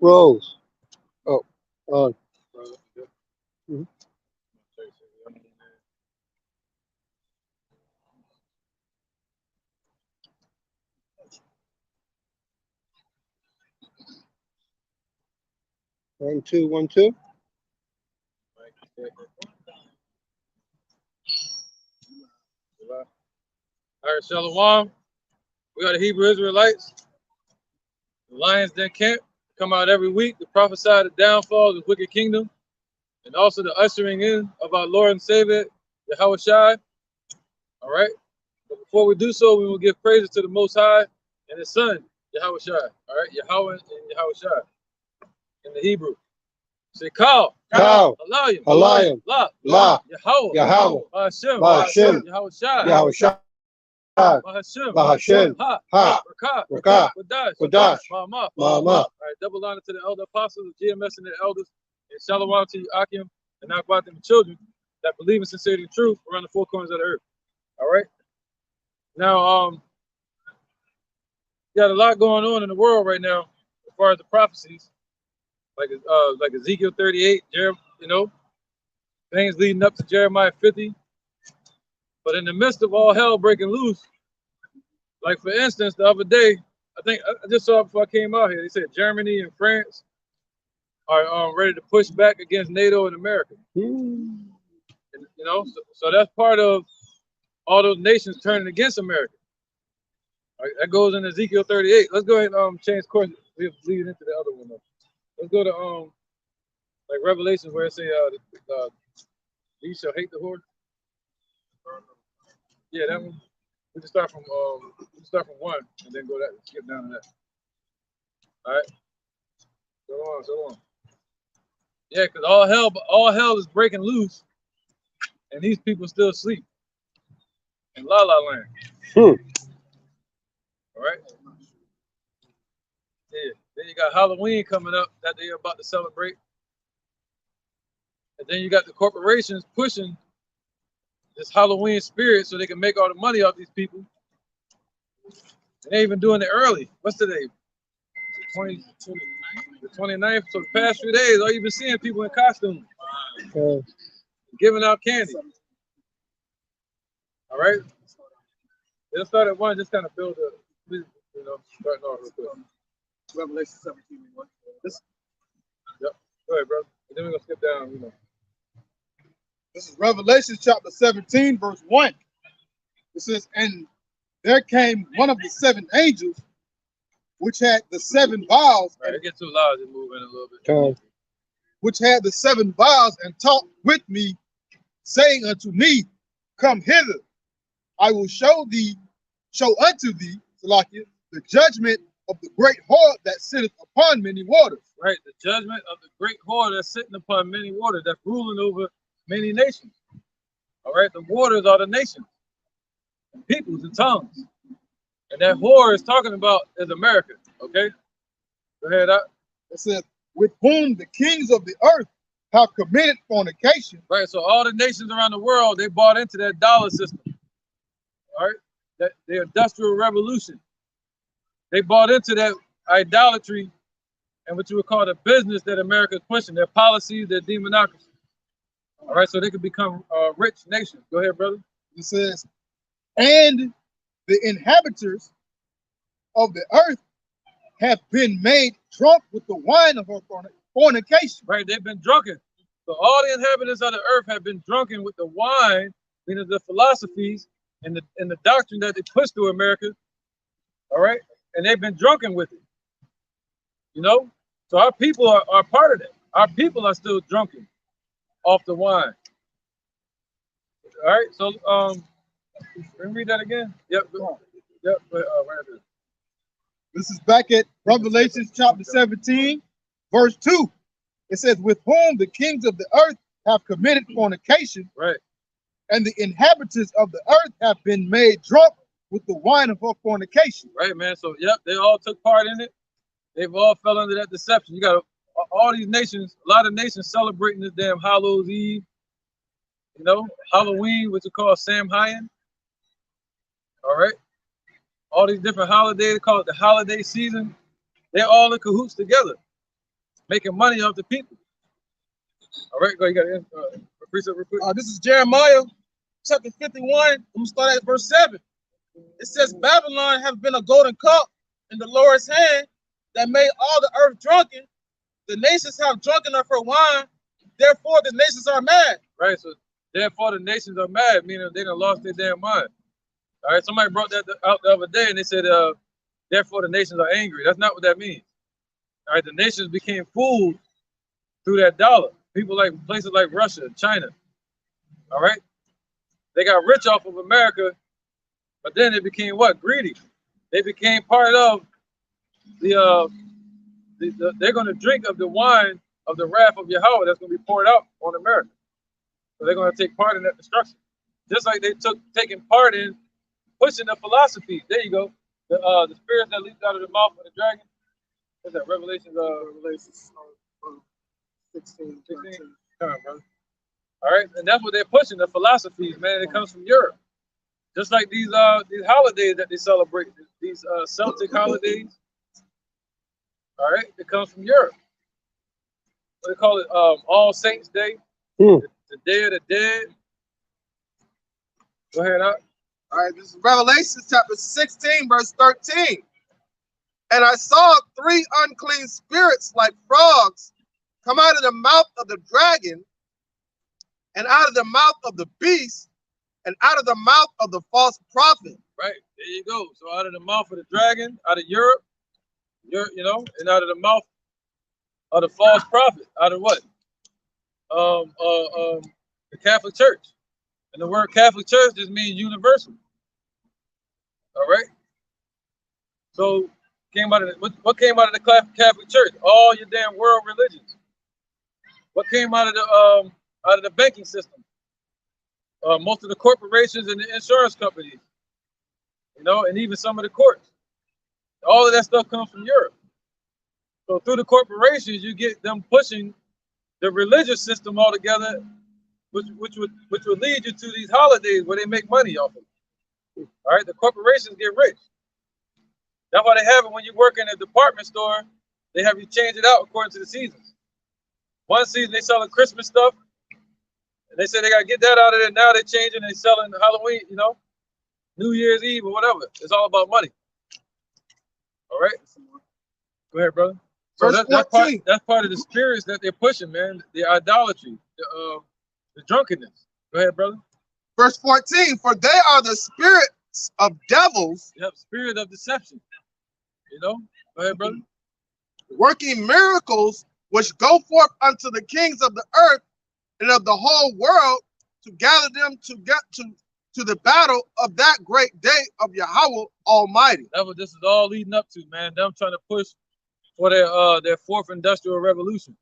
Rose. Oh, on. Mhm. 1 2 1 2. All right, Shalom. We got the Hebrew Israelites. The Lions Den camp come out every week to prophesy the downfall of the wicked kingdom and also the ushering in of our Lord and Savior, Yahweh Shai. All right. But before we do so, we will give praises to the Most High and His Son, Yahweh Shai. All right. Yahweh and Yahweh Shai in the Hebrew. Say, Kal, Kal, Alayim, Alayim, La, La, Yahweh, Yahweh, Hashem, Bahashem, Yahweh Shai, Yahweh Shai, Bahashem, Bahashem, Ha, Ha, Rakah, Rakah, Wadash, Wadash, Ma'amah. Ma'amah. All right, double honor to the elder apostles, the GMS and the elders, and shalom to you, Akim, and Akbat and the children that believe in sincerity and truth around the four corners of the earth. All right. Now, got a lot going on in the world right now as far as the prophecies, like Ezekiel 38, things leading up to Jeremiah 50. But in the midst of all hell breaking loose, like for instance, the other day, I think I just saw it before I came out here. They said Germany and France are ready to push back against NATO and America. And, so that's part of all those nations turning against America. Right, that goes in Ezekiel 38. Let's go ahead and change course. We'll lead into the other one though. Let's go to like Revelations where it say you shall hate the whore. Yeah, that one. We can start from 1 and then go that skip down to that. All right. So on. Yeah, because all hell is breaking loose, and these people still sleep in La La Land. All right. Yeah. Then you got Halloween coming up that they're about to celebrate, and then you got the corporations pushing this Halloween spirit so they can make all the money off these people. And they're even doing it early. What's today? The 29th. So the past few days, all you've been seeing people in costumes, giving out candy. All right. They'll start at 1, just kind of build starting off real quick. Revelation 17. Yep. Go ahead, bro. And then we're gonna skip down. This is Revelation chapter 17, verse 1. It says, and there came one of the 7 angels, which had the 7 vials. All right, it gets too loud. Just move in a little bit. Which had the 7 vials, and talked with me, saying unto me, come hither. I will show unto thee, Salakia, the judgment of the great whore that sitteth upon many waters. Right, the judgment of the great whore that's sitting upon many waters, that's ruling over many nations. All right, the waters are the nations, and peoples and tongues. And that whore is talking about is America. Okay, go ahead. It says, with whom the kings of the earth have committed fornication. Right, so all the nations around the world, they bought into that dollar system. All right, that the industrial revolution. They bought into that idolatry and what you would call the business that America is pushing, their policies, their demonocracy. All right, so they could become a rich nation. Go ahead, brother. It says, and the inhabitants of the earth have been made drunk with the wine of her fornication. Right, they've been drunken. So all the inhabitants of the earth have been drunken with the wine, meaning the philosophies and the doctrine that they pushed through America. All right, and they've been drunken with it. So our people are part of that. Our people are still drunken off the wine. All right, so can we read that again? Yep. Yep. Right. This is back at Revelation chapter 17, verse 2. It says, with whom the kings of the earth have committed fornication, right, and the inhabitants of the earth have been made drunk with the wine of her fornication. Right, man. So, yep, they all took part in it. They've all fell under that deception. You got all these nations, a lot of nations celebrating this damn Hallows Eve, Halloween, which is called Samhain. All right. All these different holidays, they call it the holiday season. They're all in cahoots together. making money off the people. All right, go. You got a precept real quick. This is Jeremiah chapter 51. I'm gonna start at verse 7. It says, Babylon has been a golden cup in the Lord's hand that made all the earth drunken. The nations have drunken of her wine. Therefore, the nations are mad. Right. So therefore, the nations are mad, meaning they done lost their damn mind. All right. Somebody brought that out the other day, and they said, therefore, the nations are angry. That's not what that means. All right. The nations became fooled through that dollar. People like places like Russia, China. All right. They got rich off of America, but then they became what? Greedy. They became part of they're going to drink of the wine of the wrath of Yahweh that's going to be poured out on America. So they're going to take part in that destruction. Just like they taking part in pushing the philosophy. There you go. The spirit that leaped out of the mouth of the dragon. What's that? Revelations 16. Come on, brother. All right, and that's what they're pushing, the philosophies, man. It comes from Europe. Just like these holidays that they celebrate, these Celtic holidays. All right, it comes from Europe. What they call it? All Saints Day, the Day of the Dead. Go ahead, Al. All right, this is Revelation chapter 16, verse 13. And I saw 3 unclean spirits like frogs come out of the mouth of the dragon, and out of the mouth of the beast, and out of the mouth of the false prophet. Right, there you go. So out of the mouth of the dragon, out of Europe, and out of the mouth of the false prophet, out of what? The Catholic Church. And the word Catholic Church just means universal. All right. So what came out of the Catholic Church? All your damn world religions. What came out of the banking system? Most of the corporations and the insurance companies, and even some of the courts. All of that stuff comes from Europe. So through the corporations, you get them pushing the religious system altogether, which would lead you to these holidays where they make money off of it. All right, the corporations get rich. That's why they have it when you work in a department store. They have you change it out according to the seasons. One season they selling Christmas stuff, and they say they gotta get that out of there. Now they're changing. They selling Halloween, New Year's Eve or whatever. It's all about money. All right. Go ahead, brother. So that's part of the spirits that they're pushing, man. The idolatry, the drunkenness. Go ahead, brother. Verse 14, for they are the spirits of devils. Yep, spirit of deception. Go ahead, brother. Working miracles which go forth unto the kings of the earth and of the whole world to gather them to get to the battle of that great day of Yahweh Almighty. That's what this is all leading up to, man. Them trying to push for their fourth industrial revolution.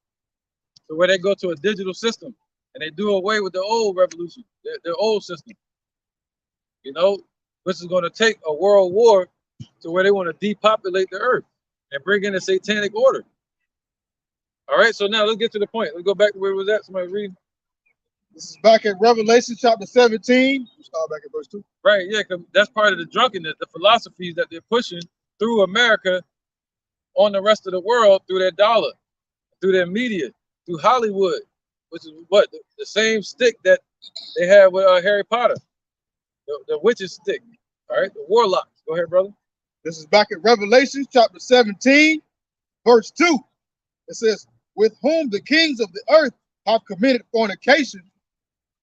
So where they go to a digital system and they do away with the old revolution, their old system. Which is going to take a world war to where they want to depopulate the earth and bring in a satanic order. All right, so now let's get to the point. Let's go back to where it was at. Somebody read. This is back at Revelation chapter 17. We'll start back at verse 2. Right, yeah, because that's part of the drunkenness, the philosophies that they're pushing through America on the rest of the world through their dollar, through their media, through Hollywood, which is what? The same stick that they had with Harry Potter, the witch's stick, all right, the warlocks. Go ahead, brother. This is back at Revelation chapter 17, verse 2. It says, with whom the kings of the earth have committed fornication,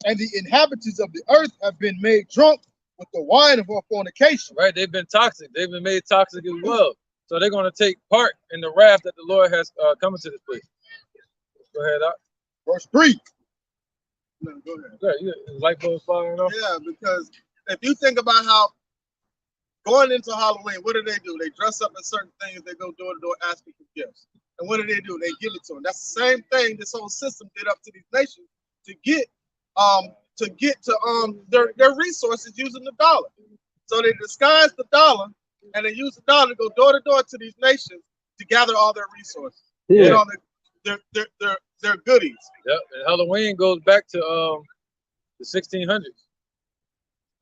and the inhabitants of the earth have been made drunk with the wine of her fornication. Right, they've been toxic. They've been made toxic as well. So they're going to take part in the wrath that the Lord has come into this place. Go ahead, Doc. Verse 3. No, go ahead. Yeah, light bulbs firing off. Yeah, because if you think about how going into Halloween, what do? They dress up in certain things. They go door to door asking for gifts. And what do? They give it to them. That's the same thing this whole system did up to these nations to get their resources using the dollar. So they disguise the dollar and they use the dollar to go door to door to these nations to gather all their resources. Yeah. Their goodies. Yep, and Halloween goes back to the 1600s.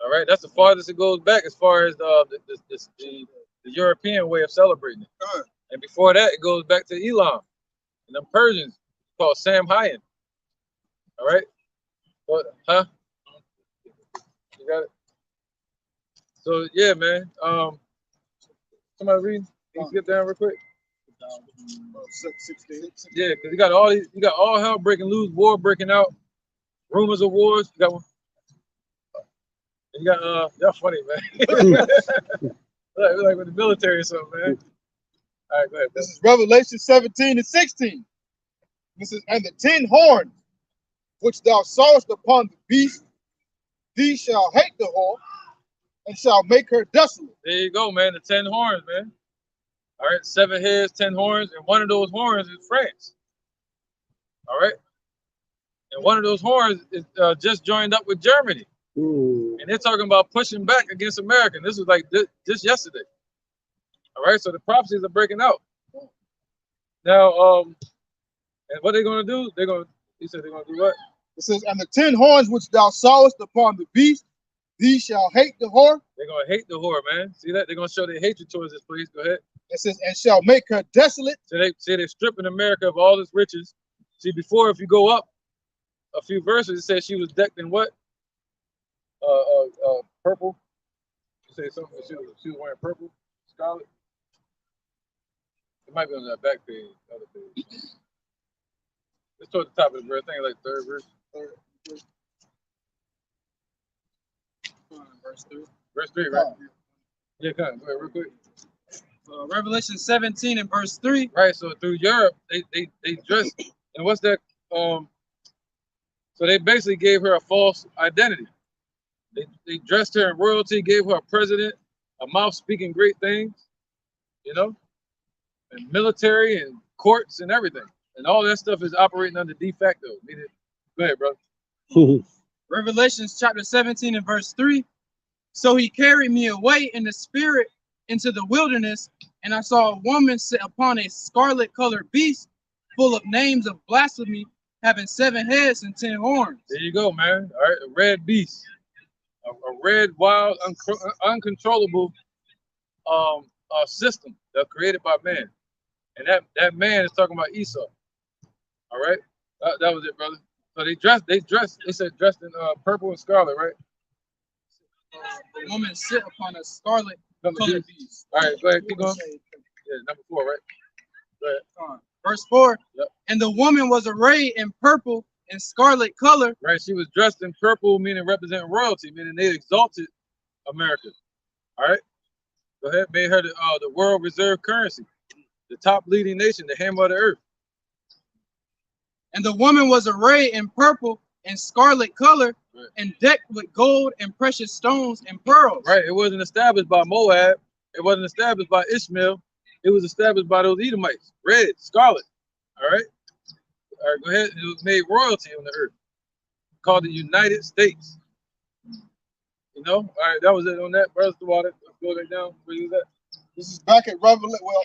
All right, that's the farthest it goes back as far as the European way of celebrating it. And before that, it goes back to Elam And them Persians called Samhain. All right. What? Huh? You got it. So yeah, man. Somebody read. Can you get down real quick? 16. Yeah, because you got all these. You got all hell breaking loose, war breaking out, rumors of wars. You got one. You got y'all funny, man. like with the military or something, man. All right, go ahead. This is Revelation 17 and 16. This is, and the 10 horns which thou sawest upon the beast, these shall hate the whore, and shall make her desolate. There you go, man. The 10 horns, man. All right, 7 heads, 10 horns, and one of those horns is France. All right, and one of those horns is just joined up with Germany, and they're talking about pushing back against America. And this was like just yesterday. All right, so the prophecies are breaking out now. And what they're gonna do? He said they're gonna do what? It says, and the 10 horns which thou sawest upon the beast, these shall hate the whore. They're gonna hate the whore, man. See that? They're gonna show their hatred towards this place. Go ahead. It says, and shall make her desolate. So they're stripping America of all its riches. See, before, if you go up a few verses, it says she was decked in what? Purple. You say something. She was wearing purple, scarlet. It might be on that back page, the other page. It's toward the top of the verse. I think like third verse. Verse 3. Verse 3, right? Yeah, come on, go ahead, real quick. Revelation 17 and verse 3. Right, so through Europe, they dressed, and what's that? So they basically gave her a false identity. They dressed her in royalty, gave her a president, a mouth speaking great things, you know, and military and courts and everything. And all that stuff is operating under de facto. Go ahead, bro. Revelations chapter 17 and verse 3. So he carried me away in the spirit into the wilderness, and I saw a woman sit upon a scarlet colored beast full of names of blasphemy, having 7 heads and 10 horns. There you go, man. All right, a red beast, a red, wild, uncontrollable system that's created by man, and that man is talking about Esau. All right, that was it, brother. So they said dressed in purple and scarlet, right? The woman sit upon a scarlet Number colored B. beast. All right, go ahead, keep going. Yeah, number 4, right? Go ahead. Verse 4. Yep. And the woman was arrayed in purple and scarlet color. Right, she was dressed in purple, meaning representing royalty, meaning they exalted America. All right, go ahead. Made her the world reserve currency, the top leading nation, the hammer of the earth. And the woman was arrayed in purple and scarlet color, right, and decked with gold and precious stones and pearls. Right, it wasn't established by Moab. It wasn't established by Ishmael. It was established by those Edomites, red, scarlet. All right, go ahead. It was made royalty on the earth, called the United States. You know, all right, that was it on that. Brother Water, let's go back down. Where you at? This is back at Revelation. Well,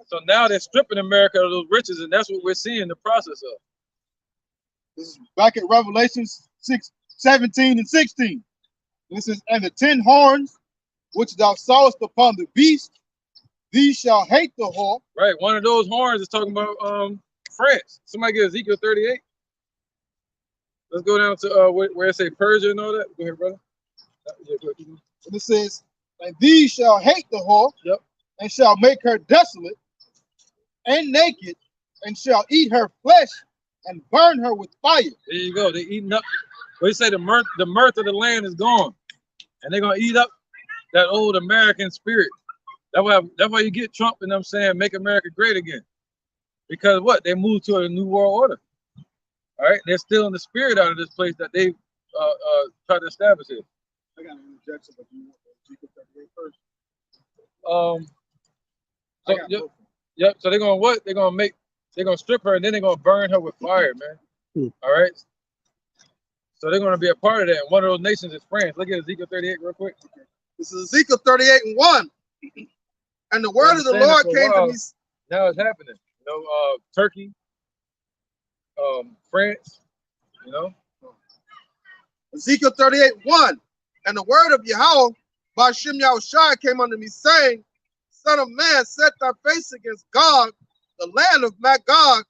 so now they're stripping America of those riches, and that's what we're seeing the process of. This is back at Revelation 17 and 16. This is, and the 10 horns which thou sawest upon the beast, these shall hate the whore. Right, one of those horns is talking about France. Somebody get Ezekiel 38. Let's go down to where it say Persia and all that. Go ahead, brother. Yeah, go ahead. And it says, and these shall hate the whore, yep, and shall make her desolate and naked, and shall eat her flesh and burn her with fire. There you go. They're eating up. What you say, the mirth of the land is gone, and they're gonna eat up that old American spirit. That's why you get Trump and them saying make America great again, because what, they moved to a new world order. All right, they're still in the spirit out of this place that they tried to establish here. I got an interjection, but you want Ezekiel 38 first. Yep. So they're gonna what? They're gonna strip her, and then they're gonna burn her with fire, man. All right. So they're gonna be a part of that. And one of those nations is France. Look at Ezekiel 38 real quick. This is Ezekiel 38 and 1. And the word of the Lord came to me. Now it's happening. You know, Turkey, France, you know. Ezekiel 38 1. And the word of Yahweh by Shem Yahushua came unto me, saying, Son of man, set thy face against Gog, the land of Magog,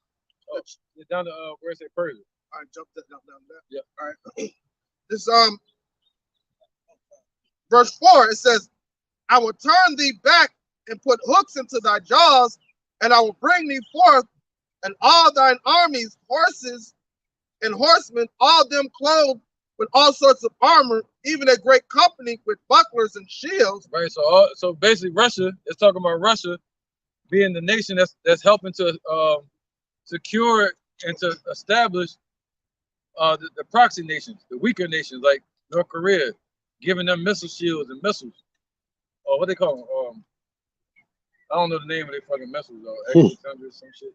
Get down to where it say Persia. All right, jump that down there. Yeah. All right. This verse 4, it says, I will turn thee back and put hooks into thy jaws, and I will bring thee forth, and all thine armies, horses and horsemen, all them clothed with all sorts of armor, even a great company with bucklers and shields. Right. So basically, Russia is talking about Russia being the nation that's helping to secure and to establish the proxy nations, the weaker nations like North Korea, giving them missile shields and missiles. Or what they call them? I don't know the name of their fucking missiles though. X-600 some shit.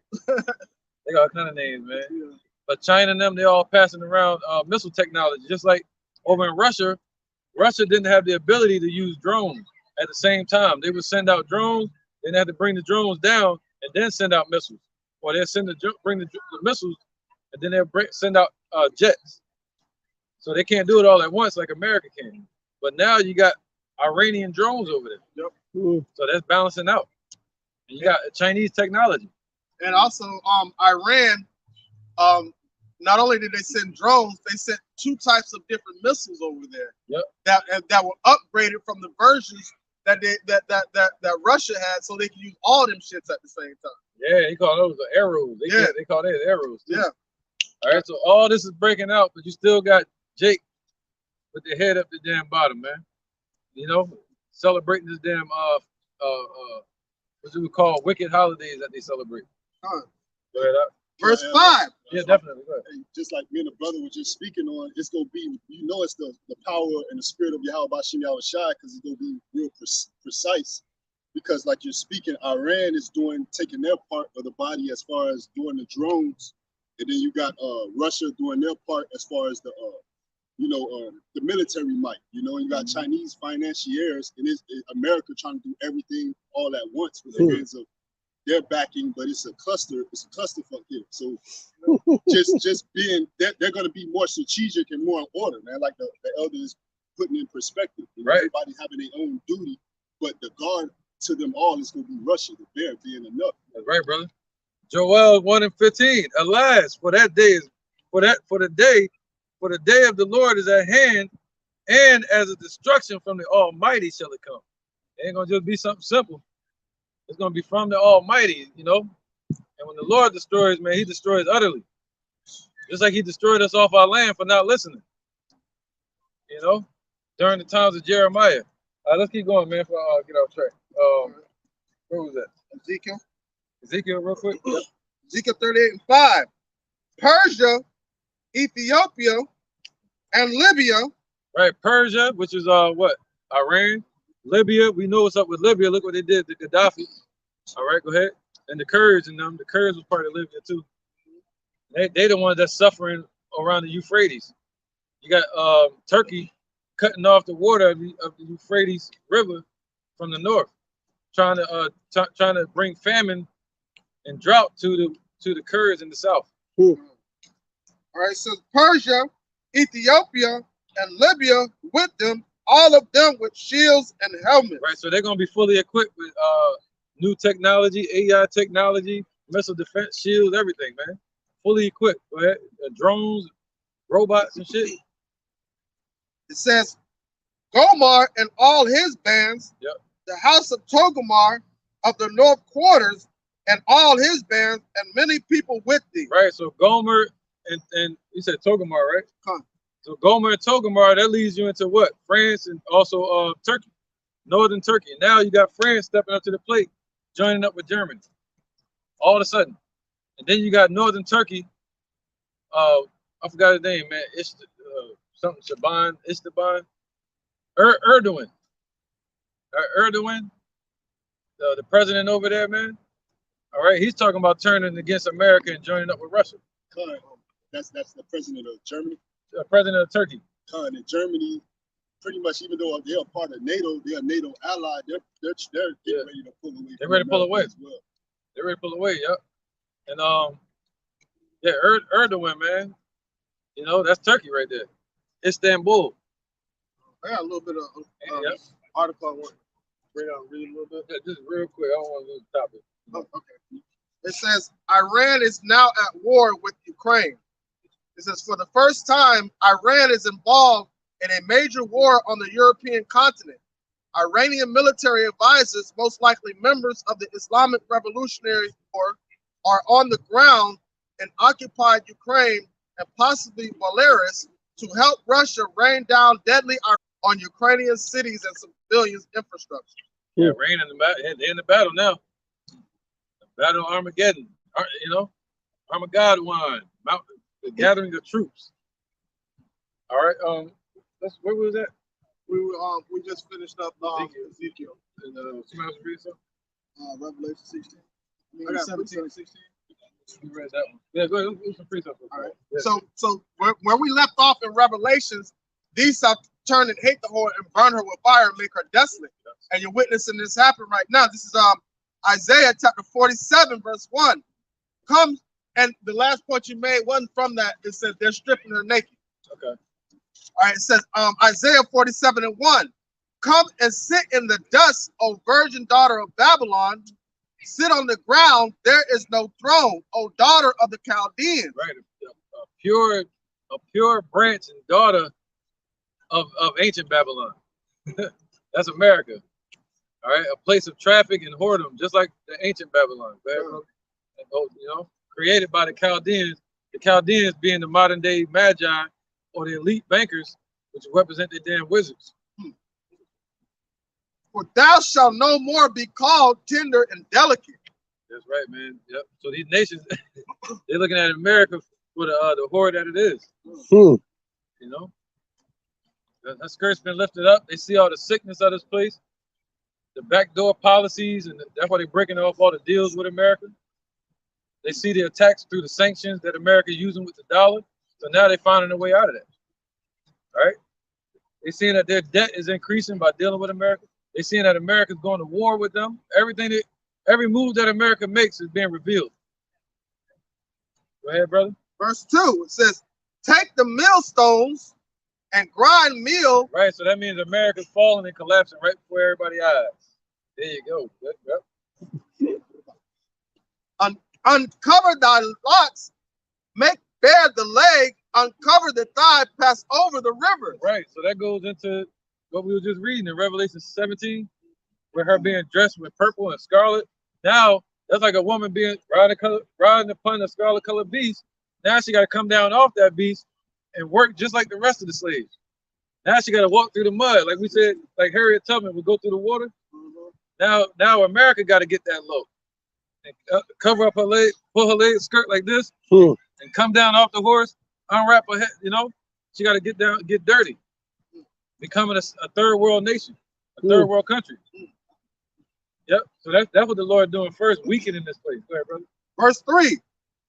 They got all kind of names, man. Yeah. But China and them, they all passing around missile technology. Just like over in Russia, Russia didn't have the ability to use drones at the same time. They would send out drones, then they had to bring the drones down and then send out missiles. Or they'll bring the missiles and then they'll send out jets. So they can't do it all at once like America can. But now you got Iranian drones over there. Yep. So that's balancing out. And you got Chinese technology. And also, Iran, not only did they send drones, they sent 2 types of different missiles over there. Yep. That were upgraded from the versions that Russia had, so they can use all them shits at the same time. Yeah, they call those the arrows. They call those arrows too. Yeah. All right, so all this is breaking out, but you still got Jake with the head up the damn bottom, man. You know, celebrating this damn what you would call wicked holidays that they celebrate. Huh. Go ahead, Verse 5. Yeah, definitely. Go ahead. And just like me and the brother were just speaking on, it's gonna be, you know, it's the power and the spirit of Yahweh Bashim Yahushai, because it's gonna be real precise. Because like you're speaking, Iran is taking their part of the body as far as doing the drones, and then you got Russia doing their part as far as the the military might, you know, and you got Chinese financiers, and America trying to do everything all at once with the hands of their backing, but it's a clusterfuck here. So just being, they're going to be more strategic and more in order, man. Like the elders putting in perspective, you know, right. Everybody having their own duty, but the guard to them all is going to be Russia, the bear being enough. That's right, brother. Joel 1:15. Alas, for that day is for the day of the Lord is at hand, and as a destruction from the Almighty shall it come. It ain't gonna just be something simple. It's gonna be from the Almighty, you know. And when the Lord destroys, man, He destroys utterly. Just like He destroyed us off our land for not listening. You know, during the times of Jeremiah. Let's keep going, man. Before I get off track. Where was that? Ezekiel, real quick. Yep. Ezekiel 38:5. Persia, Ethiopia, and Libya. Right, Persia, which is what? Iran, Libya. We know what's up with Libya. Look what they did to Gaddafi. All right, go ahead. And the Kurds and them. The Kurds was part of Libya too. They the ones that's suffering around the Euphrates. You got Turkey cutting off the water of the Euphrates River from the north, trying to bring famine and drought to the Kurds in the south. All right, so Persia, Ethiopia, and Libya with them, all of them with shields and helmets. Right, so they're gonna be fully equipped with new technology, AI technology, missile defense shields, everything, man. Fully equipped, go ahead. Drones, robots, and shit. It says, Gomar and all his bands, Yep. the house of Togomar of the north quarters, and all his bands, and many people with thee. Right, so Gomer and you said Togomar, right? Huh. So Gomer and Togomar, that leads you into what? France and also Turkey, northern Turkey. Now you got France stepping up to the plate, joining up with Germany, all of a sudden. And then you got northern Turkey. I forgot his name, man. It's something Shaban, Esteban, Erdogan. Erdogan, the president over there, man. All right, he's talking about turning against America and joining up with Russia. That's the president of Germany. President of Turkey. And Germany, pretty much, even though they're a part of NATO, they're a NATO ally. They're getting ready to pull away. They're ready to pull away as well. They're ready to pull away. Yep. And yeah, Erdogan, man. You know, that's Turkey right there. Istanbul. I got a little bit of Yep. article I want to bring out and read a little bit. Yeah, just real quick. I don't want to lose the topic. Oh, okay. It says, Iran is now at war with Ukraine. It says, for the first time, Iran is involved in a major war on the European continent. Iranian military advisors, most likely members of the Islamic Revolutionary War, are on the ground in occupied Ukraine and possibly Belarus to help Russia rain down deadly on Ukrainian cities and civilians' infrastructure. Yeah, rain in the battle. They're in the battle now. The battle of Armageddon. You know, Armageddon, the gathering of troops. All right. Where was that? We just finished up Ezekiel. And somebody else read something? Revelation 16. I got 17 and 16. You read that one. Yeah, go ahead. Let's read something. All right. Yeah. So where we left off in Revelations, these shall turn and hate the whore and burn her with fire and make her desolate. And you're witnessing this happen right now. This is Isaiah chapter 47, verse 1. Come, and the last point you made wasn't from that. It said they're stripping her naked. Okay. All right, it says Isaiah 47 and 1. Come and sit in the dust, O virgin daughter of Babylon. Sit on the ground, there is no throne, O daughter of the Chaldeans. Right, a pure branch and daughter of ancient Babylon. That's America. All right, a place of traffic and whoredom, just like the ancient Babylon. You know, created by the Chaldeans. The Chaldeans being the modern day magi or the elite bankers, which represent the damn wizards. For thou shalt no more be called tender and delicate. That's right, man. Yep. So these nations, they're looking at America for the whore that it is. You know, that skirt's been lifted up. They see all the sickness of this place, the backdoor policies, and that's why they're breaking off all the deals with America. They see the attacks through the sanctions that America is using with the dollar. So now they're finding a way out of that. All right. They're seeing that their debt is increasing by dealing with America. They're seeing that America's going to war with them. Every move that America makes is being revealed. Go ahead, brother. Verse 2, it says, take the millstones and grind meal. Right, so that means America's falling and collapsing right before everybody's eyes. There you go. Yep. Uncover thy locks, make bare the leg, uncover the thigh, pass over the river. Right, so that goes into what we were just reading in Revelation 17, with her being dressed with purple and scarlet. Now, that's like a woman being riding upon a scarlet colored beast. Now she got to come down off that beast and work just like the rest of the slaves. Now she got to walk through the mud. Like we said, like Harriet Tubman would go through the water. Now America got to get that low. And cover up her leg, pull her leg skirt like this, and come down off the horse, unwrap her head, you know. She got to get down, get dirty. Becoming a third world nation, a third world country. Yep. So that's what the Lord doing first, weakening this place. Go ahead, brother. Verse 3,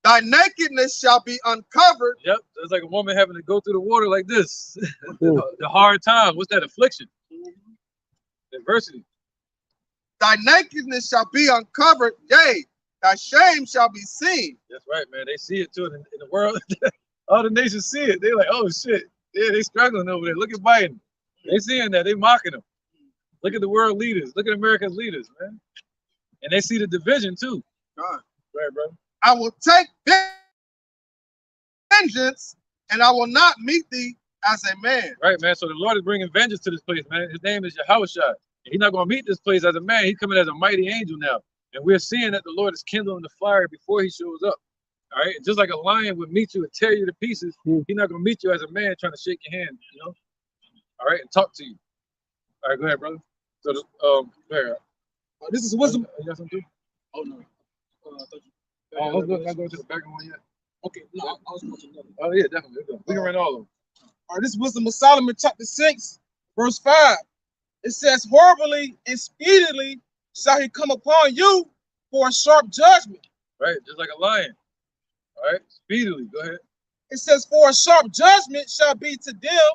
thy nakedness shall be uncovered. Yep. So it's like a woman having to go through the water like this. The hard times. What's that? Affliction. Adversity. Thy nakedness shall be uncovered, yea, thy shame shall be seen. That's right, man. They see it too in the world. All the nations see it. They're like, oh shit. Yeah, they struggling over there. Look at Biden. They seeing that. They mocking him. Look at the world leaders. Look at America's leaders, man. And they see the division too. God. Right, brother. I will take vengeance, and I will not meet thee as a man. Right, man. So the Lord is bringing vengeance to this place, man. His name is Yahushua. He's not going to meet this place as a man. He's coming as a mighty angel now. And we're seeing that the Lord is kindling the fire before he shows up. All right. Just like a lion would meet you and tear you to pieces, he's not going to meet you as a man trying to shake your hand, you know? All right. And talk to you. All right. Go ahead, brother. So, go ahead. This is wisdom. You got something too? Oh, no. Let's not go to the back one yet. Okay, no, I was going to another. Oh, yeah, definitely. We can run all of them. All right, this is Wisdom of Solomon, chapter 6, verse 5. It says, horribly and speedily shall he come upon you for a sharp judgment. Right, just like a lion. All right, speedily. Go ahead. It says, for a sharp judgment shall be to them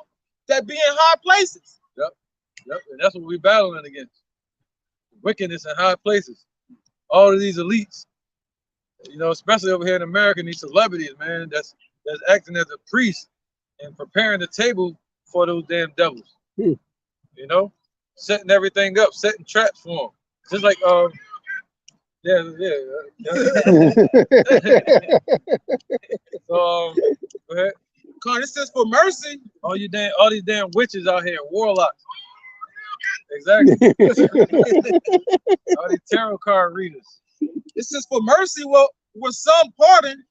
that be in high places. Yep, and that's what we're battling against. Wickedness in high places. All of these elites, you know, especially over here in America, these celebrities, man, that's acting as a priest and preparing the table for those damn devils. You know, setting everything up, setting traps for them. Just like Yeah. So go ahead. Con, it says for mercy. All these damn witches out here, warlocks. Exactly. All these tarot card readers. It says for mercy will some pardon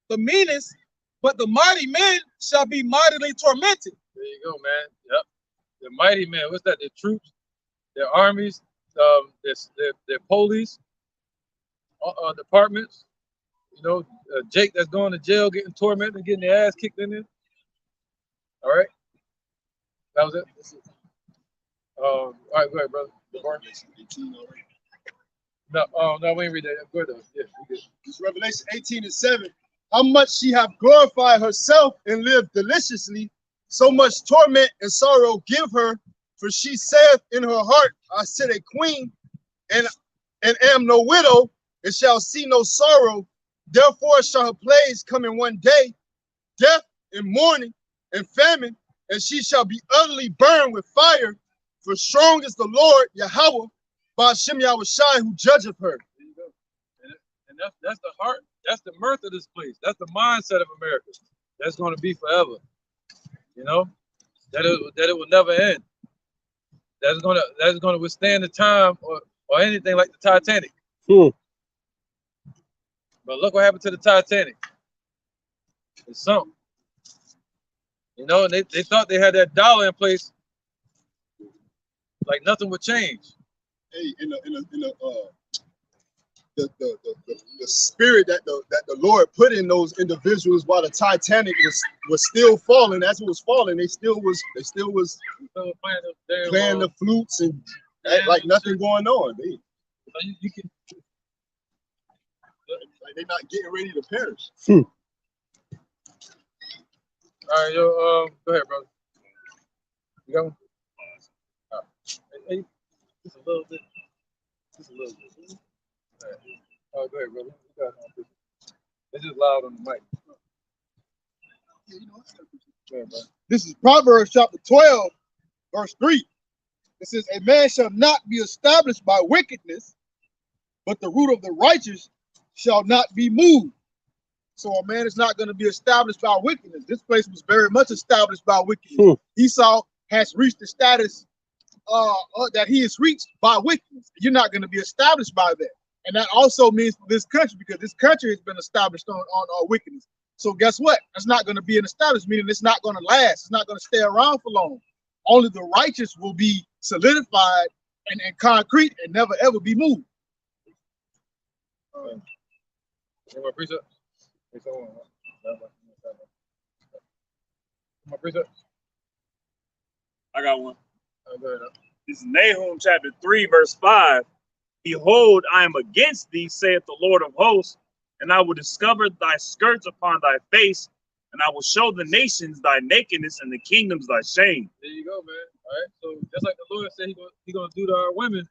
the meanest, but the mighty men shall be mightily tormented. There you go, man. Yep. The mighty men. What's that? Their troops, their armies, their police, departments. You know, Jake that's going to jail, getting tormented, and getting their ass kicked in there. All right. That was it. All right, go ahead, brother. No, we ain't read that. Go ahead, though. Yeah, we good. It's Revelation 18:7. How much she have glorified herself and lived deliciously, so much torment and sorrow give her. For she saith in her heart, I sit a queen, and am no widow, and shall see no sorrow. Therefore shall her plagues come in one day, death and mourning and famine, and she shall be utterly burned with fire. For strong is the Lord Yahweh, Ba'ashem Yahushai, who judgeth her. There you go. And that's the heart. That's the mirth of this place. That's the mindset of America. That's going to be forever. You know, that it will never end. That's gonna withstand the time or anything like the Titanic. But look what happened to the Titanic. It sunk. You know, and they thought they had that dollar in place, like nothing would change. Hey, the spirit that the Lord put in those individuals while the Titanic was still falling. As it was falling, they still was playing the flutes and act like nothing going on. You can, like they're not getting ready to perish. All right, yo, go ahead, brother. You got one? Hey, just a little bit. Just a little bit. All right. Oh, go ahead, brother. You got it. It's just loud on the mic. Go ahead, brother. This is Proverbs chapter 12, verse 3. It says, a man shall not be established by wickedness, but the root of the righteous shall not be moved. So a man is not going to be established by wickedness. This place was very much established by wickedness. Esau has reached the status that he has reached by wickedness. You're not going to be established by that. And that also means for this country, because this country has been established on wickedness. So guess what? That's not going to be an established, meaning it's not going to last. It's not going to stay around for long. Only the righteous will be solidified and concrete and never ever be moved. Any more precepts? My precepts? I got one. Go ahead. This is Nahum chapter 3, verse 5. Behold, I am against thee, saith the Lord of hosts, and I will discover thy skirts upon thy face, and I will show the nations thy nakedness and the kingdoms thy shame. There you go, man. All right. So just like the Lord said he's gonna do to our women,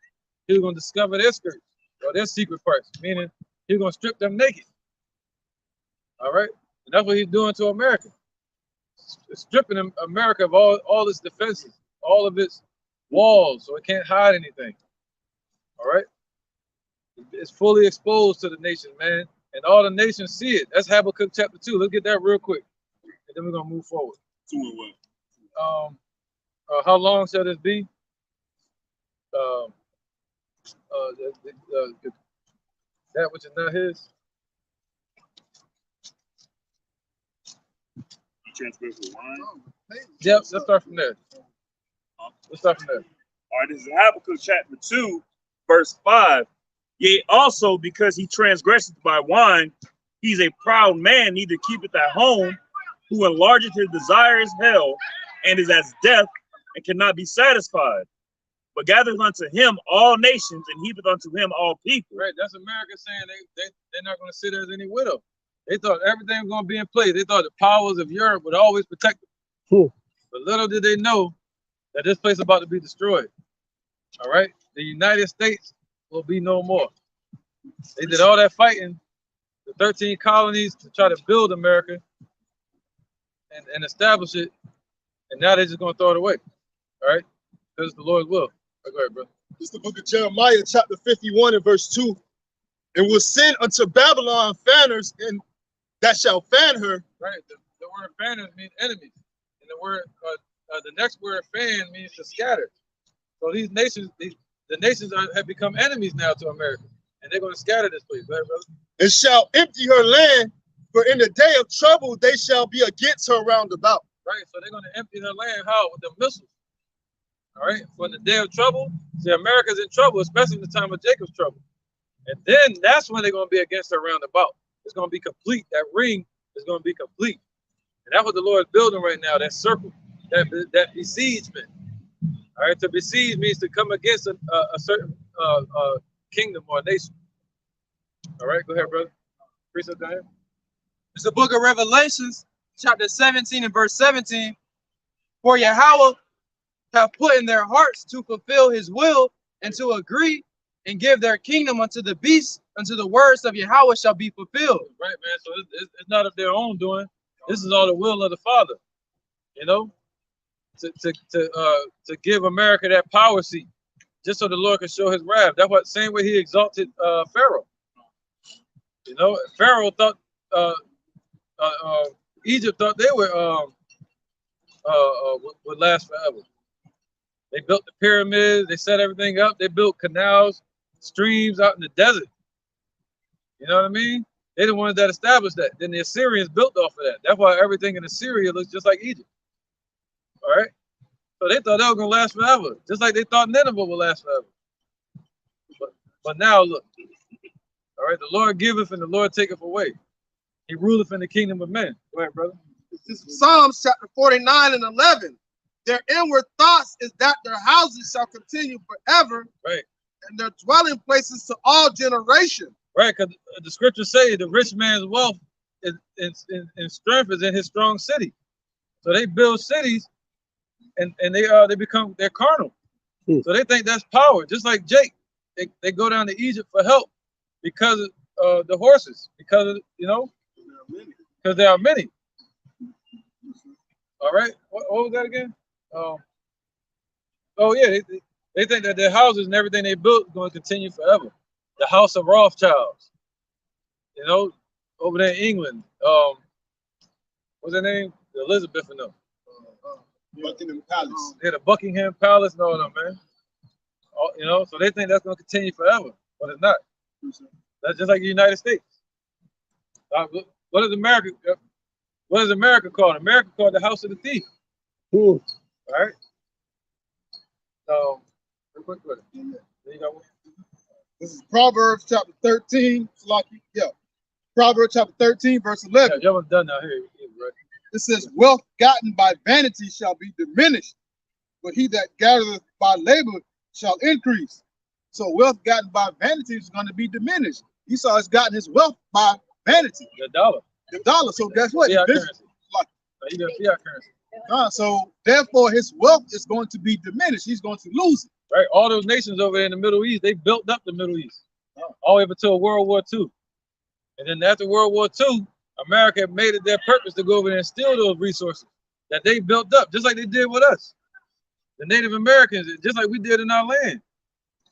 he's gonna discover their skirts or their secret parts, meaning he's gonna strip them naked. All right. And that's what he's doing to America. Stripping America of all its defenses, all of its walls, so it can't hide anything. All right. It's fully exposed to the nation, man. And all the nations see it. That's Habakkuk chapter 2. Let's get that real quick. And then we're going to move forward. How long shall this be? That which is not his. Yep, let's start from there. Let's start from there. All right, this is Habakkuk chapter 2, verse 5. Yea, also because he transgresseth by wine, he's a proud man, neither keepeth at home, who enlargeth his desires hell, and is as death, and cannot be satisfied. But gathereth unto him all nations, and heapeth unto him all people. Right, that's America saying they're not going to sit as any widow. They thought everything was going to be in place. They thought the powers of Europe would always protect them. But little did they know that this place is about to be destroyed. All right, the United States will be no more. They did all that fighting, the 13 colonies to try to build America and establish it, and now they're just going to throw it away. All right, because it's the Lord's will. Go ahead, bro. It's the book of Jeremiah, chapter 51 and verse 2. and will send unto Babylon fanners, and that shall fan her. Right. The word fanners means enemies, and the next word fan means to scatter. So these nations, the nations have become enemies now to America, and they're going to scatter this place. Right, brother? And shall empty her land, for in the day of trouble they shall be against her round about. Right. So they're going to empty their land. How? With the missiles. All right. For the day of trouble, see, America's in trouble, especially in the time of Jacob's trouble. And then that's when they're going to be against her round about. It's going to be complete. That ring is going to be complete. And that's what the Lord is building right now, that circle, that besiegement. All right, to besiege means to come against a certain kingdom or nation. All right, go ahead, brother. Precept down here. It's the book of Revelations, chapter 17 and verse 17. For Yahweh have put in their hearts to fulfill his will and to agree and give their kingdom unto the beast, unto the words of Yahweh shall be fulfilled. Right, man. So it's not of their own doing. This is all the will of the Father. You know, to give America that power seat, just so the Lord can show his wrath. That's what same way he exalted Pharaoh. You know, Pharaoh thought Egypt thought they would last forever. They built the pyramids, they set everything up, they built canals, streams out in the desert. You know what I mean? They're the ones that established that. Then the Assyrians built off of that. That's why everything in Assyria looks just like Egypt. All right? So they thought that was going to last forever, just like they thought Nineveh would last forever. But now look, all right, the Lord giveth and the Lord taketh away. He ruleth in the kingdom of men. Go ahead, brother. This is Psalms chapter 49 and 11. Their inward thoughts is that their houses shall continue forever, Right. and their dwelling places to all generations. Right, because the scriptures say the rich man's wealth and strength is in his strong city. So they build cities, and they're carnal. So they think that's power. Just like Jake, they go down to Egypt for help because of the horses, because there are many. All right, what was that again? Oh yeah, they think that their houses and everything they built is going to continue forever. The house of Rothschilds, you know, over there in England. What's their name? The Elizabeth and them. Buckingham Palace. Yeah, the Buckingham Palace and all them, man. You know, so they think that's going to continue forever, but it's not. That's just like the United States. What is America? What is America called? America called the house of the thief. All right. So, real quick, there you go. This is Proverbs chapter 13. Yeah. Proverbs chapter 13, verse 11. Yeah, y'all was done now here. Right? It says, wealth gotten by vanity shall be diminished, but he that gathereth by labor shall increase. So wealth gotten by vanity is going to be diminished. Esau has gotten his wealth by vanity. The dollar. The dollar. So guess what? Fiat currency. You got fiat currency. So therefore his wealth is going to be diminished. He's going to lose it. Right. All those nations over there in the Middle East, they built up the Middle East all the way up until World War II. And then after World War II, America made it their purpose to go over there and steal those resources that they built up, just like they did with us. The Native Americans, just like we did in our land.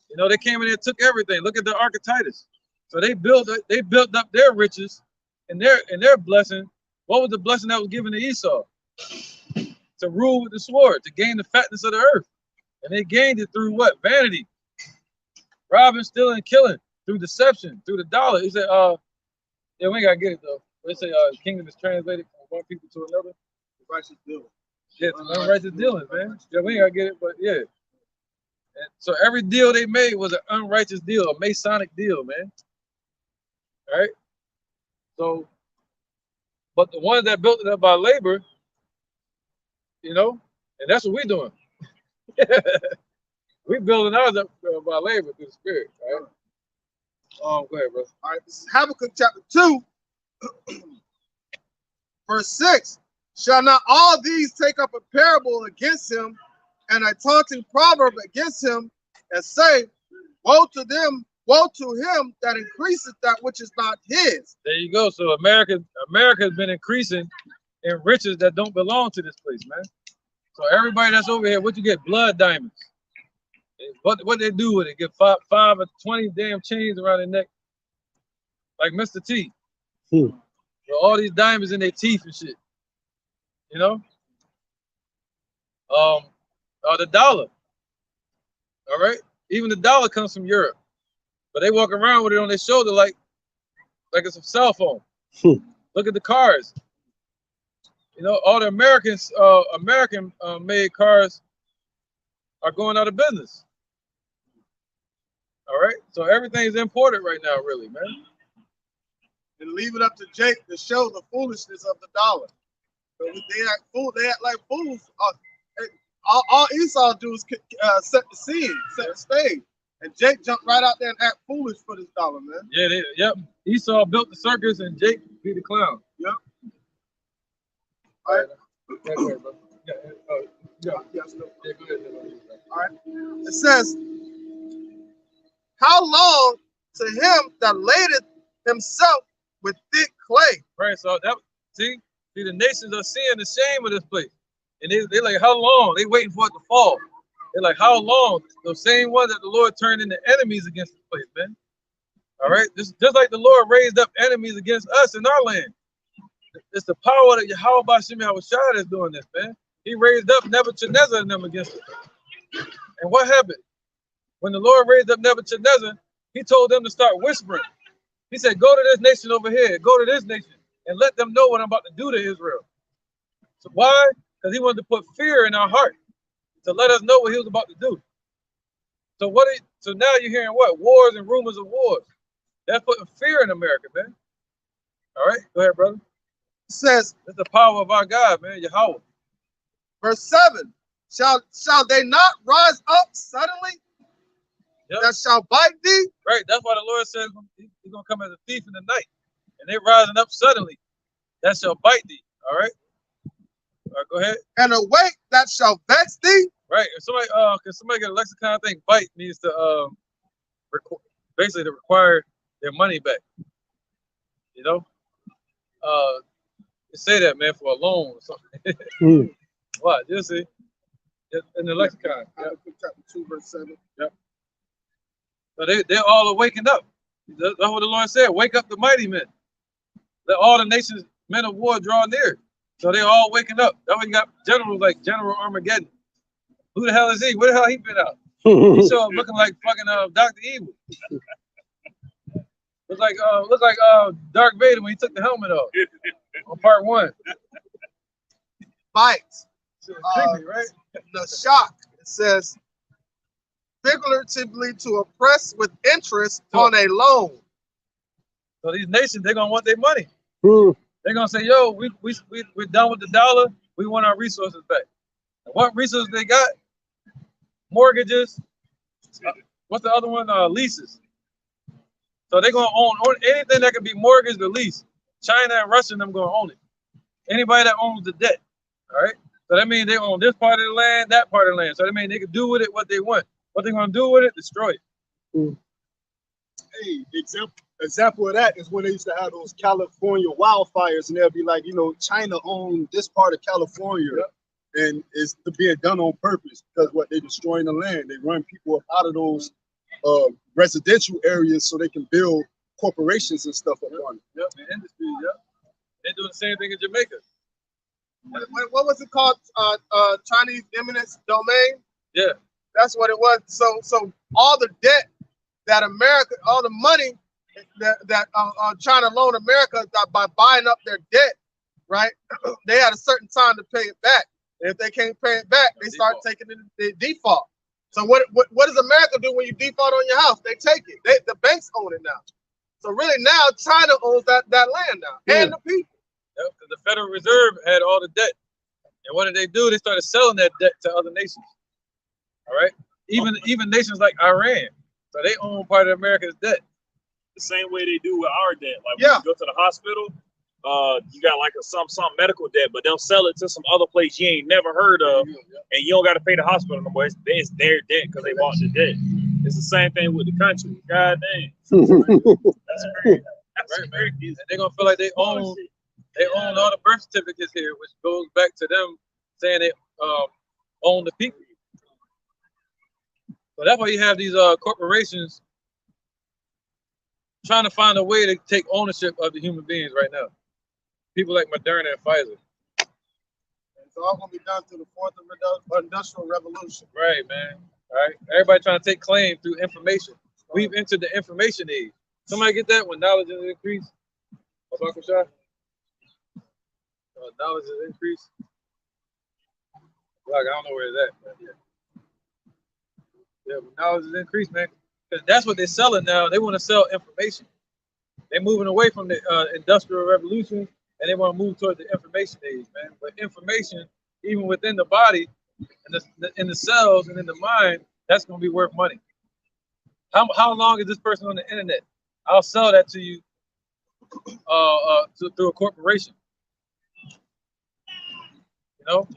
You know, they came in there and took everything. Look at the Archetytus. So they built up their riches and their blessing. What was the blessing that was given to Esau? To rule with the sword, to gain the fatness of the earth. And they gained it through what? Vanity. Robbing, stealing, killing. Through deception, through the dollar. He said, yeah, we ain't gotta get it though. They say kingdom is translated from one people to another. Righteous dealing. Yeah, it's unrighteous dealings, man. Yeah, we ain't gotta get it, but yeah. And so every deal they made was an unrighteous deal, a Masonic deal, man. All right. So, but the ones that built it up by labor, you know, and that's what we're doing. We're building ours up by labor through the Spirit, right? Go ahead, bro. All right, this is Habakkuk chapter 2, verse 6. Shall not all these take up a parable against him and a taunting proverb against him and say, woe to them, woe to him that increaseth that which is not his. There you go. So America has been increasing in riches that don't belong to this place, man. So everybody that's over here, what you get? Blood diamonds. What they do with it? Get five or 20 damn chains around their neck. like Mr. T, Hmm. with all these diamonds in their teeth and shit. You know, the dollar. All right, even the dollar comes from Europe, but they walk around with it on their shoulder like it's a cell phone. Hmm. Look at the cars. You know, all the American made cars are going out of business. All right, so everything's imported right now, really, man. And leave it up to Jake to show the foolishness of the dollar. So they act like fools. All Esau do is set the scene, set the stage. And Jake jumped right out there and act foolish for this dollar, man. Yeah, yep. Esau built the circus and Jake be the clown. Yep. All right. Yeah, go ahead, bro. Yeah, Yeah, no. yeah, go ahead. All right. It says, how long to him that ladeth himself with thick clay? Right, so that see, the nations are seeing the shame of this place. And they like, how long? They waiting for it to fall. They're like, how long? The same one that the Lord turned into enemies against the place, man. All right, just like the Lord raised up enemies against us in our land. It's the power that Yahweh Bashim Yahushua is doing this, man. He raised up Nebuchadnezzar and them against us. And what happened? When the Lord raised up Nebuchadnezzar, he told them to start whispering. He said, go to this nation over here, go to this nation, and let them know what I'm about to do to Israel. So why? Because he wanted to put fear in our heart to let us know what he was about to do. So so now you're hearing what? Wars and rumors of wars. That's putting fear in America, man. All right, go ahead, brother. It says, That's the power of our God, man, Yahweh. verse 7, shall they not rise up suddenly? Yep. That shall bite thee? Right, that's why the Lord says he's going to come as a thief in the night. And they're rising up suddenly. That shall bite thee, all right? All right, go ahead. And awake that shall vex thee? Right, if somebody, can somebody get a lexicon? I think bite means to, basically to require their money back. You know? They say that, man, for a loan or something. Hmm. What? You see? In the lexicon. Yep. Chapter 2, verse 7. Yep. So they're all waking up. That's what the Lord said. Wake up the mighty men. Let all the nations, men of war, draw near. So they're all waking up. That's why you got generals like General Armageddon. Who the hell is he? Where the hell he been out? He showed up looking like fucking Dr. Evil. Look like Darth Vader when he took the helmet off on part 1. Bites. Creepy, right? The shock. It says, figuratively to oppress with interest on a loan. So these nations, they're gonna want their money. Hmm. They're gonna say, "Yo, we're done with the dollar. We want our resources back." And what resources they got? Mortgages. What's the other one? Leases. So they're gonna own anything that can be mortgaged or leased. China and Russia and them gonna own it. Anybody that owns the debt. All right. So that means they own this part of the land, that part of the land. So that means they can do with it what they want. What they're gonna do with it? Destroy it. Hey, example of that is when they used to have those California wildfires, and they'll be like, you know, China owned this part of California, and it's being done on purpose because what they're destroying the land. They run people up out of those residential areas so they can build corporations and stuff up on it. Yep, the industry. Yep. They're doing the same thing in Jamaica. What was it called? Chinese eminence domain? Yeah. That's what it was. So all the debt that America, all the money that China loaned America by buying up their debt, right? They had a certain time to pay it back. And if they can't pay it back, they start taking it in default. So what does America do when you default on your house? They take it. The banks own it now. So really now China owns that land now, and the people. Yep, because the Federal Reserve had all the debt. And what did they do? They started selling that debt to other nations. All right? Even nations like Iran. So they own part of America's debt. The same way they do with our debt. Like when Yeah. you go to the hospital, you got like some medical debt, but they'll sell it to some other place you ain't never heard of, and you don't got to pay the hospital no more. It's their debt because they bought the debt. It's the same thing with the country. God damn. That's crazy. That's Right, man. crazy. And they're gonna feel like they own all the birth certificates here, which goes back to them saying they own the people. So that's why you have these corporations trying to find a way to take ownership of the human beings right now. People like Moderna and Pfizer. It's all gonna be done through the fourth industrial revolution. Right, man. All right. Everybody trying to take claim through information. We've entered the information age. Somebody get that when knowledge is increased? Knowledge is increased. Like, I don't know where it's at. Yeah, but knowledge is increased, man. Because that's what they're selling now. They want to sell information. They're moving away from the industrial revolution, and they want to move toward the information age, man. But information, even within the body, in the cells and in the mind, that's going to be worth money. How long is this person on the internet? I'll sell that to you through a corporation. You know?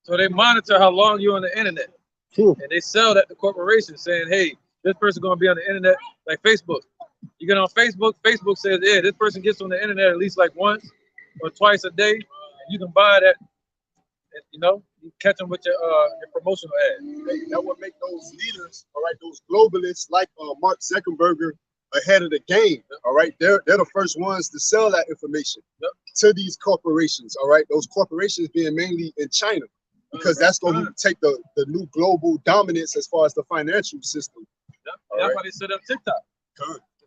So they monitor how long you're on the internet. And they sell that to corporations saying, hey, this person's going to be on the internet, like Facebook. You get on Facebook, Facebook says, yeah, this person gets on the internet at least like once or twice a day. And you can buy that, and, you know, you catch them with your promotional ad. That would make those leaders, all right, those globalists like Mark Zuckerberg ahead of the game, all right? They're the first ones to sell that information to these corporations, all right? Those corporations being mainly in China, because that's going to take the new global dominance as far as the financial system. That's why they set up TikTok.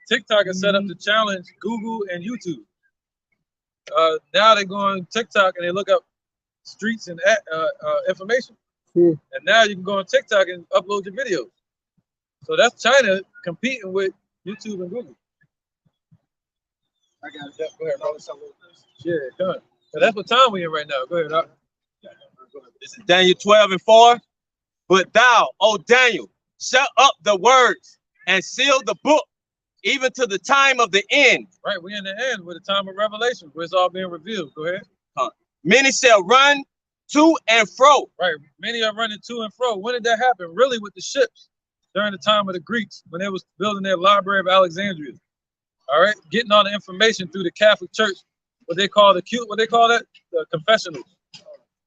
TikTok is set up to challenge Google and YouTube. Now they go on TikTok and they look up streets and information. And now you can go on TikTok and upload your videos. So that's China competing with YouTube and Google. I got it. Yeah, go ahead, brother. Yeah, come on. So that's what time we in right now. Go ahead, Doc. This is Daniel 12:4. But thou, O Daniel, shut up the words and seal the book, even to the time of the end. Right, we're in the end with the time of Revelation, where it's all being revealed. Go ahead. Many shall run to and fro. Right, many are running to and fro. When did that happen? Really with the ships during the time of the Greeks, when they was building their Library of Alexandria. All right, getting all the information through the Catholic Church, what they call the confessionals,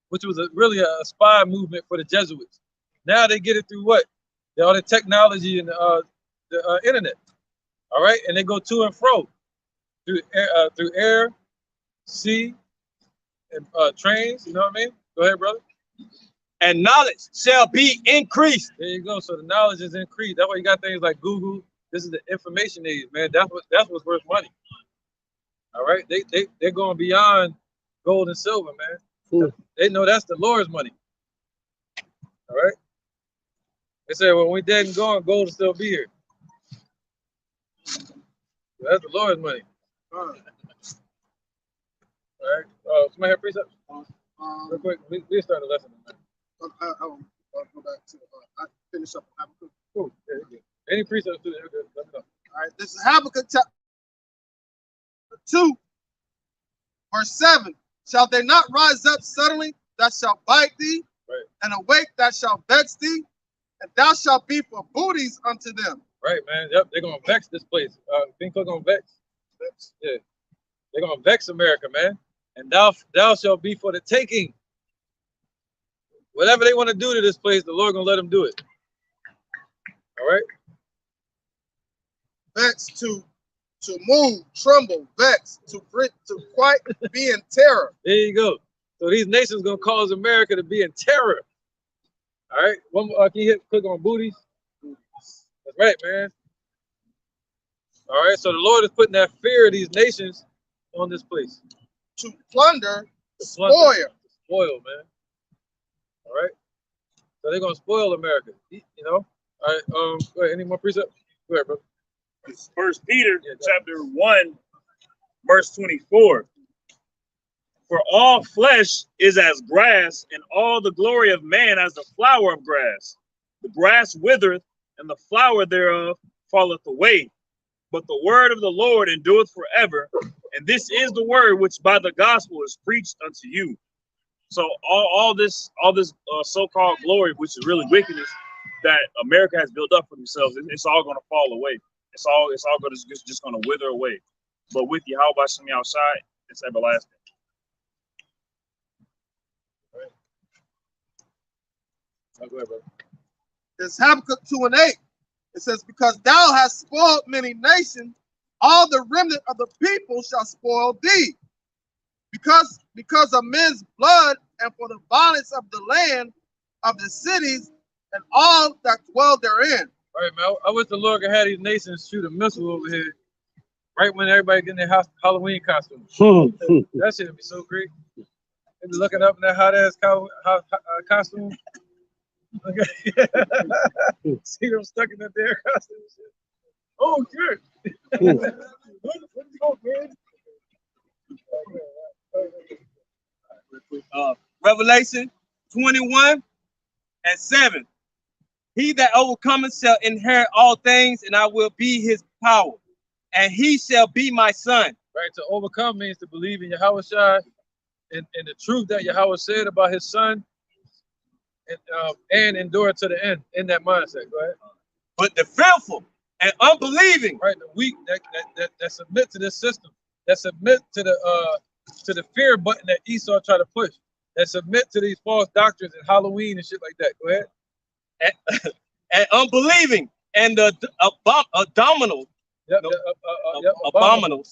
which was really a spy movement for the Jesuits. Now they get it through what? All the technology and the internet. All right, and they go to and fro through air, sea, and trains. You know what I mean? Go ahead, brother. And knowledge shall be increased. There you go. So the knowledge is increased. That's why you got things like Google. This is the information age, man. That's what's worth money. All right, they're going beyond gold and silver, man. They know that's the Lord's money. All right. They say, well, when we dead and gone, gold will still be here. That's the Lord's money. All right. Somebody have precepts? Real quick, we start the lesson. I'll go back to I finish up Habakkuk. Cool. Yeah. Any precepts to let me know. All right, this is Habakkuk chapter 2, verse 7. Shall they not rise up suddenly that shall bite thee, right, and awake that shall vex thee, and thou shalt be for booties unto them. Right, man. Yep, they're gonna vex this place. Think they're gonna vex. Yeah, they're gonna vex America, man. And thou shalt be for the taking. Whatever they want to do to this place, the Lord gonna let them do it. All right. Vex to move, tremble, vex, to quite be in terror. There you go. So these nations gonna cause America to be in terror. All right. One more, can you click on booties? That's right, man. All right. So the Lord is putting that fear of these nations on this place. To plunder, spoil. Spoil, man. All right. So they're gonna spoil America. You know. All right. Go ahead. Any more precepts? Go ahead, bro. It's 1 Peter chapter 1, verse 24. For all flesh is as grass, and all the glory of man as the flower of grass. The grass withereth, and the flower thereof falleth away. But the word of the Lord endureth forever. And this is the word which by the gospel is preached unto you. So all this so-called glory, which is really wickedness, that America has built up for themselves, it's all going to fall away. It's all going to just going to wither away. But with Yahweh Shem Yahushai, it's everlasting. Go ahead, brother. It's Habakkuk 2:8. It says, because thou hast spoiled many nations all the remnant of the people shall spoil thee, because of men's blood, and for the violence of the land, of the cities, and all that dwell therein. All right, man. I wish the Lord could have these nations shoot a missile over here right when everybody get in their Halloween costumes. That shit would be so great. They be looking up in that hot ass costume. Okay. See them stuck in that damn costume. Oh, good. Revelation 21:7. He that overcometh shall inherit all things, and I will be his power, and he shall be my son. Right, to overcome means to believe in Yahweh Shai and the truth that Yahweh said about his son, and endure to the end in that mindset. Go ahead. But the fearful and unbelieving, right, the weak that submit to this system, that submit to the fear button that Esau tried to push, that submit to these false doctrines and Halloween and shit like that. Go ahead. And unbelieving and the abominable, abominable, abominable,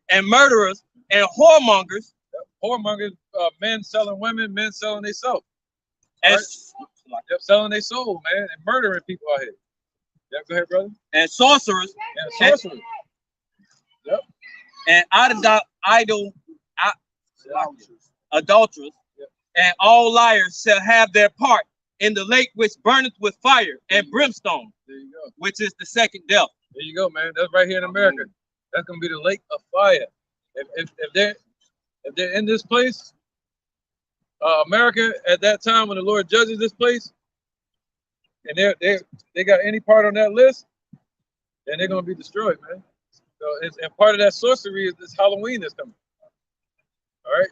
and murderers and whoremongers, whoremongers, men selling women, men selling their soul, and selling their soul, man, and murdering people out here. Yeah, go ahead, brother. And sorcerers, Yep. And adulterers, and all liars shall have their part in the lake which burneth with fire and brimstone. There you go. Which is the second death. There you go, man. That's right here in America. That's gonna be the lake of fire. If they're in this place, America at that time when the Lord judges this place, and they got any part on that list, then they're gonna be destroyed, man. So and part of that sorcery is this Halloween that's coming. All right,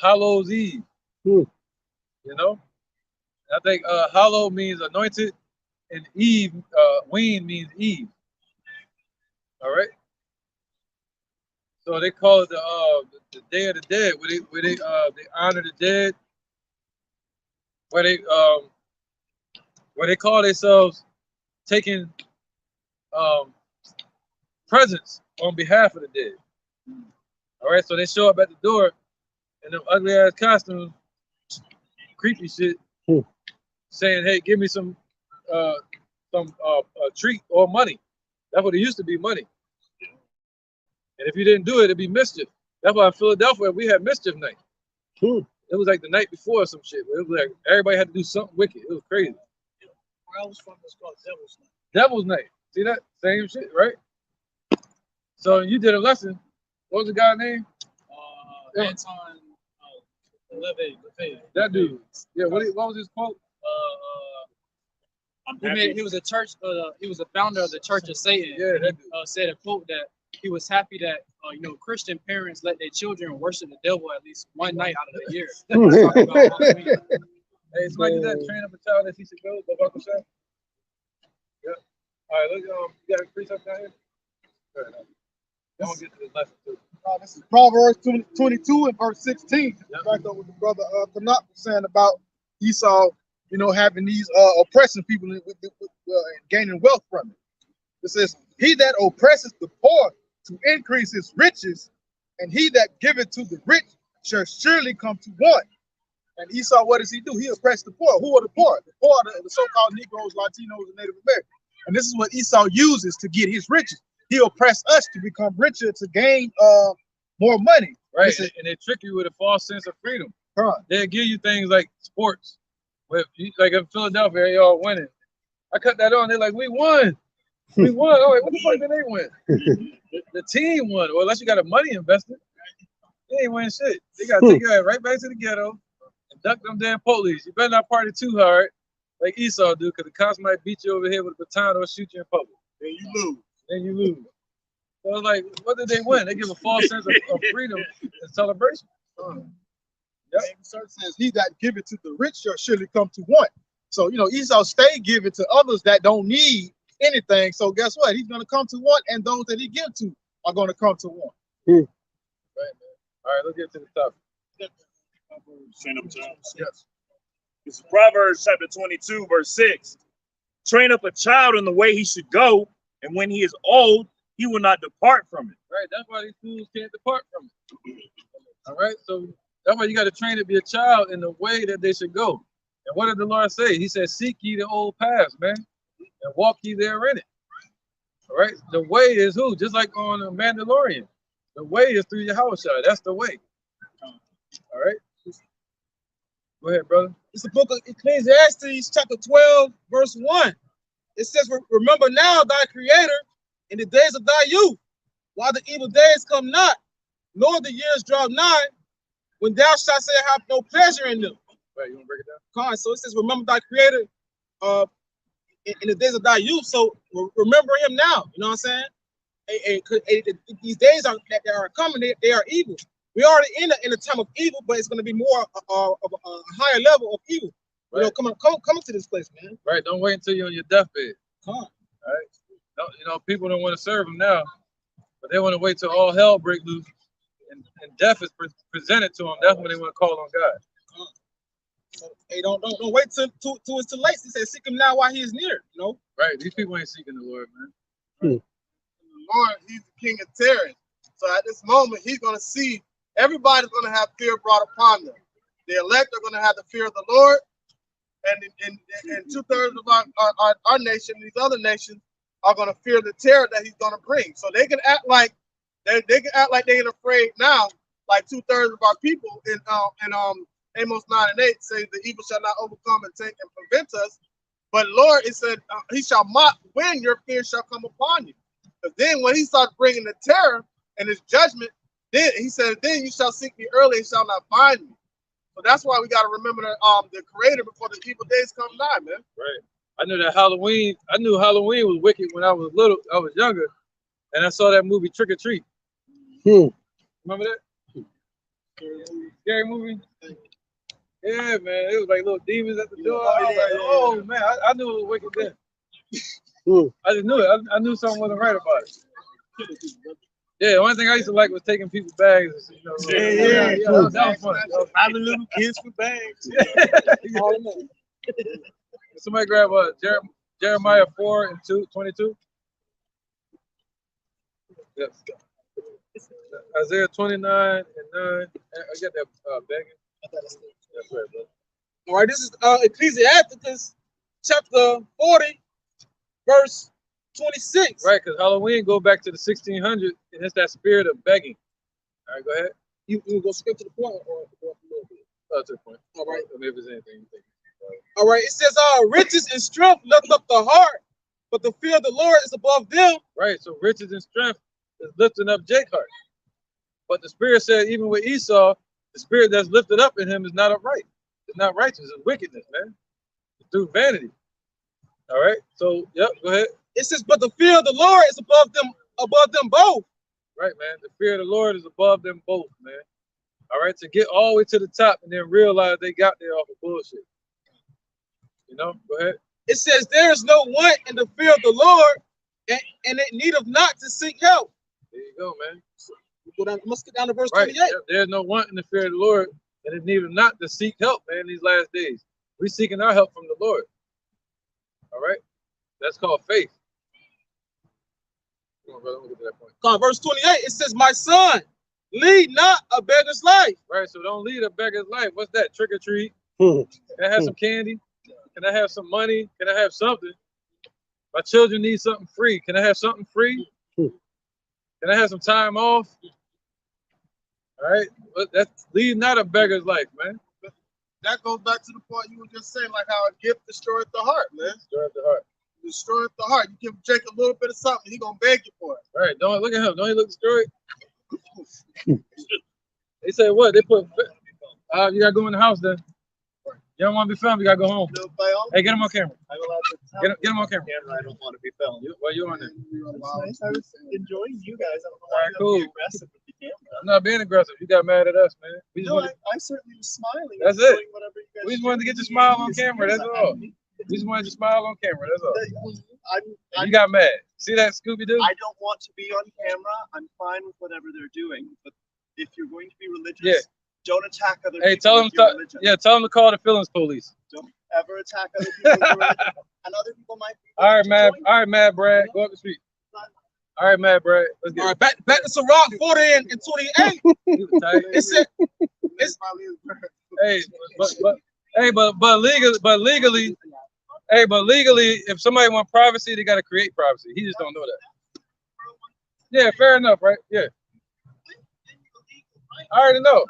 Hallows Eve. You know, I think Hallow means anointed, and Eve, Ween means Eve. All right. So they call it the Day of the Dead, where they honor the dead, where they call themselves taking presents on behalf of the dead. All right, so they show up at the door in them ugly ass costumes, creepy shit, saying, "Hey, give me some treat or money." That's what it used to be, money. And if you didn't do it, it'd be mischief. That's why in Philadelphia we had mischief night. It was like the night before or some shit. It was like everybody had to do something wicked. It was crazy. Where I was from, it's called Devil's Night. Devil's Night. See that? Same shit, right? So you did a lesson. What was the guy's name? Anton LaVey. That dude. Yeah. What was his quote? He was a church. He was a founder of the Church of Satan. Yeah. That dude. Said a quote that he was happy that Christian parents let their children worship the devil at least one night out of the year. Hey, somebody did that train up a child that he should go Uncle Shaq? Yep. All right, look, you got a precept down here? All right, I'm gonna get to this lesson too. This is Proverbs 22 and verse 16. Back up what the brother Tanakh was saying about Esau, having these oppressing people and gaining wealth from it. It says, "He that oppresses the poor to increase his riches, and he that giveth to the rich shall surely come to want." And Esau, what does he do? He oppressed the poor. Who are the poor? The poor are the so-called Negroes, Latinos, and Native Americans. And this is what Esau uses to get his riches. He oppressed us to become richer, to gain more money. Right, and they trick you with a false sense of freedom. They'll give you things like sports. Like in Philadelphia, they all winning. I cut that on. They're like, "We won. We won." Oh, wait, what the fuck did they win? The team won. Well, unless you got a money invested, they ain't win shit. They got to take you right back to the ghetto and duck them damn police. You better not party too hard, like Esau do, because the cops might beat you over here with a baton or shoot you in public. Then you lose. So it's like, what did they win? They give a false sense of freedom and celebration. Yep. The church says, "He that giveth to the rich shall surely come to want." So Esau stay giving to others that don't need anything. So guess what? He's going to come to want, and those that he give to are going to come to want. Right, man. All right, let's get to the topic. Yes. This is Proverbs chapter 22, verse 6. Train up a child in the way he should go, And when he is old, he will not depart from it. Right, that's why these fools can't depart from it. All right, so that's why you got to train to be a child in the way that they should go. And what did the Lord say? He said, seek ye the old paths, man, and walk ye therein it. All right, the way is who? Just like on a Mandalorian. The way is through Yahushua. That's the way. All right. Go ahead, brother. It's the book of Ecclesiastes, chapter 12, verse 1. It says, remember now thy creator in the days of thy youth, while the evil days come not, nor the years draw nigh, when thou shalt say, I have no pleasure in them. Right, you want to break it down? So it says, remember thy creator in the days of thy youth. So remember him now. You know what I'm saying? These days that are coming, they are evil. We're already in a time of evil, but it's going to be more of a higher level of evil. Right. You know, coming to this place, man. Right, don't wait until you're on your deathbed. Come on. All right. No, you know, people don't want to serve him now, but they want to wait till all hell break loose and death is presented to them. That's when they want to call on God. So, hey, don't wait till it's too late. He said, seek him now while he is near. You know. Right, these people ain't seeking the Lord, man. The Lord, he's the king of terror. So at this moment, he's going to see everybody's going to have fear brought upon them. The elect are going to have the fear of the Lord. And 2/3 of our nation, these other nations, are going to fear the terror that he's going to bring. So they can act like they ain't afraid now, like 2/3 of our people in Amos 9:8 say the evil shall not overcome and take and prevent us. But Lord, it said he shall mock when your fear shall come upon you. Because then when he starts bringing the terror and his judgment, then he said, then you shall seek me early and shall not find me. So that's why we got to remember the Creator before the evil days come nigh, man. Right. I knew Halloween was wicked when I was little. I was younger, and I saw that movie Trick or Treat. Remember that? Scary movie. Yeah, man. It was like little demons at the door. I was like, oh man, I knew it was wicked then. I just knew it. I knew something wasn't right about it. Yeah, the only thing I used to like was taking people's bags. You know, that was fun. Robbing little kids for bags. Somebody grab Jeremiah 4:22. Yes. Isaiah 29:9. I got that begging. That's right, brother. All right, this is Ecclesiastes chapter 40, verse 26. Right, because Halloween go back to the 1600s, and it's that spirit of begging. All right, go ahead. You go skip to the point or go up a little bit? Oh, to the point. All right. I mean, if there's anything you think. All right, it says, riches and strength lift up the heart, but the fear of the Lord is above them. Right, so riches and strength is lifting up Jake's heart. But the spirit said, even with Esau, the spirit that's lifted up in him is not upright. It's not righteous. It's wickedness, man. It's through vanity. All right, so, yep, go ahead. It says, but the fear of the Lord is above them both. Right, man. The fear of the Lord is above them both, man. All right, to get all the way to the top and then realize they got there off of bullshit. You know, go ahead. It says, there is no want in the fear of the Lord, and it needeth not to seek help. There you go, man. Let's get down to verse right. 28. Yeah, there's no want in the fear of the Lord, and it needeth not to seek help, man, these last days. We're seeking our help from the Lord. All right? That's called faith. Come on, brother, let me get to that point. Verse 28, it says, my son, lead not a beggar's life. Right, so don't lead a beggar's life. What's that? Trick or treat? Can I have some candy? Can I have some money? Can I have something? My children need something free. Can I have something free? Can I have some time off? All right, that's lead not a beggar's life, man. That goes back to the point you were just saying, like how a gift destroys the heart, man. Destroys the heart. Destroys the heart. You give Jake a little bit of something, he gonna beg you for it. Right, don't look at him. Don't he look destroyed? They say what? They put, you gotta go in the house then. You don't want to be filmed, you gotta go home. No, by all Hey, get him on camera. I'm allowed to Get him on camera. I don't want to be filmed. Well, you're on there. It's nice. I was enjoying you guys. I don't know All right, why you're cool. aggressive with the camera. I'm not being aggressive. You got mad at us, man. We just No, wanted, I certainly was smiling. That's and it. doing whatever you guys we just do. wanted to get your smile on camera. That's all. We just wanted you to smile on camera. That's all. And you got mad. See that, Scooby Doo? I don't want to be on camera. I'm fine with whatever they're doing. But if you're going to be religious, Yeah. don't attack other Hey, people. tell them. with your religion. Yeah, tell them to call the feelings police. Don't ever attack other people with your religion. And other people might be. All right, willing to Mad. join All right, Mad Brad. Go up the street. All right, Matt, Brad. Let's get All right, back to Sirach 40 and 28. It said, it's hey, but legally, if somebody want privacy, they gotta create privacy. He just don't know that. Yeah, fair enough, right? Yeah. I already know.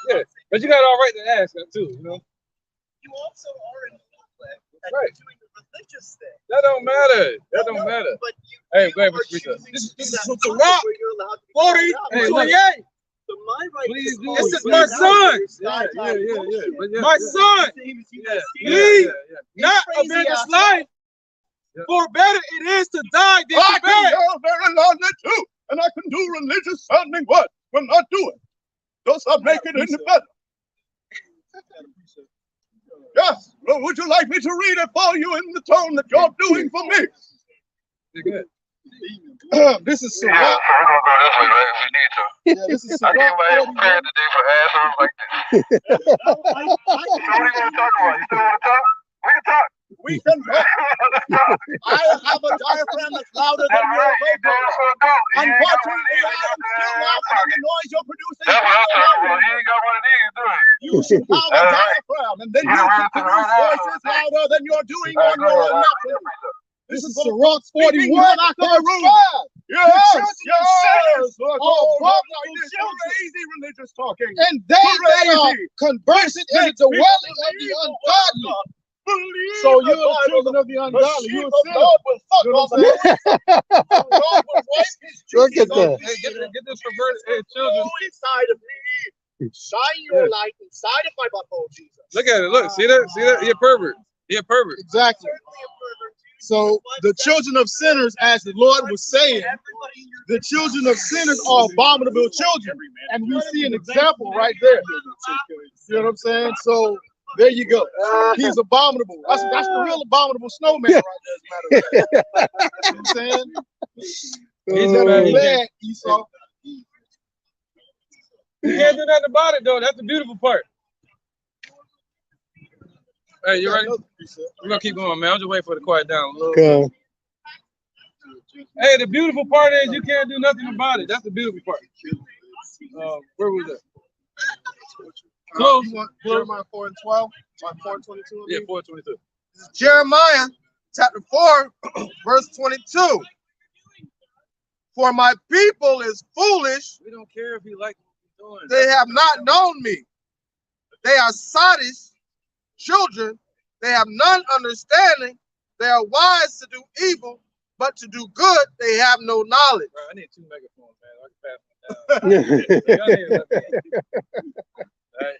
Yeah, but you got all right to ask that too, you know. You also are in conflict and Right. you're doing the religious thing. That don't matter. That don't matter. But Hey, you go ahead, are Mr. Rita. choosing This to do is that from conflict Sirach where you're allowed to be 40 called out. and Hey, 28. So my right Please to do. This is Please my do. son. Yeah. My son, lead not a beggar's life, for better it is to die than I to can beg. yell very loudly too, and I can do religious sounding words when not doing. Those are naked in the bed. Yes. Well, would you like me to read it for you in the tone that you're doing for me? You're good. This is Yeah, Sirach. so we're gonna go this way, right? If we need to. Yeah, this is I came Sirach out here 41. prepared today for assholes like this. So what are you gonna talk about? You still wanna talk? We can talk. We can talk. Let's talk. I have a diaphragm that's louder That's than your right, you vocal. damn sure do. You ain't got one of Unfortunately, these I in your am still damn louder than pocket. the noise you're producing. That's what I'm talking about. You ain't got one of these, do it. You should have a That's right. diaphragm, and then You you done can ran to the produce right voices asshole. louder than you're doing All right, on go your ahead. own I'll read natural. your precept. This is Sirach 41 41. Yes, yes. Crazy religious talking. And they are Crazy. conversing in the dwelling of the ungodly. So you're the children of the ungodly. You're a sinner. You know what I'm saying? Look at that. Hey, get this perverted. Hey, children. Inside of me. Shine your light inside of my butthole, Jesus. Look at it. Look. See that? See that? He a pervert. He a pervert. Exactly. So the children of sinners, as the Lord was saying, the children of sinners are abominable children. And we see an example right there. You know what I'm saying? So there you go. He's abominable. That's the real abominable snowman right there, as a matter of fact. You know what I'm saying? He's That bad. was bad, Esau. You can't do nothing about it though. That's the beautiful part. Hey, you ready? We're gonna keep going, man. I'm just waiting for it to quiet down a little bit. Okay. Hey, the beautiful part is you can't do nothing about it. That's the beautiful part. Where was that? Close. You want Jeremiah 4 and 12? 4 and 22? Yeah, 4:22. Jeremiah chapter 4, verse 22. For my people is foolish, We don't care if he like what he's doing. they have not known me. They are sottish children, they have none understanding. They are wise to do evil, but to do good they have no knowledge. Bro, I need 2 megaphones, man. I can pass them down. Y'all need that. All right.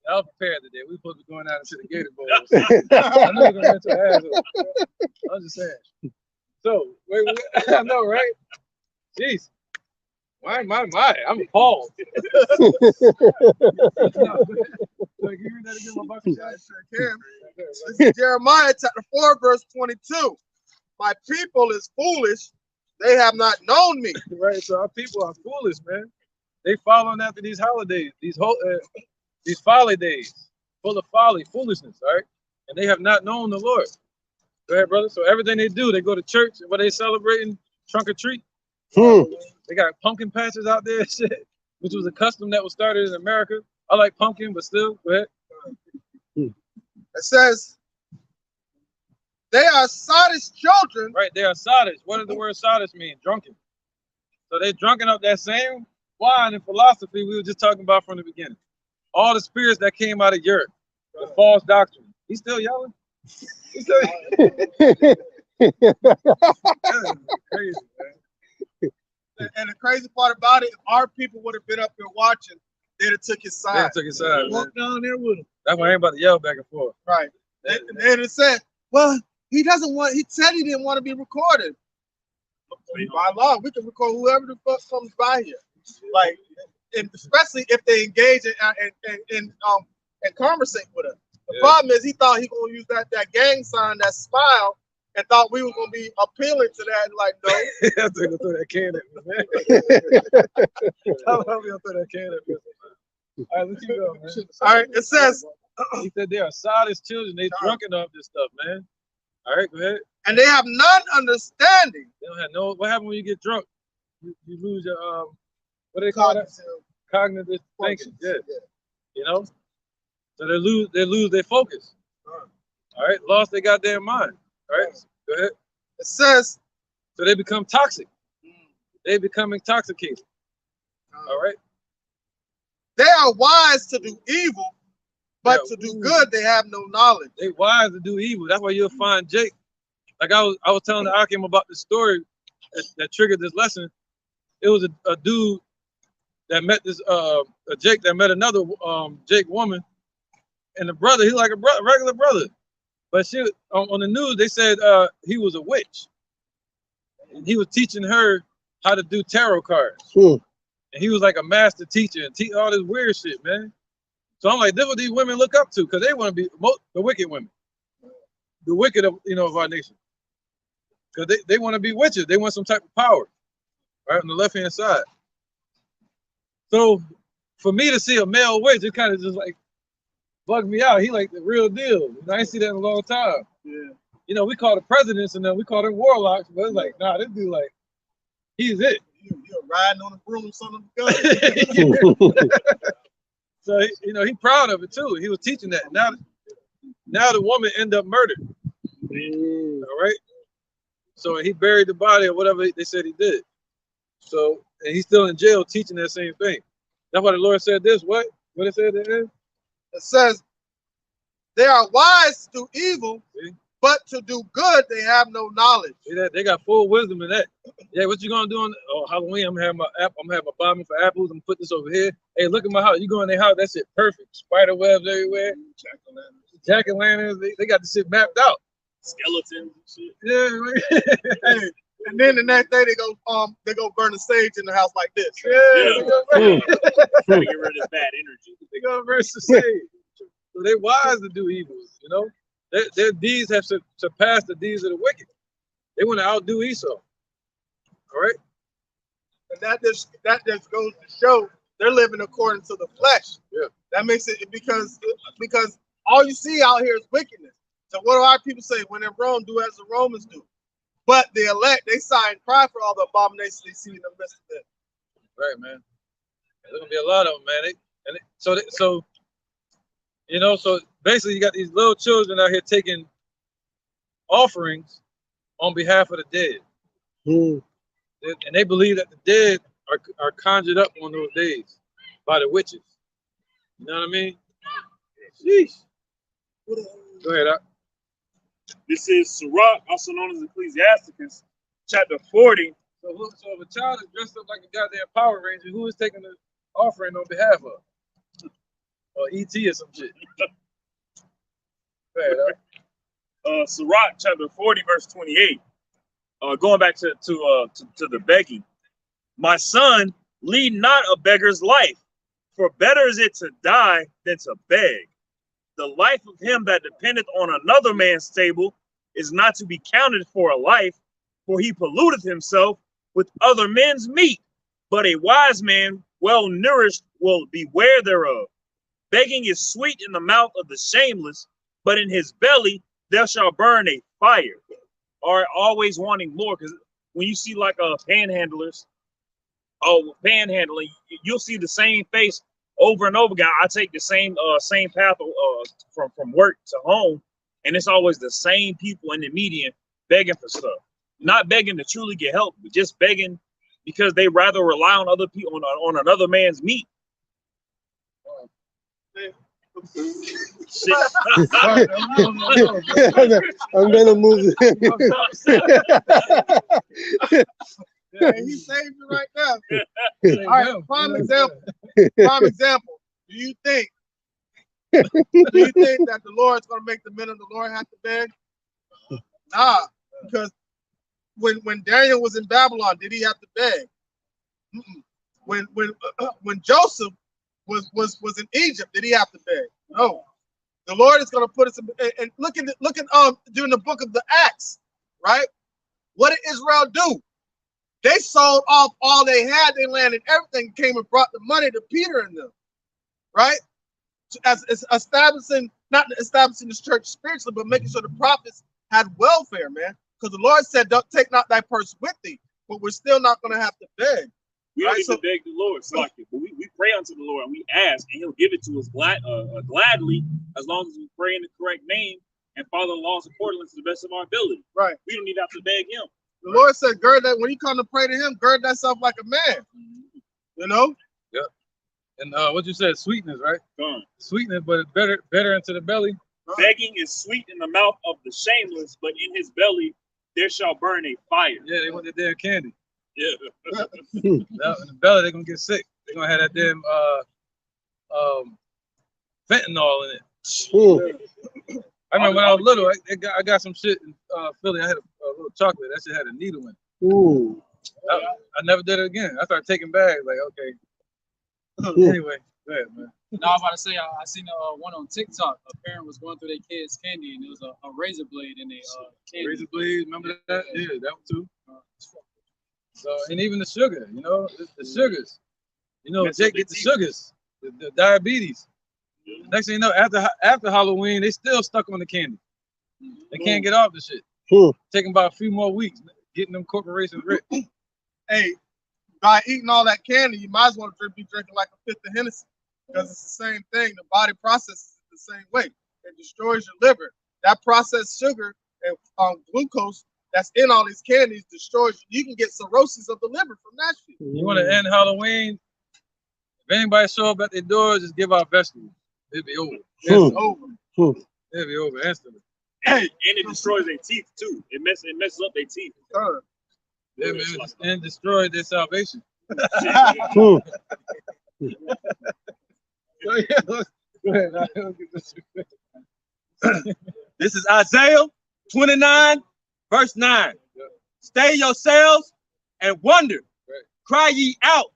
I was prepared today. We supposed to be going out into the Gator Bowl. I know you're gonna rent your ass up. I was just saying. So, wait, I know, right? Jeez. My, I'm appalled. Can you read that again, my bucket shot? This is Jeremiah chapter 4, verse 22. My people is foolish, they have not known me. Right, so our people are foolish, man. They following after these holidays, these folly days, full of folly, foolishness, all right? And they have not known the Lord. Go ahead, brother. So everything they do, they go to church, and what they celebrating, trunk or treat. They got pumpkin patches out there and shit, which was a custom that was started in America. I like pumpkin, but still, go ahead. It says, they are sottish children. Right, they are sottish. What does the word sottish mean? Drunken. So they're drunken up that same wine and philosophy we were just talking about from the beginning. All the spirits that came out of Europe, the false doctrine. He's still yelling. He's still crazy, man. And the crazy part about it, if our people would have been up here watching, they'd have took his They side. took his side, man. Walked down there with him. That's why I ain't about to yell back and forth. Right. And it said, well, he said he didn't want to be recorded. By law, we can record whoever the fuck comes by here. Like, and especially if they engage and conversate with us. The problem is he thought he gonna use that gang sign, that smile, and thought we were gonna be appealing to that. Like, no. I think he'll throw that can at me, man. Tell him he'll throw that can at me. All right, let's keep going, man. All right, it says, He said they are sottish children. They drunken off this stuff, man. All right, go ahead. and they have none understanding. They don't have no. What happens when you get drunk? You lose your what do they call that? Cognitive thinking. Yeah. You know. So they lose their focus. All right, lost their goddamn mind. All right, go ahead. It says, so they become toxic. They become intoxicated. All right. They are wise to do evil, but to do good they have no knowledge. They wise to do evil. That's why you'll find Jake. Like I was telling the Akim about the story that triggered this lesson. It was a dude that met this a Jake that met another Jake woman, and the brother, he's like a regular brother, but she on the news they said he was a witch, and he was teaching her how to do tarot cards, and he was like a master teacher and teach all this weird shit, man. So I'm like, this is what these women look up to, because they want to be the wicked women, the wicked of of our nation, because they want to be witches. They want some type of power, right on the left hand side. So for me to see a male witch, it kind of just like bugged me out. He like the real deal. I ain't see that in a long time. Yeah. We call the presidents and then we call them warlocks, but it's like, nah, this dude like, he's it. You're riding on a broom, son of a gun. So he proud of it too. He was teaching that. Now the woman ended up murdered. All right. So he buried the body or whatever they said he did. So and he's still in jail teaching that same thing. That's why the Lord said this. What it said at the end? It says, they are wise to do evil, but to do good they have no knowledge. See that? They got full wisdom in that. Yeah, what you gonna do on Halloween? I'm gonna have my bobbing for apples. I'm gonna put this over here. Hey, look at my house. You go in their house, that shit perfect. Spider webs everywhere. Jack-o'-lanterns. They got the shit mapped out. Skeletons and shit. Yeah. Hey, and then the next day they go burn the sage in the house like this. Trying to get rid of this bad energy. They gonna burn the sage. So they wise to do evil. Their deeds have surpassed the deeds of the wicked. They want to outdo Esau. All right. And that just goes to show they're living according to the flesh. Yeah. That makes it because all you see out here is wickedness. So what do our people say? When in Rome, do as the Romans do. But the elect, they sign cry for all the abominations they see in the midst of them. Right, man. There's gonna be a lot of them, man. So basically, you got these little children out here taking offerings on behalf of the dead, and they believe that the dead are conjured up on those days by the witches. You know what I mean? Sheesh. Go ahead, Doc. This is Sirach, also known as Ecclesiasticus, chapter 40. So if a child is dressed up like a goddamn Power Ranger, who is taking the offering on behalf of? Or E.T. or some shit. Go ahead, Sirach, chapter 40, verse 28. Going back to the begging. My son, lead not a beggar's life, for better is it to die than to beg. The life of him that dependeth on another man's table is not to be counted for a life, for he polluteth himself with other men's meat. But a wise man, well nourished, will beware thereof. Begging is sweet in the mouth of the shameless, but in his belly there shall burn a fire. Or always wanting more, because when you see like panhandlers, panhandling, you'll see the same face over and over again. I take the same path from work to home, and it's always the same people in the median begging for stuff. Not begging to truly get help, but just begging because they rather rely on other people on another man's meat. I'm gonna move. Yeah, he saved you right now. All right, prime example. Prime example. Do you think that the Lord's going to make the men of the Lord have to beg? Nah, because when Daniel was in Babylon, did he have to beg? When Joseph was in Egypt, did he have to beg? No. The Lord is going to put us in, and look at during the book of the Acts, right? What did Israel do? They sold off all they had, they landed everything, came and brought the money to Peter and them, right? As establishing, not establishing this church spiritually, but making sure the prophets had welfare, man. Because the Lord said, "Don't take not thy purse with thee," but we're still not going to have to beg. We don't need to beg the Lord, but we pray unto the Lord and we ask, and He'll give it to us gladly, as long as we pray in the correct name and follow the laws accordingly to the best of our ability. Right. We don't need to have to beg Him. The Lord said, "Gird that when you come to pray to Him, gird thyself like a man." You know. Yep. And what you said, sweetness, right? Gone. Sweetness, but it's better into the belly. Begging is sweet in the mouth of the shameless, but in his belly there shall burn a fire. Yeah, they want the damn candy. Yeah. In the belly, they're gonna get sick. They're gonna have that damn fentanyl in it. I remember when I was little, I got some shit in Philly. I had a little chocolate. That shit had a needle in it. Ooh. I never did it again. I started taking bags. Like, okay. Anyway, go ahead, man. No, I was about to say, I seen one on TikTok. A parent was going through their kids' candy, and it was a razor blade in their candy. Razor blade, remember that? Yeah, that one too. So, and even the sugar, you know, the sugars. You know, Jake get the sugars, the diabetes. Next thing you know, after Halloween, they still stuck on the candy. They can't get off the shit. Taking about a few more weeks, getting them corporations rich. Hey, by eating all that candy, you might as well be drinking like a fifth of Hennessy, because it's the same thing. The body processes it the same way. It destroys your liver. That processed sugar and glucose that's in all these candies destroys you. You can get cirrhosis of the liver from that shit. You want to end Halloween? If anybody show up at their doors, just give out vegetables. It'll be over. It's over. It'll be over instantly. And it destroys their teeth too. It messes up their teeth. And destroyed their salvation. This is Isaiah 29, verse 9. Stay yourselves and wonder. Cry ye out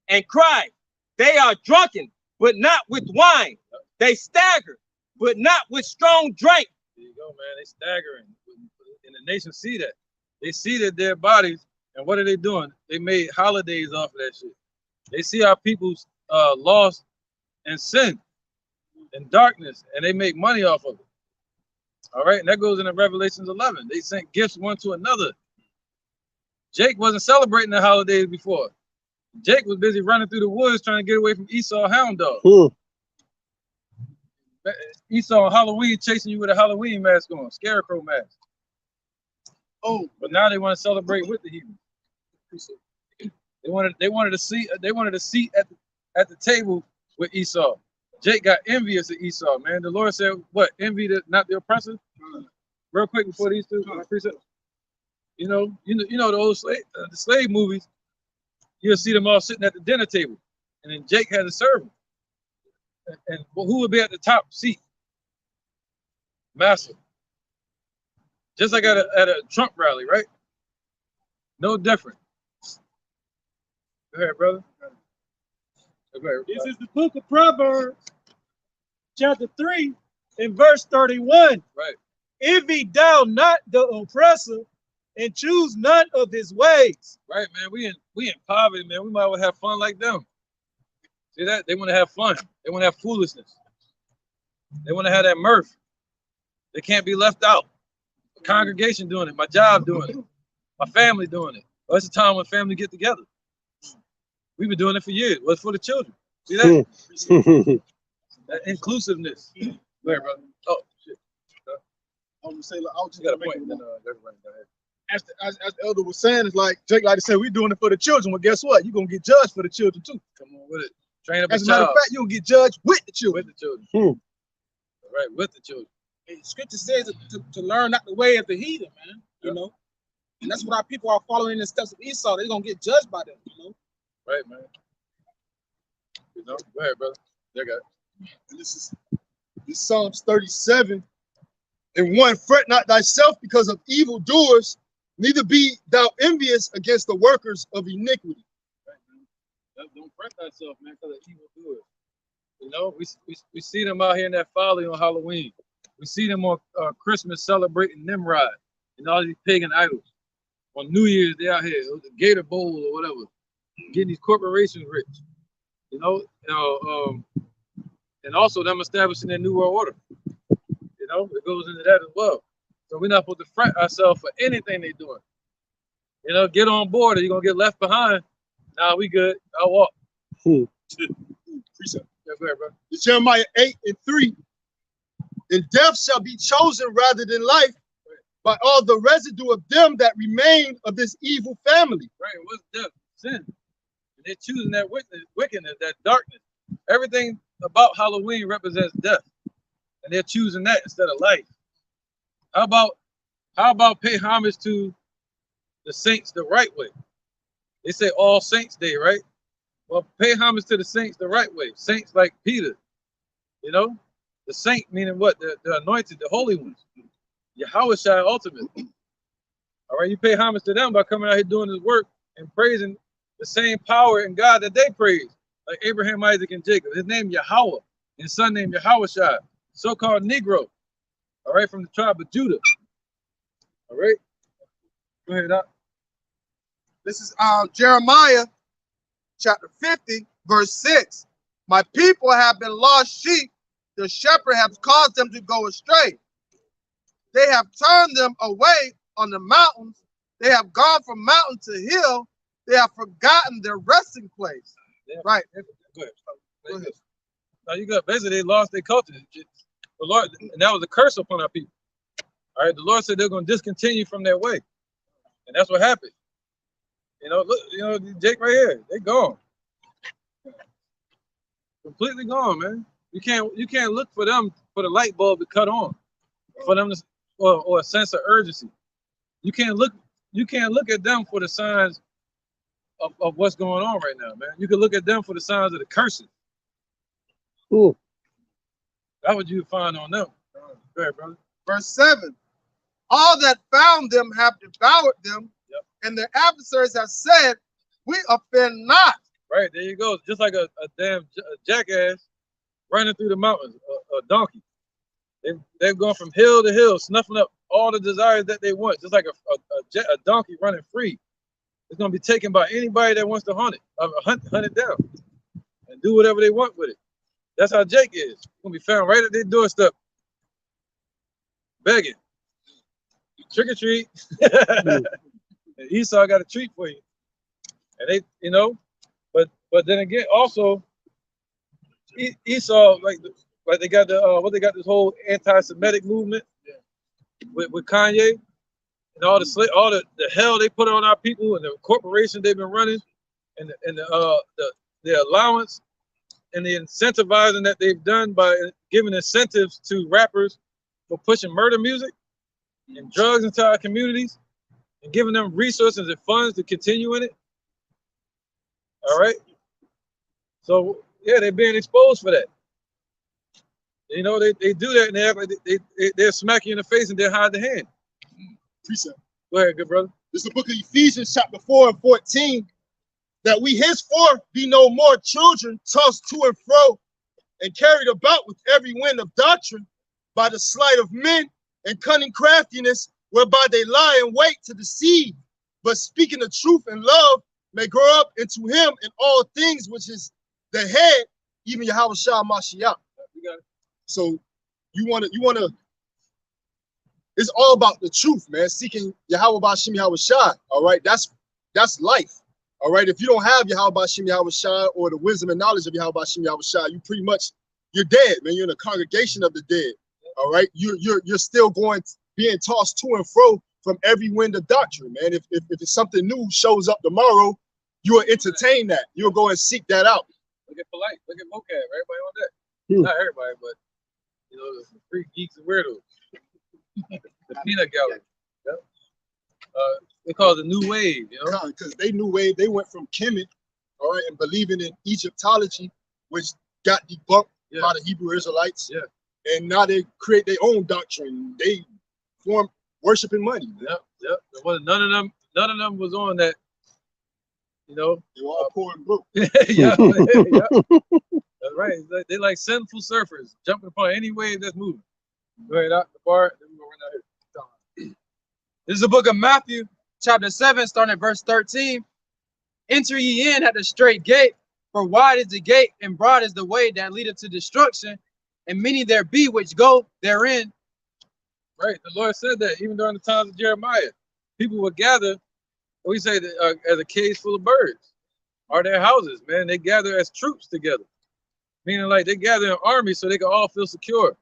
and cry. They are drunken, but not with wine. They stagger, but not with strong drink. There you go, man. They staggering. And the nation see that. They see that their bodies, and what are they doing? They made holidays off of that shit. They see our people's lost and sin and darkness, and they make money off of it. All right, and that goes into Revelations 11. They sent gifts one to another. Jake wasn't celebrating the holidays before. Jake was busy running through the woods trying to get away from Esau Hound Dog. Esau on Halloween chasing you with a Halloween mask on, scarecrow mask. Oh, but now they want to celebrate with the heathen. They wanted a seat at the table with Esau. Jake got envious of Esau, man. The Lord said, "What? Envy not the oppressor." Real quick before these two precepts. You know the old slave movies. You'll see them all sitting at the dinner table, and then Jake had to serve them. And who would be at the top seat? Master. Just like at a Trump rally, right? No different. Go ahead, brother. Go ahead. This is the book of Proverbs, chapter 3, and verse 31. Right. Envy thou not the oppressor, and choose none of his ways. Right, man. We in poverty, man. We might as well have fun like them. See that? They want to have fun. They want to have foolishness. They want to have that mirth. They can't be left out. The congregation doing it, my job doing it, my family doing it. Well, it's a time when family get together. We've been doing it for years. Well, it's for the children. See that? That inclusiveness. Go ahead, brother. Oh, shit. I was just got a gonna point. make Go ahead. as the elder was saying, it's like Jake like to say, we're doing it for the children. Well, guess what? You're gonna get judged for the children too. Come on with it. Train up As a a matter of child. fact, you'll get judged with the children. With the children. Right, with the children. And Scripture says to learn not the way of the heathen, man. You know, and that's what our people are following in the steps of Esau. They're gonna get judged by them. You know. Right, man. You know, go ahead, brother. There you go. And this is Psalms 37. And 1, fret not thyself because of evildoers, neither be thou envious against the workers of iniquity. Right, man. Don't fret thyself, man, because of evildoers. You know, we see them out here in that folly on Halloween. We see them on Christmas celebrating Nimrod and all these pagan idols. On New Year's, they out here, the Gator Bowl or whatever, getting these corporations rich. You know, and also them establishing their new world order. You know, it goes into that as well. So we're not supposed to fret ourselves for anything they're doing. You know, get on board or you're going to get left behind. Nah, we good. I'll walk. Precept. Yeah, go ahead, bro. It's Jeremiah 8:3. And death shall be chosen rather than life by all the residue of them that remain of this evil family. Right. What's death? Sin. And they're choosing that wickedness, that darkness. Everything about Halloween represents death. And they're choosing that instead of life. How about pay homage to the saints the right way? They say All Saints Day, right? Well, pay homage to the saints the right way. Saints like Peter, you know? The saint meaning what? The anointed, the holy ones. Yahushua ultimately. All right, you pay homage to them by coming out here doing this work and praising the same power in God that they praise. Like Abraham, Isaac, and Jacob. His name Yahweh. His son named Yahushua. So-called Negro. All right, from the tribe of Judah. All right. Go ahead, Doc. This is Jeremiah chapter 50, verse 6. My people have been lost sheep. The shepherd has caused them to go astray. They have turned them away on the mountains. They have gone from mountain to hill. They have forgotten their resting place. Yeah. Right. Go ahead. Go ahead. Now you got basically they lost their culture. The Lord, and that was a curse upon our people. All right, the Lord said they're going to discontinue from their way, and that's what happened. You know, look, you know, Jake right here, they gone, completely gone, man. You can't look for them for the light bulb to cut on, for them to, or a sense of urgency. You can't look at them for the signs of what's going on right now, man. You can look at them for the signs of the curses. Ooh. That's what you find on them. Go ahead, brother. Verse 7. All that found them have devoured them, and their adversaries have said, we offend not. Right, there you go. Just like a damn jackass running through the mountains, a donkey. They've gone from hill to hill, snuffing up all the desires that they want, just like a donkey running free. It's going to be taken by anybody that wants to hunt it down and do whatever they want with it. That's how Jake is. He's going to be found right at their doorstep, begging. Trick or treat. And Esau got a treat for you. And they, you know, but then again, also, Esau, like they got the this whole anti-Semitic movement with Kanye and all the hell they put on our people and the corporation they've been running and the allowance and the incentivizing that they've done by giving incentives to rappers for pushing murder music and drugs into our communities and giving them resources and funds to continue in it. All right. So yeah, they're being exposed for that. You know, they do that and they act like they're smacking you in the face and they hide the hand. Precept. Go ahead, good brother. This is the book of Ephesians, chapter 4 and 14. That we henceforth be no more children tossed to and fro and carried about with every wind of doctrine by the sleight of men and cunning craftiness, whereby they lie in wait to deceive, but speaking the truth in love may grow up into him in all things, which is the head, even Yahushua Mashiach. So you wanna, it's all about the truth, man. Seeking Yahweh Bashim Yahushua. All right, that's life. All right, if you don't have Yahweh Bashim Yahushua or the wisdom and knowledge of Yahweh Bashim Yahushua, you're dead, man. You're in a congregation of the dead. All right, you're still being tossed to and fro from every wind of doctrine, man. If it's something new shows up tomorrow, you will entertain that. You'll go and seek that out. Look at Polite. Look at Vocab. Everybody on that. Not everybody, but you know, the freak geeks and weirdos. The peanut gallery. Yep. They call it the new wave, you know? Because they new wave, they went from Kemet, all right, and believing in Egyptology, which got debunked by the Hebrew Israelites. Yeah. And now they create their own doctrine. They form worshiping money. Yep. Well, none of them was on that. You know, they were all poor and broke. Yeah. That's right. They like sinful surfers jumping upon any wave that's moving. Go ahead out the bar. Then we're going out here. This is the book of Matthew, chapter 7, starting at verse 13. Enter ye in at the straight gate, for wide is the gate and broad is the way that leadeth to destruction, and many there be which go therein. Right. The Lord said that even during the times of Jeremiah, people would gather, we say that, as a cage full of birds, are their houses, man. They gather as troops together, meaning like they gather in armies so they can all feel secure.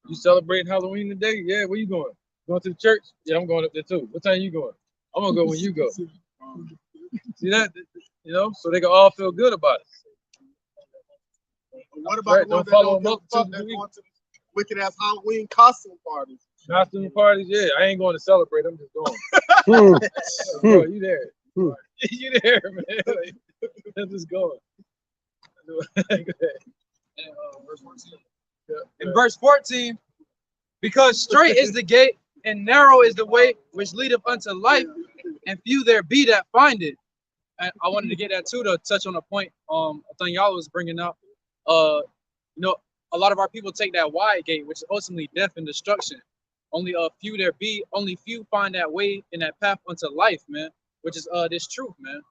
You celebrating Halloween today? Yeah, where you going? Going to the church? Yeah, I'm going up there too. What time you going? I'm gonna go when you go. See that? You know, so they can all feel good about it. What about the ones that don't give a fuck that going to wicked ass Halloween costume parties? Costume parties, yeah. I ain't going to celebrate. I'm just going. Bro, you there? You there, man? Like, I'm just going. In verse 14, because straight is the gate and narrow is the way which leadeth unto life, and few there be that find it. And I wanted to get that too, to touch on a point I think y'all was bringing up. You know, a lot of our people take that wide gate, which is ultimately death and destruction. Only a few there be, only few find that way in that path unto life, man, which is this truth, man.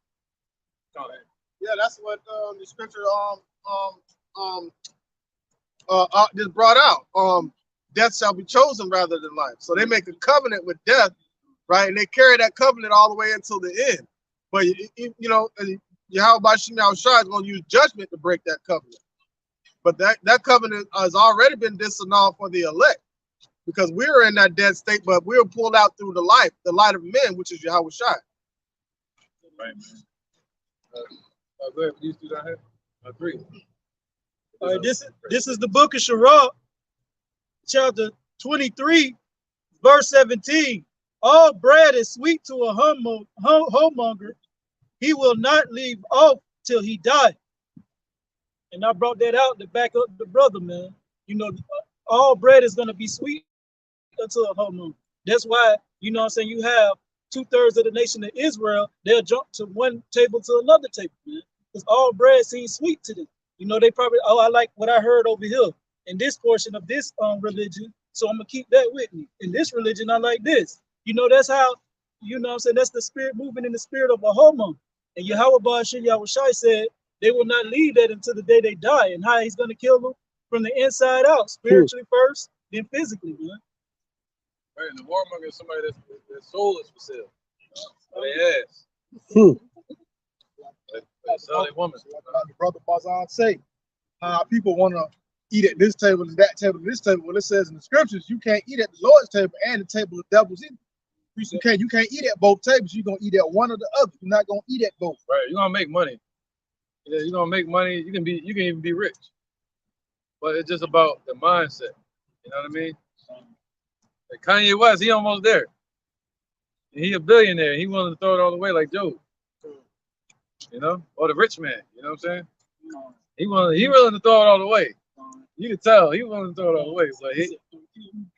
Yeah, that's what the scripture just brought out. Death shall be chosen rather than life. So they make a covenant with death, right? And they carry that covenant all the way until the end. But you know, Yahweh Shem Yahushua is going to use judgment to break that covenant. But that covenant has already been disannulled for the elect, because we were in that dead state, but we were pulled out through the light of men, which is Yahweh Shai. Right. Go ahead. These two down here. Agree. All right, this is the book of Sirach, chapter 23, verse 17. All bread is sweet to a homemonger. He will not leave off till he die. And I brought that out to back up the brother, man. You know, all bread is going to be sweet unto a homemonger. That's why, you know what I'm saying, you have 2/3 of the nation of Israel, they'll jump to one table to another table, man. Because all bread seems sweet to them. You know, they probably, oh, I like what I heard over here in this portion of this religion, so I'm going to keep that with me. In this religion, I like this. You know, that's how, you know what I'm saying, that's the spirit moving in the spirit of a homo. And Yahweh Ba'ashir Yahushai said they will not leave that until the day they die, and how he's going to kill them from the inside out, spiritually first, then physically, man. Right, and the warmonger is somebody their soul is for sale. They ass. That's how they woman. The brother Bazan say, people want to eat at this table and that table and this table. Well, it says in the scriptures, you can't eat at the Lord's table and the table of devils either. You can't eat at both tables. You're gonna eat at one or the other. You're not gonna eat at both. Right, you're gonna make money. Yeah, you're gonna make money. You can even be rich. But it's just about the mindset. You know what I mean? Like Kanye West, he almost there. And he a billionaire. He willing to throw it all away like Job. You know, or the rich man. You know what I'm saying? He willing to throw it all away. You can tell he willing to throw it all away. But I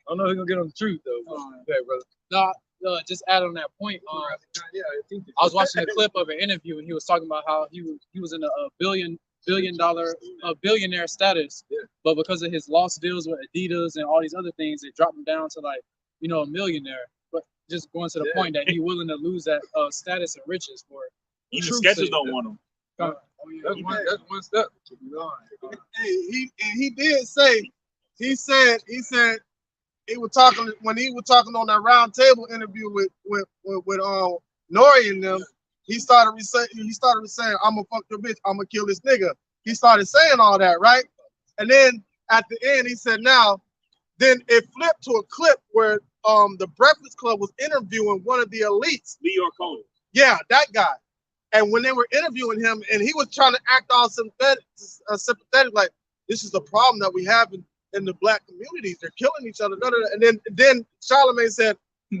don't know if he's gonna get on the truth though. Okay, brother. No, just add on that point. I was watching a clip of an interview, and he was talking about how he was in a billionaire status, but because of his lost deals with Adidas and all these other things, it dropped him down to like, you know, a millionaire. But just going to the point that he's willing to lose that status and riches for it. Even Skechers don't want him. That's one step. Hey, he did say, he said he was talking when he was talking on that round table interview with Nori and them. He started saying, "I'm gonna fuck your bitch. I'm gonna kill this nigga." He started saying all that, right? And then at the end, he said, "Now," then it flipped to a clip where the Breakfast Club was interviewing one of the elites, Leor Cohen. Yeah, that guy. And when they were interviewing him, and he was trying to act all sympathetic, like, this is the problem that we have in the black communities. They're killing each other. And then Charlamagne said,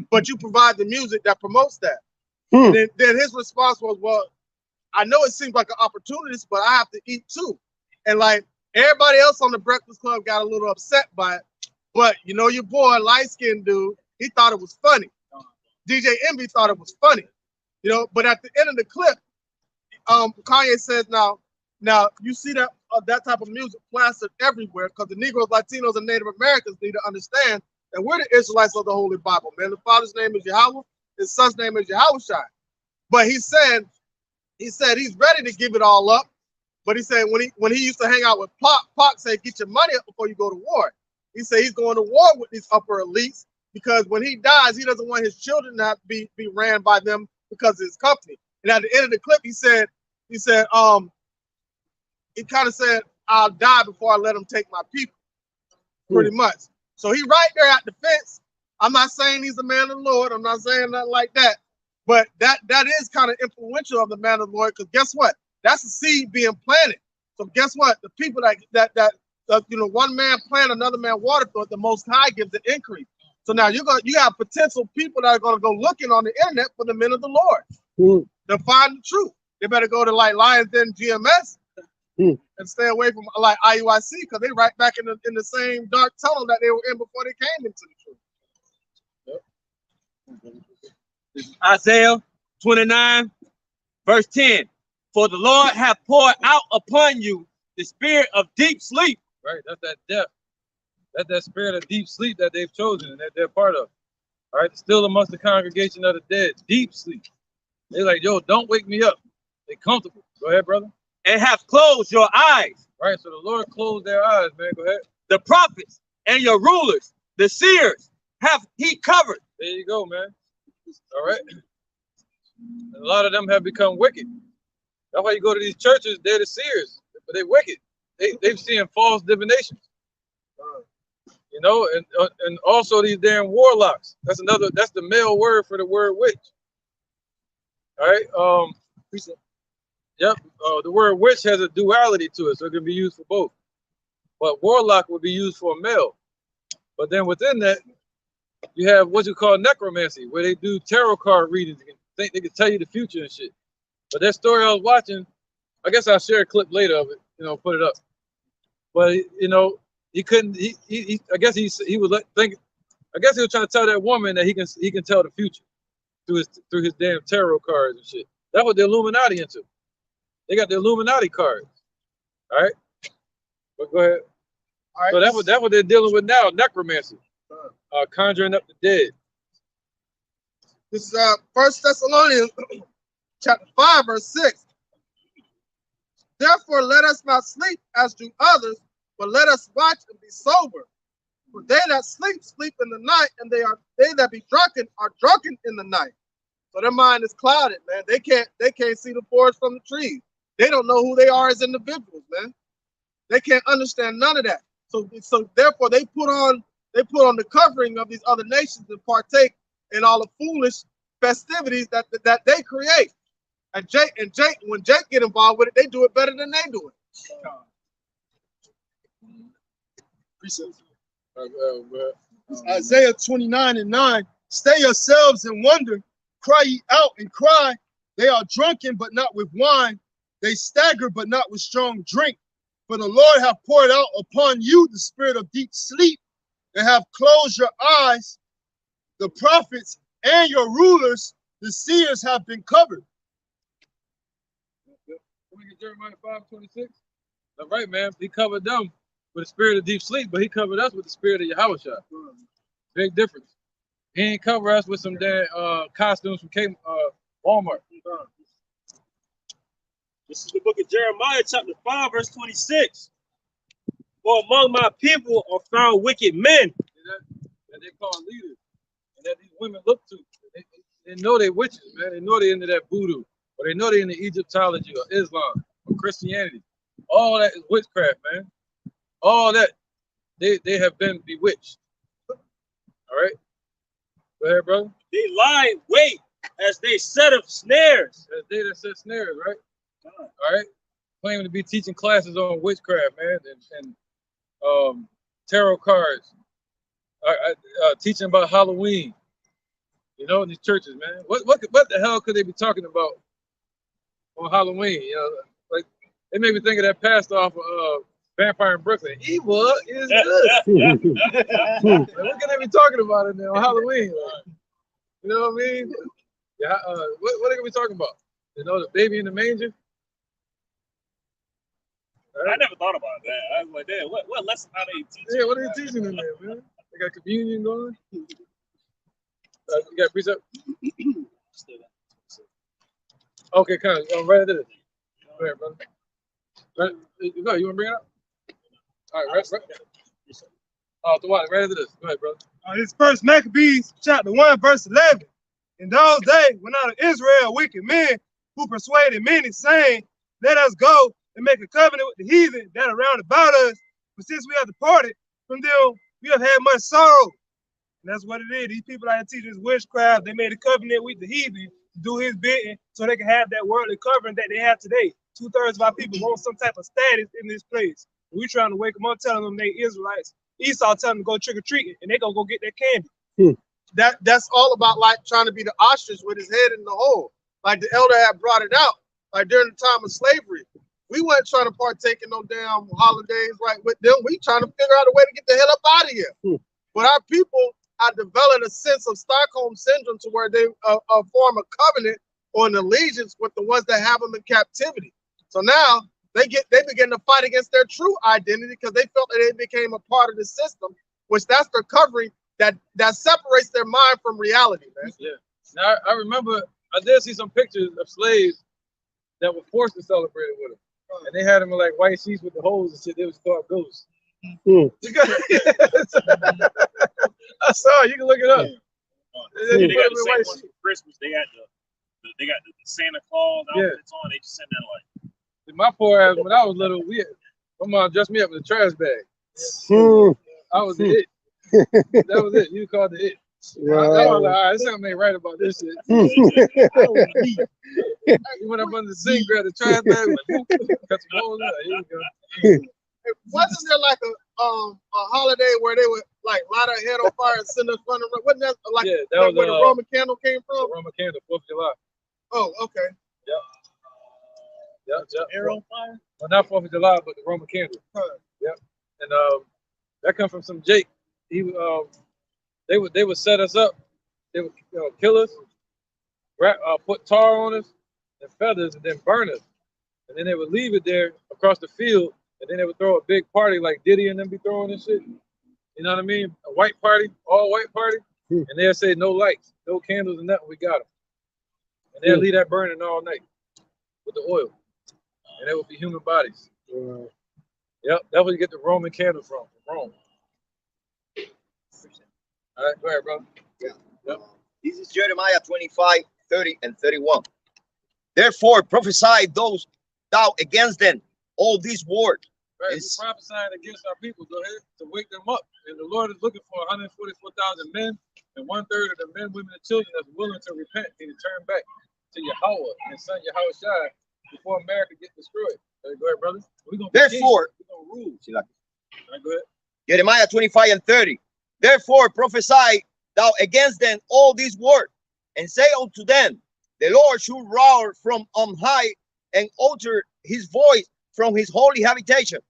"But you provide the music that promotes that." And then his response was, "Well, I know it seems like an opportunist, but I have to eat too." And like everybody else on the Breakfast Club got a little upset by it. But you know, your boy, light-skinned dude, he thought it was funny. DJ Envy thought it was funny. You know, but at the end of the clip, Kanye says, now you see that type of music plastered everywhere, because the Negroes, Latinos, and Native Americans need to understand that we're the Israelites of the Holy Bible, man. The Father's name is Yahweh, his Son's name is Yahushua. But he said he's ready to give it all up. But he said when he used to hang out with Pac said, "Get your money up before you go to war." He said he's going to war with these upper elites, because when he dies, he doesn't want his children to have to be ran by them because of his company. And at the end of the clip, he kind of said, I'll die before I let them take my people, pretty much. So he right there at the fence. I'm not saying he's a man of the Lord. I'm not saying nothing like that. But that is kind of influential of the man of the Lord, because guess what? That's a seed being planted. So guess what? The people that one man plant, another man water for it, the Most High gives the increase. So now you have potential people that are going to go looking on the internet for the men of the Lord to find the truth. They better go to like Lions Den GMS and stay away from like IUIC, because they right back in the same dark tunnel that they were in before they came into the truth. Isaiah 29, verse 10. For the Lord hath poured out upon you the spirit of deep sleep. Right, that's that death. That's that spirit of deep sleep that they've chosen and that they're part of. All right, still amongst the congregation of the dead, deep sleep. They're like, yo, don't wake me up. They comfortable. Go ahead, brother. And have closed your eyes. Right, so the Lord closed their eyes, man. Go ahead. The prophets and your rulers, the seers, have he covered. There you go, man. All right. And a lot of them have become wicked. That's why you go to these churches, they're the seers, but they're wicked. They've seen false divinations. You know, and also these damn warlocks. That's the male word for the word witch. All right. Yep. The word witch has a duality to it, so it can be used for both. But warlock would be used for a male. But then within that, you have what you call necromancy, where they do tarot card readings. They can tell you the future and shit. But that story I was watching, I guess I'll share a clip later of it. You know, put it up. But you know, he couldn't. I guess he was thinking. I guess he was trying to tell that woman that he can tell the future through his damn tarot cards and shit. That's what the Illuminati into. They got the Illuminati cards. All right. But go ahead. All right. So that's what they're dealing with now, necromancy, conjuring up the dead. This is 1 Thessalonians chapter 5, verse 6. Therefore, let us not sleep as do others, but let us watch and be sober. For they that sleep, sleep in the night, and they that be drunken are drunken in the night. So their mind is clouded, man. They can't see the forest from the trees. They don't know who they are as individuals, man. They can't understand none of that. So therefore they put on the covering of these other nations and partake in all the foolish festivities that they create. And when Jake get involved with it, they do it better than they do it. Isaiah 29:9. Stay yourselves and wonder, cry ye out and cry. They are drunken, but not with wine. They stagger, but not with strong drink. For the Lord hath poured out upon you the spirit of deep sleep, and have closed your eyes. The prophets and your rulers, the seers, have been covered. Jeremiah 5:26. That's right, man. He covered them with the spirit of deep sleep, but he covered us with the spirit of Yahushua. Big difference. He ain't cover us with some damn costumes from Walmart. This is the book of Jeremiah, chapter 5, verse 26. For among my people are found wicked men. That they call leaders, and that these women look to. They know they witches, man. They know they into that voodoo, or they know they into Egyptology or Islam or Christianity. All that is witchcraft, man. All that they have been bewitched. All right. Go ahead, brother. They lie in wait as they set up snares. As they that set snares, right? All right. Claiming to be teaching classes on witchcraft, man, and tarot cards. Teaching about Halloween. You know, in these churches, man. What the hell could they be talking about on Halloween? You know, like they made me think of that pastor off of Vampire in Brooklyn. Evil is good. What can they be talking about in there on Halloween? Like, you know what I mean? Yeah. What are they gonna be talking about? You know, the baby in the manger. Right. I never thought about that. I was like, damn, what lesson are they teaching? Yeah, what are they teaching in there, man? They got communion going. You got precept? Okay, come on. Right into this. Go ahead, brother. Right. You want to bring it up? All right, right. Oh, the water, right after this. Go ahead, brother. This First Maccabees chapter 1, verse 11. In those days, when out of Israel wicked men who persuaded many, saying, let us go and make a covenant with the heathen that are round about us. But since we have departed from them, we have had much sorrow. And that's what it is. These people out here teaching witchcraft. They made a covenant with the heathen to do his bidding so they can have that worldly covering that they have today. 2/3 of our people want some type of status in this place. We're trying to wake them up, telling them they Israelites. Esau telling them to go trick-or-treating, and they gonna go get their candy. That's all about like trying to be the ostrich with his head in the hole. Like the elder had brought it out. Like during the time of slavery, we weren't trying to partake in no damn holidays right with them. We trying to figure out a way to get the hell up out of here. But our people have developed a sense of Stockholm syndrome to where they form a covenant or an allegiance with the ones that have them in captivity. So now they begin to fight against their true identity because they felt that they became a part of the system, which that's their covering that separates their mind from reality, man. Yeah. Now I remember I did see some pictures of slaves that were forced to celebrate it with them, and they had them in like white sheets with the holes and shit. They was thought ghosts. I saw it. You can look it up. They got the same ones for Christmas. They got the Santa Claus outfits on. They just send that like. My poor ass, when I was little, my mom dressed me up in a trash bag. I was the it. That was it. You called the it. I was like, all right, something ain't right about this shit. You went up under the sink, grabbed the trash bag, cut some holes out. Here you go. Wasn't there like a holiday where they would like light our head on fire and send us running? Wasn't that like that was where the Roman candle came from? The Roman candle, 4th of July. Oh, okay. Yep. Arrow fire? Well, not 4th of July, but the Roman candle. Yep. And that come from some Jake. He they would set us up. They would kill us, put tar on us and feathers, and then burn us. And then they would leave it there across the field, and then they would throw a big party like Diddy and them be throwing this shit. You know what I mean? A white party, all white party, and they'll say no lights, no candles, and nothing. We got them. And they'll leave that burning all night with the oil. And they would be human bodies. Yep, that's where you get the Roman candle from Rome. All right, go ahead, bro. Yep. This is Jeremiah 25, 30, and 31. Therefore prophesy thou against them all these words. Right, we're prophesying against our people, go ahead, to wake them up. And the Lord is looking for 144,000 men, and 1/3 of the men, women, and children that's willing to repent and turn back to Yahweh and son Yahweh Shai before America gets destroyed. Go ahead, brother. Therefore, we're gonna rule. Right, go ahead. Jeremiah 25 and 30. Therefore prophesy thou against them all these words, and say unto them, the Lord should roar from on high and utter his voice from his holy habitation.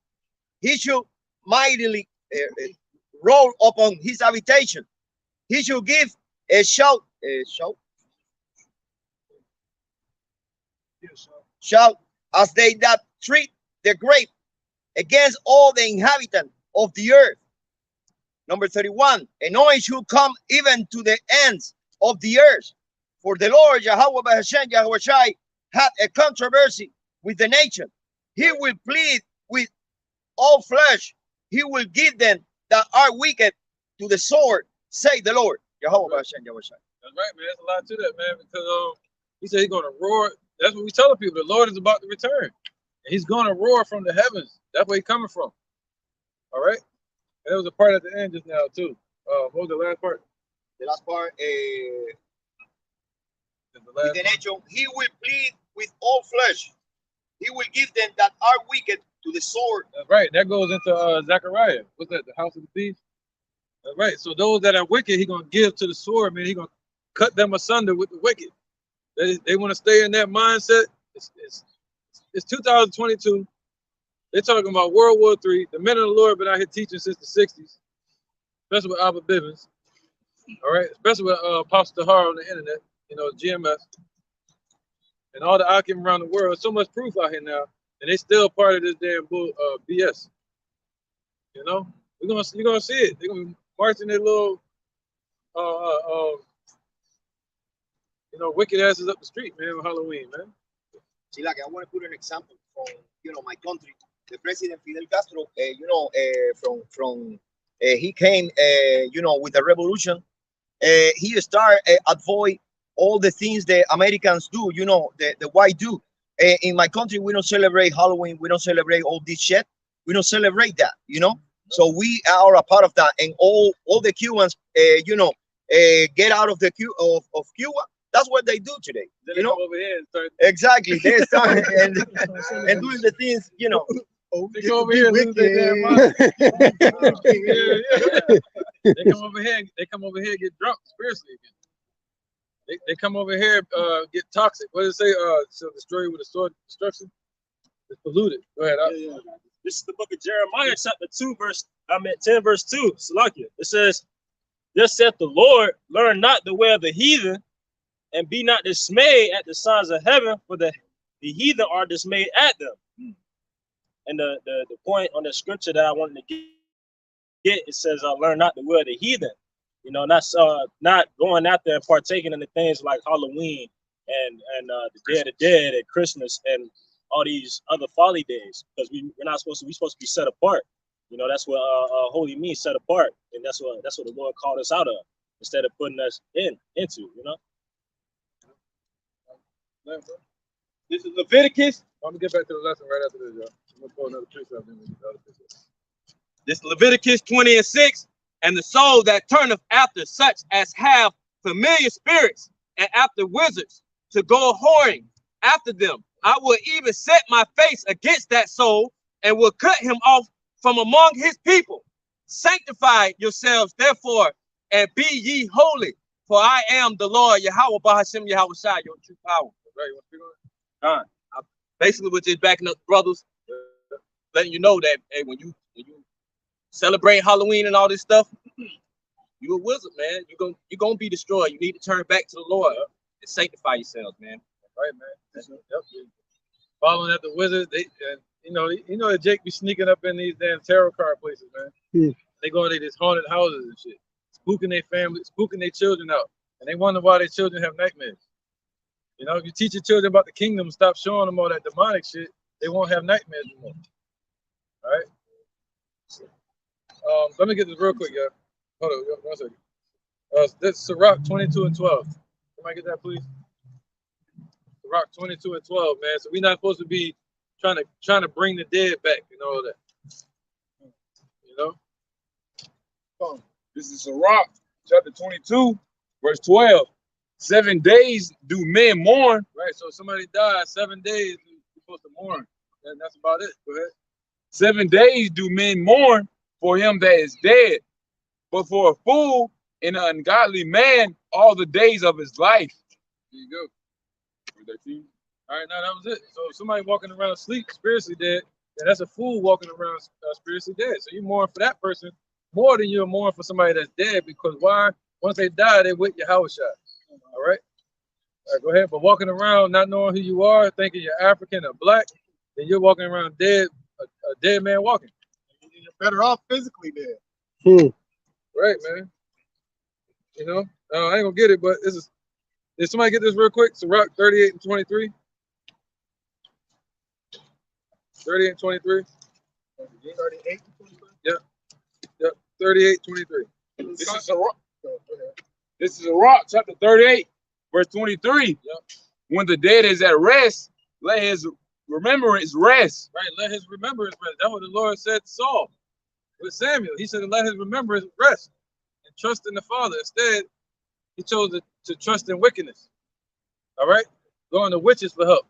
He should mightily roll upon his habitation. He should give a shout, as they that treat the grape against all the inhabitants of the earth. Number 31, a noise should come even to the ends of the earth. For the Lord Yahweh Bahashem Yahweh Shai had a controversy with the nation. He will plead with all flesh. He will give them that are wicked to the sword, say the Lord Yahweh Bahashem Yahweh Shai. That's right, man. There's a lot to that, man, because he said he's going to roar. That's what we tell people. The Lord is about to return. And he's going to roar from the heavens. That's where he's coming from. All right? And there was a part at the end just now, too. What was the last part? The last part, with the nation, he will plead with all flesh. He will give them that are wicked to the sword. That's right. That goes into Zechariah. What's that? The house of the thieves? That's right. So those that are wicked, he's going to give to the sword, man. He's going to cut them asunder with the wicked. They want to stay in that mindset. It's 2022. They're talking about World War III. The men of the Lord have been out here teaching since the 60s, especially with Albert Bivens. All right, especially with Apostle Tahar on the internet, GMS. And all the Akim around the world. There's so much proof out here now, and they still part of this damn BS. You're gonna see it. They're gonna be marching their little wicked asses up the street, man, on Halloween, man. See, like I want to put an example from my country. The President Fidel Castro, from he came, you know, with the revolution. He started avoid all the things the Americans do, you know, the white do. In my country, we don't celebrate Halloween. We don't celebrate all this shit. We don't celebrate that, you know. So we are a part of that, and all the Cubans, you know, get out of the of Cuba. That's what they do today. Then You they know, come over here and start. exactly. They start and doing the things, you know. They come over here and lose their damn mind. Yeah. They come over here. They come over here and get drunk spiritually again. They come over here, get toxic. What does it say? Shall destroy you with a sword of destruction. It's polluted. Go ahead. This is the book of Jeremiah, chapter 10, verse 2. Salakia. It says, "Thus saith the Lord, learn not the way of the heathen, and be not dismayed at the signs of heaven, for the heathen are dismayed at them." And the point on the scripture that I wanted to get, it says, learn not the way of the heathen. You know, not going out there and partaking in the things like Halloween and the Day of the Dead and Christmas and all these other folly days, because we're supposed to be set apart. You know, that's what holy means, set apart, and that's what the Lord called us out of, instead of putting us into. You know. This is Leviticus. I'm gonna get back to the lesson right after this, y'all. I'm gonna pull another precept. Then we get the other precept. This Leviticus 20:6. And the soul that turneth after such as have familiar spirits and after wizards to go whoring after them, I will even set my face against that soul and will cut him off from among his people. Sanctify yourselves, therefore, and be ye holy, for I am the Lord, Yahweh Bahashem Yahweh Shai, your true power. Right, you want to speak on it? Basically, we're just backing up brothers, letting you know that, hey, when you celebrate Halloween and all this stuff, you a wizard, man. You're gonna be destroyed. You need to turn back to the Lord and sanctify yourselves, man. Right, man. Yep. Following at the wizards, you know that Jake be sneaking up in these damn tarot card places, man. They go into these haunted houses and shit, spooking their family, spooking their children out, and they wonder why their children have nightmares. You know, if you teach your children about the kingdom, stop showing them all that demonic shit, they won't have nightmares anymore. All right. Let me get this real quick, y'all. Hold on, 1 second. This is Sirach 22:12. Somebody get that, please. Sirach 22:12, man. So we're not supposed to be trying to bring the dead back and all that. You know. This is Sirach chapter 22, verse 12. 7 days do men mourn. Right. So somebody died 7 days. You're supposed to mourn. And that's about it. Go ahead. 7 days do men mourn for him that is dead, but for a fool and an ungodly man all the days of his life. There you go. 13. All right, now that was it. So if somebody walking around asleep, spiritually dead, then that's a fool walking around spiritually dead. So you mourn for that person more than you're mourning for somebody that's dead, because why? Once they die, they with your house shot. All right? All right, go ahead. But walking around not knowing who you are, thinking you're African or black, then you're walking around dead, a dead man walking. You're better off physically dead. Right, man. You know, I ain't gonna get it, but did somebody get this real quick? Sirach 38 and 23. 38 and 23. 38 and 23. Yep. 38, 23. This is Sirach chapter 38, verse 23. Yep. When the dead is at rest, let his remembrance rest. Right, let his remembrance rest. That's what the Lord said to Saul with Samuel. He said to let his remembrance rest and trust in the Father. Instead, he chose to trust in wickedness. All right? Going to witches for help.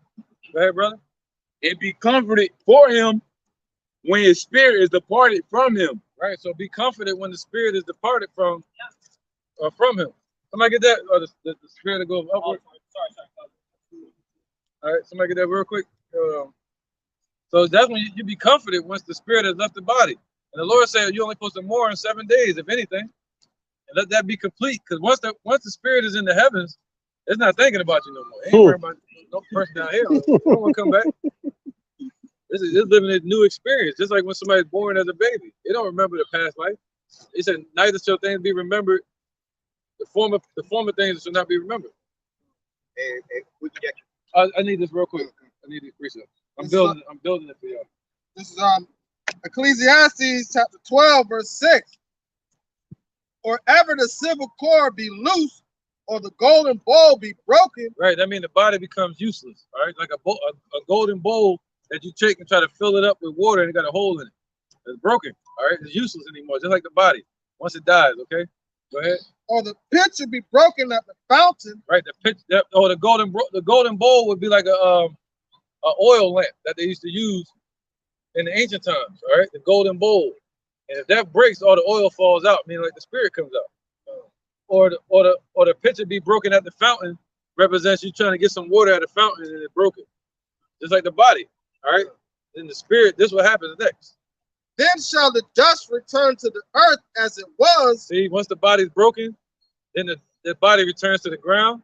Go ahead, brother. And be comforted for him when his spirit is departed from him. Right, so be comforted when the spirit is departed from him. Somebody get that? Or the spirit to go upward? All right, somebody get that real quick. So that's when you be comforted once the spirit has left the body. And the Lord said you're only supposed to mourn 7 days, if anything. And let that be complete. Because once the spirit is in the heavens, it's not thinking about you no more. It ain't worrying about no person down here. They don't want to come back. This is living a new experience. Just like when somebody's born as a baby. They don't remember the past life. He said, neither shall things be remembered. The former things shall not be remembered. I need this real quick. I need this precept. I'm building it for y'all. This is Ecclesiastes chapter 12, verse 6. or ever the silver cord be loose, or the golden bowl be broken. Right, that means the body becomes useless. All right, like a golden bowl that you take and try to fill it up with water and it got a hole in it. It's broken. All right, it's useless anymore. Just like the body once it dies. Okay, go ahead. Or the pitcher be broken at the fountain. Right, or the golden bowl would be like a oil lamp that they used to use in the ancient times. All right, the golden bowl, and if that breaks, all the oil falls out, meaning like the spirit comes out. Or the pitcher be broken at the fountain represents you trying to get some water at the fountain and it broke it. Just like the body. All right, then the spirit. This is what happens next. Then shall the dust return to the earth as it was. See, once the body's broken, then the body returns to the ground.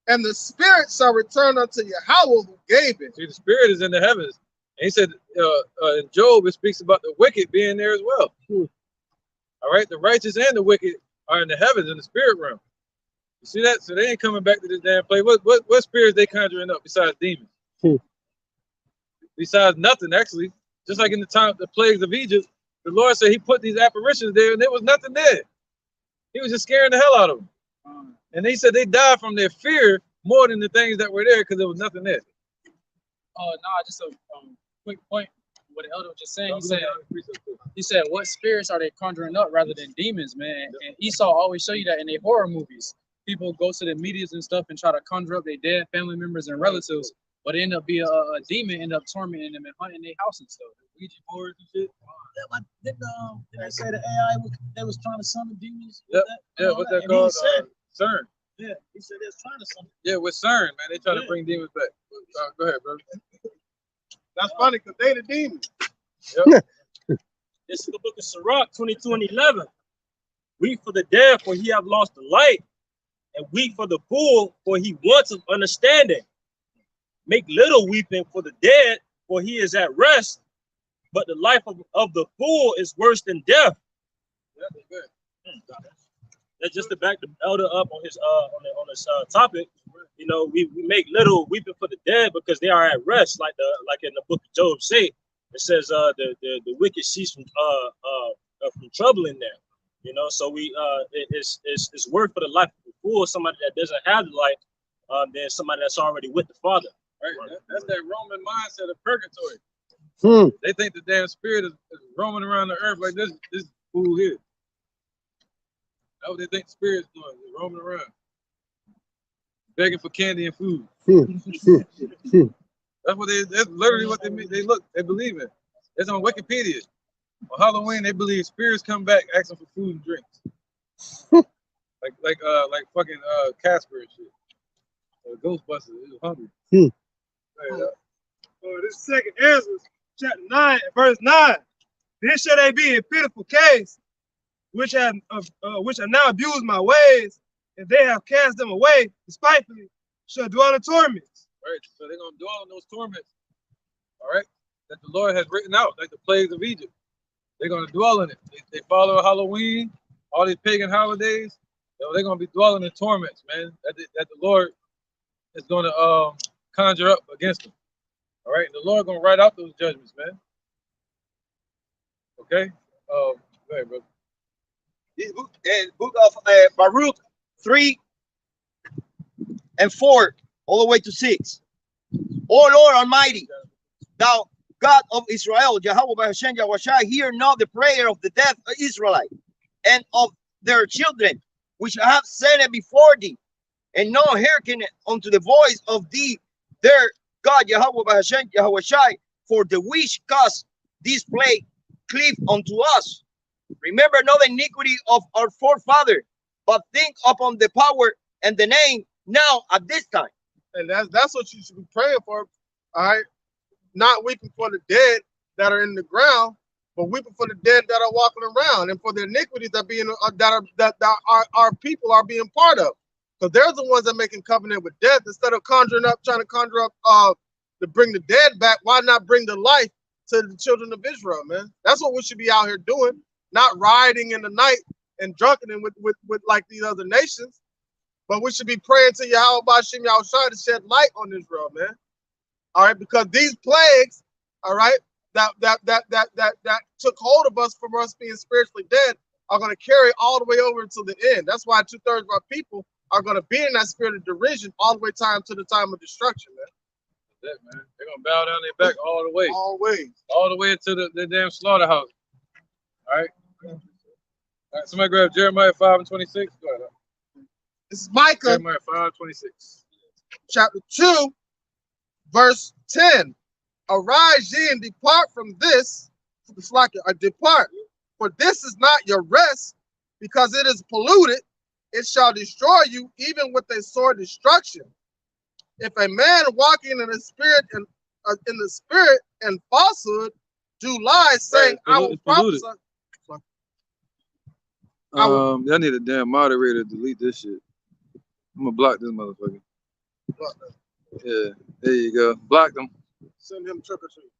And the spirit shall return unto Yahweh who gave it. See, the spirit is in the heavens. And he said in Job, it speaks about the wicked being there as well. All right, the righteous and the wicked are in the heavens, in the spirit realm. You see that? So they ain't coming back to this damn place. What spirits they conjuring up besides demons? Besides nothing, actually. Just like in the time of the plagues of Egypt, the Lord said he put these apparitions there and there was nothing there. He was just scaring the hell out of them. And they said they died from their fear more than the things that were there because there was nothing there. Just a quick point. What the elder was just saying, he said, what spirits are they conjuring up rather than demons, man? And Esau always show you that in their horror movies. People go to the medias and stuff and try to conjure up their dead family members and relatives, but it end up being a demon, end up tormenting them and hunting their house and stuff. Ouija boards and shit. Didn't they say the AI they was trying to summon demons? Yep. What's that called? CERN. Yeah, he said they was trying to summon. Yeah, with CERN, man, they trying to bring demons back. Go ahead, bro. That's funny because they the demons. Yep. This is the book of Sirach 22:11. Weep for the dead, for he have lost the light, and weep for the fool, for he wants of understanding. Make little weeping for the dead, for he is at rest, but the life of the fool is worse than death. That's good. That's just to back the elder up on his on this topic. You know, we make little weeping for the dead because they are at rest, like in the book of Job say. It says the wicked cease from troubling them. You know, so it's worth for the life of the fool, somebody that doesn't have the life, than somebody that's already with the Father. Right. That's that Roman mindset of purgatory. They think the damn spirit is roaming around the earth like this fool here. That's what they think the spirit's doing. They're roaming around, begging for candy and food. That's literally what they mean. They believe in. It's on Wikipedia. On Halloween, they believe spirits come back asking for food and drinks. like fucking Casper and shit. Ghostbusters. He was hungry. This second Ezra, chapter 9, verse 9. Then shall they be in pitiful case, which have now abused my ways, and they have cast them away despitefully, shall dwell in torments. Right. So they're gonna dwell in those torments. All right. That the Lord has written out, like the plagues of Egypt. They're gonna dwell in it. They follow Halloween, all these pagan holidays. So they're gonna be dwelling in torments, man. That the Lord is gonna conjure up against them. All right. And the Lord gonna write out those judgments, man. Okay. Go ahead, bro. Book of Baruch 3 and 4, all the way to 6. O Lord Almighty, thou God of Israel, Yahweh Bahashem Yahushai, hear not the prayer of the deaf Israelite and of their children, which I have sent before thee, and not hearken unto the voice of thee, their God, Yahweh Bahashem Yahushai, for the which cause this plague cleave unto us. Remember not the iniquity of our forefather, but think upon the power and the name now at this time. And that's what you should be praying for. All right. Not weeping for the dead that are in the ground, but weeping for the dead that are walking around, and for the iniquities that our people are being part of. Because they're the ones that are making covenant with death. Instead of trying to conjure up to bring the dead back, why not bring the life to the children of Israel, man? That's what we should be out here doing, not rioting in the night and drunkening with like these other nations. But we should be praying to Yahweh Bashim Yahushua to shed light on Israel, man. All right, because these plagues, all right, that took hold of us from us being spiritually dead, are going to carry all the way over until the end. That's why 2/3 of our people are going to be in that spirit of derision all the way to the time of destruction, man. That's it, man. They're gonna bow down their back all the way. All the way to the damn slaughterhouse. All right. All right, somebody grab Jeremiah 5:26. Go ahead. This is Micah. Jeremiah 5:26. Chapter 2, verse 10. Arise ye and depart from this. It's like depart. For this is not your rest, because it is polluted. It shall destroy you, even with a sore destruction. If a man walking in the spirit and falsehood do lie, saying, I will prophesy. Y'all need a damn moderator to delete this shit. I'm gonna block this motherfucker. Yeah, there you go. Block them. Send him trick or treat.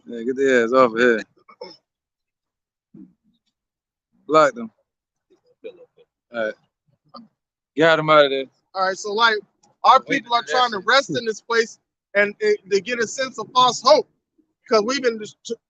Yeah, get their ass off of here. Block them. All right. Get them out of there. All right, so like our people are trying to rest in this place and they get a sense of false hope because we've been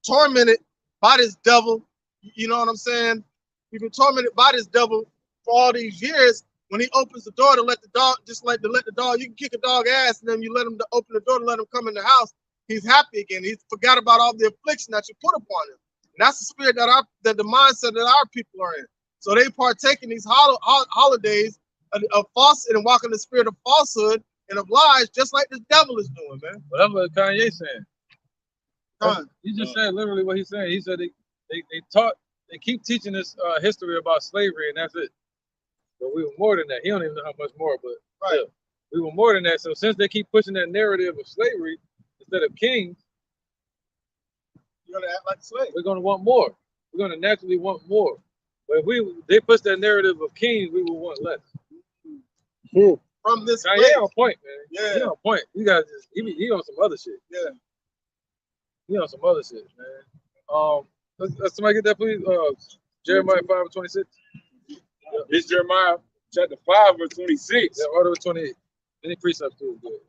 tormented by this devil. You know what I'm saying? We've been tormented by this devil for all these years. When he opens the door to let the dog, just like to let the dog, you can kick a dog ass and then you let him to open the door to let him come in the house. He's happy again. He's forgot about all the affliction that you put upon him. And that's the spirit that the mindset that our people are in. So they partake in these holidays of falsehood and walk in the spirit of falsehood and of lies, just like the devil is doing, man. But that's what Kanye's saying. He just said literally what he's saying. He said they keep teaching this history about slavery, and that's it. But we were more than that. He don't even know how much more, but still, we were more than that. So since they keep pushing that narrative of slavery instead of kings, you're gonna act like slaves. We're gonna want more. We're gonna naturally want more. But if they push that narrative of kings, we will want less. From this Kanye place. on point, man. Yeah. He on point. You guys just he on some other shit. Yeah. He on some other shit, man. Let's somebody get that, please. Jeremiah 5:26. It's Jeremiah chapter 5, verse 26. Yeah, order 28. Any precepts too good.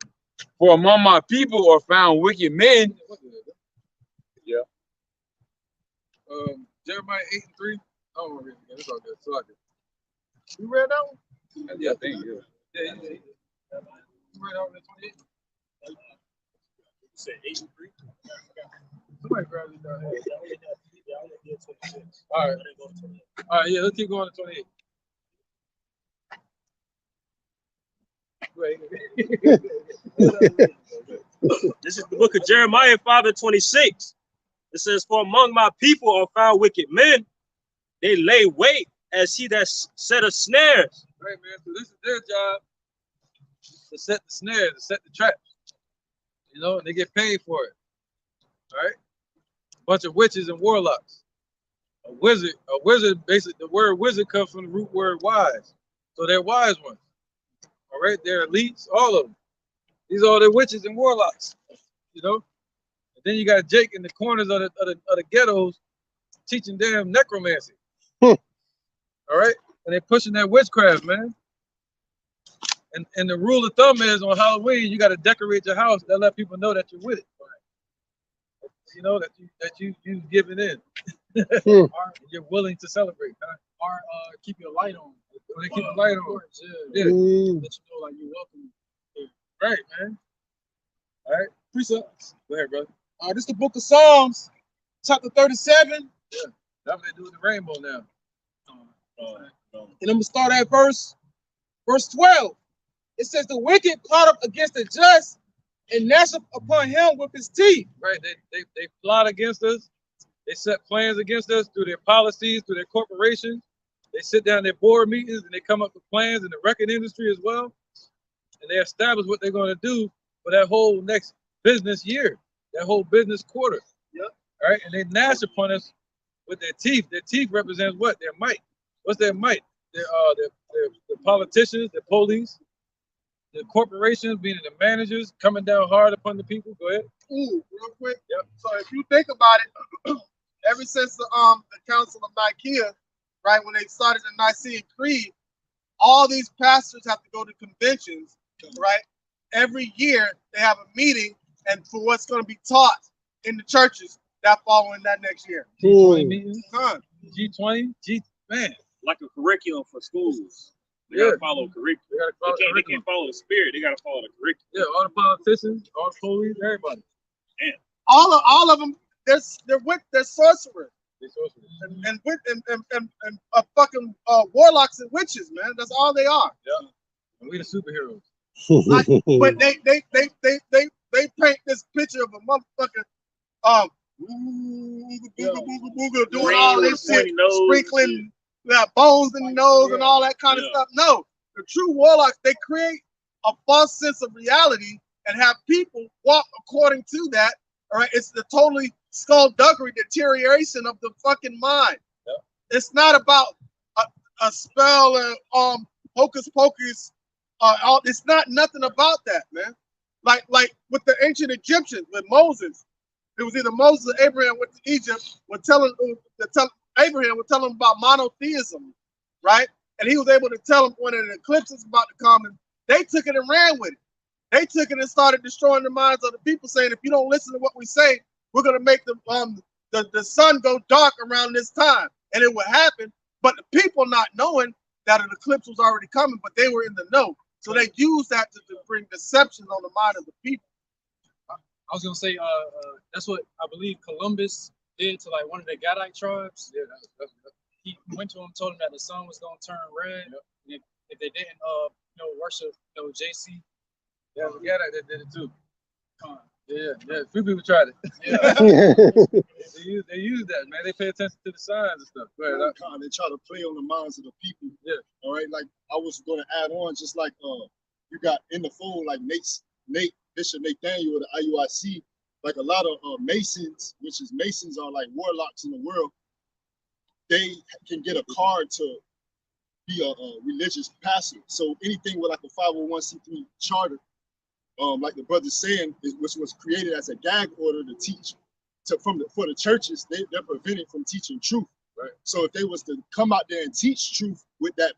For among my people are found wicked men. Yeah. Jeremiah 8:3. I don't want to read it again. It's all good. It's all good. You read that one? Yeah, thank you. Yeah. You read out the 28? You said 8:3? Somebody grab it down here. All right. All right, yeah, let's keep going to 28. This is the book of Jeremiah 5:26. It says, for among my people are found wicked men. They lay wait as he that set a snares. Right, man. So this is their job to set the snares, to set the traps. You know, and they get paid for it. All right? A bunch of witches and warlocks. A wizard, basically, the word wizard comes from the root word wise. So they're wise ones. All right? They're elites, all of them. These are all the witches and warlocks. You know? And then you got Jake in the corners of the ghettos teaching damn necromancy. All right? And they're pushing that witchcraft, man. And the rule of thumb is on Halloween, you got to decorate your house that let people know that you're with it. Right? You know, that you've given in. You're willing to celebrate. Huh? Or keep your light on. Or they keep the light on. Yeah. Let you know, like, you're welcome. Yeah. Right, man. All right. Precepts. Go ahead, brother. This is the book of Psalms, chapter 37. Yeah. That's what they do with the rainbow now. And I'm going to start at verse 12. It says, the wicked plot up against the just and gnash upon him with his teeth. Right. They plot against us. They set plans against us through their policies, through their corporations. They sit down in their board meetings and they come up with plans in the record industry as well. And they establish what they're going to do for that whole next business year, that whole business quarter. Yep. All right. And they gnash upon us with their teeth. Their teeth represents what? Their might. What's their might? The politicians, the police, the corporations, being the managers, coming down hard upon the people. Go ahead. Ooh, real quick. Yep. So if you think about it, ever since the Council of Nicaea, right, when they started the Nicene Creed, all these pastors have to go to conventions, right? Every year they have a meeting and for what's going to be taught in the churches that following that next year. G20 meetings. Huh. G20, Man, like a curriculum for schools. They Yeah. gotta follow curriculum. they gotta follow They curriculum. can't follow the spirit. They gotta follow the curriculum. Yeah, all the politicians, all the police, everybody. All of them, they're sorcerers They sorcerers. and fucking warlocks and witches, man. That's all they are. Yeah. And we the superheroes. Like, but they paint this picture of a motherfucker doing all this shit, sprinkling bones in the nose and all that kind of stuff. No, the true warlocks, they create a false sense of reality and have people walk according to that. All right, it's the totally skullduggery, deterioration of the fucking mind. It's not about a spell and hocus pocus. It's not nothing about that, man. Like with the ancient Egyptians, with Moses, it was either Moses or Abraham went to Egypt, Abraham would tell them about monotheism, right? And he was able to tell them when an eclipse is about to come, and they took it and ran with it. They took it and started destroying the minds of the people, saying, if you don't listen to what we say, we're gonna make the sun go dark around this time. And it would happen, but the people not knowing that an eclipse was already coming, but they were in the know. So they used that to bring deception on the mind of the people. I was gonna say, that's what I believe Columbus did to like one of the Gadite tribes. Yeah, that's He went to them, told them that the sun was gonna turn red. And if they didn't, worship, JC. Yeah, that did it too. Yeah. A few people tried it. They use that, man. They pay attention to the signs and stuff. Go ahead. They try to play on the minds of the people. Yeah. All right. Like I was going to add on, just like you got in the fold, like Bishop Nathaniel of the IUIC, like a lot of Masons, which is Masons are like warlocks in the world. They can get a card to be a religious pastor. So anything with like a 501c3 charter, like the brother's saying, which was created as a gag order to teach for the churches, they're prevented from teaching truth. Right. So if they was to come out there and teach truth with that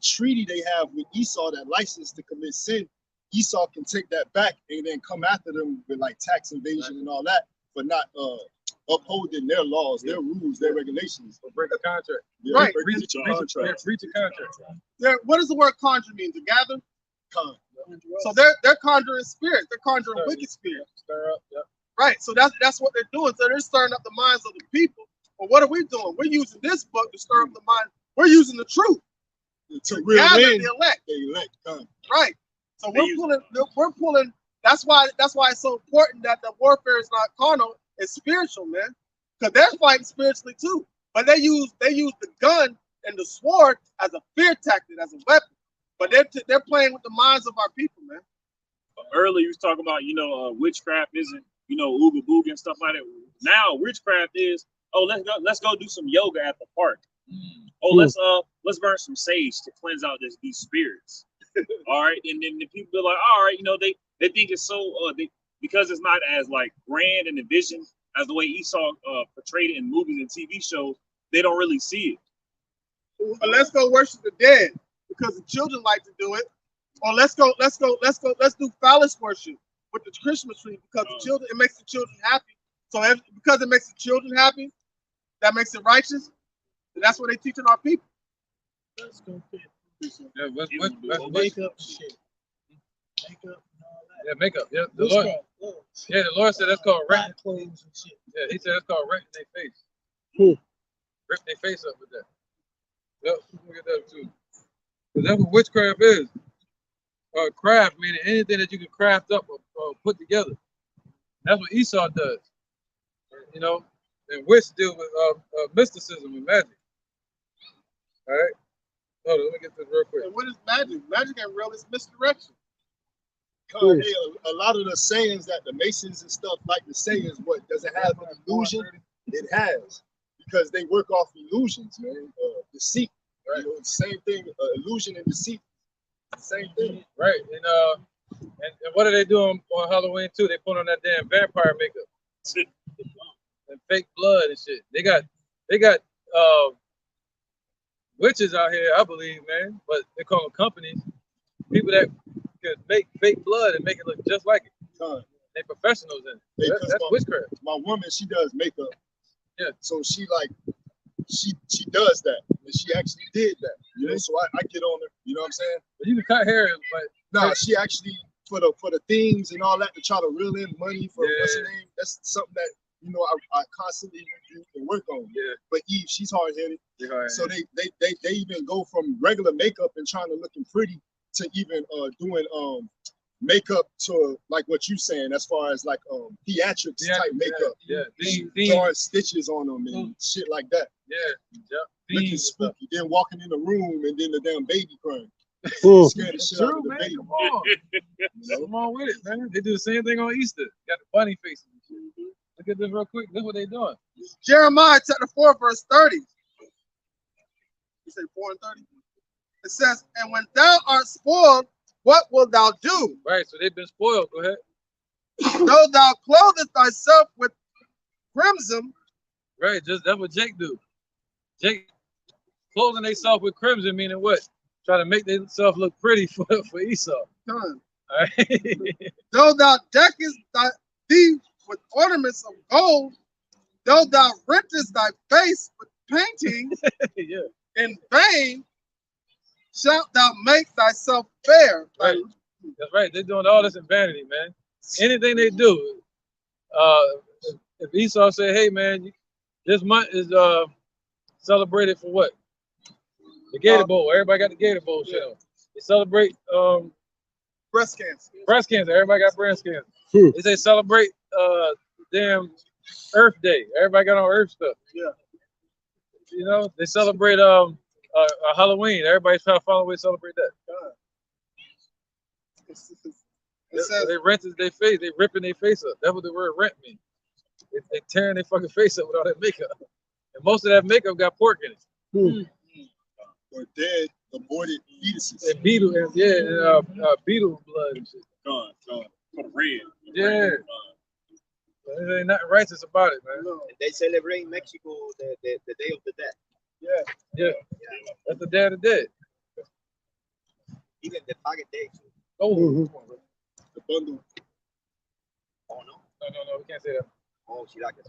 treaty they have with Esau, that license to commit sin, Esau can take that back and then come after them with like tax evasion and all that, but not upholding their laws, their rules, their regulations. Or break a contract. Yeah, Right. breach a contract. Breach a contract. What does the word conjure mean? To gather? Con. So they're conjuring spirits. They're conjuring wicked spirits. Stir up. Yep. Right. So that's what they're doing. So they're stirring up the minds of the people. But what are we doing? We're using this book to stir up the mind. We're using the truth to gather the elect. The elect. Con. Right. So we're pulling. That's why it's so important that the warfare is not carnal, it's spiritual, man. Because they're fighting spiritually too. But they use the gun and the sword as a fear tactic, as a weapon. But they're playing with the minds of our people, man. Earlier you was talking about, witchcraft isn't, ooga booga and stuff like that. Now witchcraft is, let's go do some yoga at the park. Let's burn some sage to cleanse out these spirits. All right, and then the people are like, all right, they think it's so because it's not as like grand and envisioned as the way Esau portrayed it in movies and TV shows. They don't really see it. Let's go worship the dead because the children like to do it. Or let's do phallus worship with the Christmas tree because it makes the children happy. So because it makes the children happy, that makes it righteous. And that's what they teaching our people. Yeah, Makeup shit. Makeup and all that. Yeah, makeup. Yeah, the Witchcraft, Lord said that's called black renting. clothes and shit. Yeah, he said that's called renting their face. Rip their face up with that. Yep, look at that too. Because that's what witchcraft is. Craft meaning anything that you can craft up or put together. That's what Esau does. And witch deal with mysticism and magic. All right. Hold on, let me get this real quick. And what is magic? Magic ain't real, it's misdirection. A lot of the sayings that the Masons and stuff like to say is, what does it have an illusion? It has, because they work off illusions, man. Deceit, right? Same thing. Illusion and deceit, same thing. Right. And what are they doing on Halloween too? They put on that damn vampire makeup and fake blood and shit. They got witches out here, I believe, man. But they call them companies. People that can make fake blood and make it look just like it. They professionals in it. That's witchcraft. My woman, she does makeup. Yeah. So she does that. and she actually did that. You know, so I get on her. You know what I'm saying? But you can cut hair, but no, she actually for the themes and all that to try to reel in money for what's her name. That's something that you know I constantly review and work on. Yeah. But Eve, she's hard headed. So they even go from regular makeup and trying to looking pretty to even doing makeup to like what you saying as far as like theatrics type makeup. Yeah. Drawing stitches on them and shit like that. Yeah. Looking spooky. Then walking in the room and then the damn baby crying. Scared the shit out of the baby. Come on. Come on with it, man. They do the same thing on Easter. Got the bunny faces. Look at this real quick. Look what they doing. Jeremiah chapter 4, verse 30. You say 4 and 30? It says, and when thou art spoiled, what wilt thou do? Right, so they've been spoiled. Go ahead. Though thou clothest thyself with crimson. Right, just that's what Jake do. Jake clothing themselves with crimson, meaning what? Try to make themselves look pretty for Esau. All right. Though thou deckest thee with ornaments of gold, though thou rentest thy face with paintings, in vain shalt thou make thyself fair. Right. That's right. They're doing all this in vanity, man. Anything they do. If Esau say, hey man, this month is celebrated for what? The Gator Bowl. Everybody got the Gator Bowl show. They celebrate breast cancer. Breast cancer. Everybody got breast cancer. They say celebrate damn Earth Day. Everybody got on Earth stuff. Yeah. You know, they celebrate Halloween. Everybody's trying to find a way to celebrate that. They rented their face. They ripping their face up. That's what the word rent means. They tearing their fucking face up with all that makeup. And most of that makeup got pork in it. Or dead, aborted fetuses. And beetle, beetle blood and shit. Gone. For red. Yeah. There ain't nothing righteous about it, man. They celebrate in Mexico the Day of the Dead. Yeah. That's the Day of the Dead. Even the Target Day. Oh, the bundle. Oh no. No, we can't say that. Oh, she like it.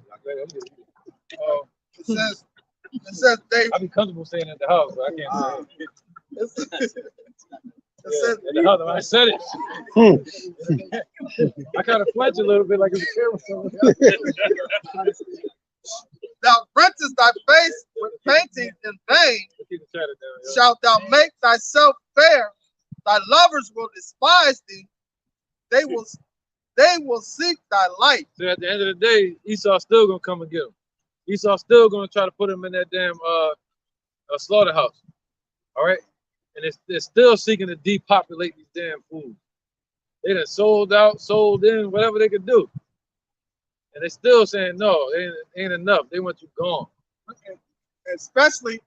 It says they. I'd be comfortable saying it at the house, but I can't say it. It says, at the house, I said it. I kind of flinch a little bit like it's a camera. Thou rentest thy face with paintings in vain. Shalt thou make thyself fair? Thy lovers will despise thee. They will seek thy light. So at the end of the day, Esau's still gonna come and get him. Esau's still gonna try to put him in that damn slaughterhouse. All right, and they're still seeking to depopulate these damn fools. They done sold out, sold in, whatever they could do, and they still saying no, it ain't enough. They want you gone. Okay. Especially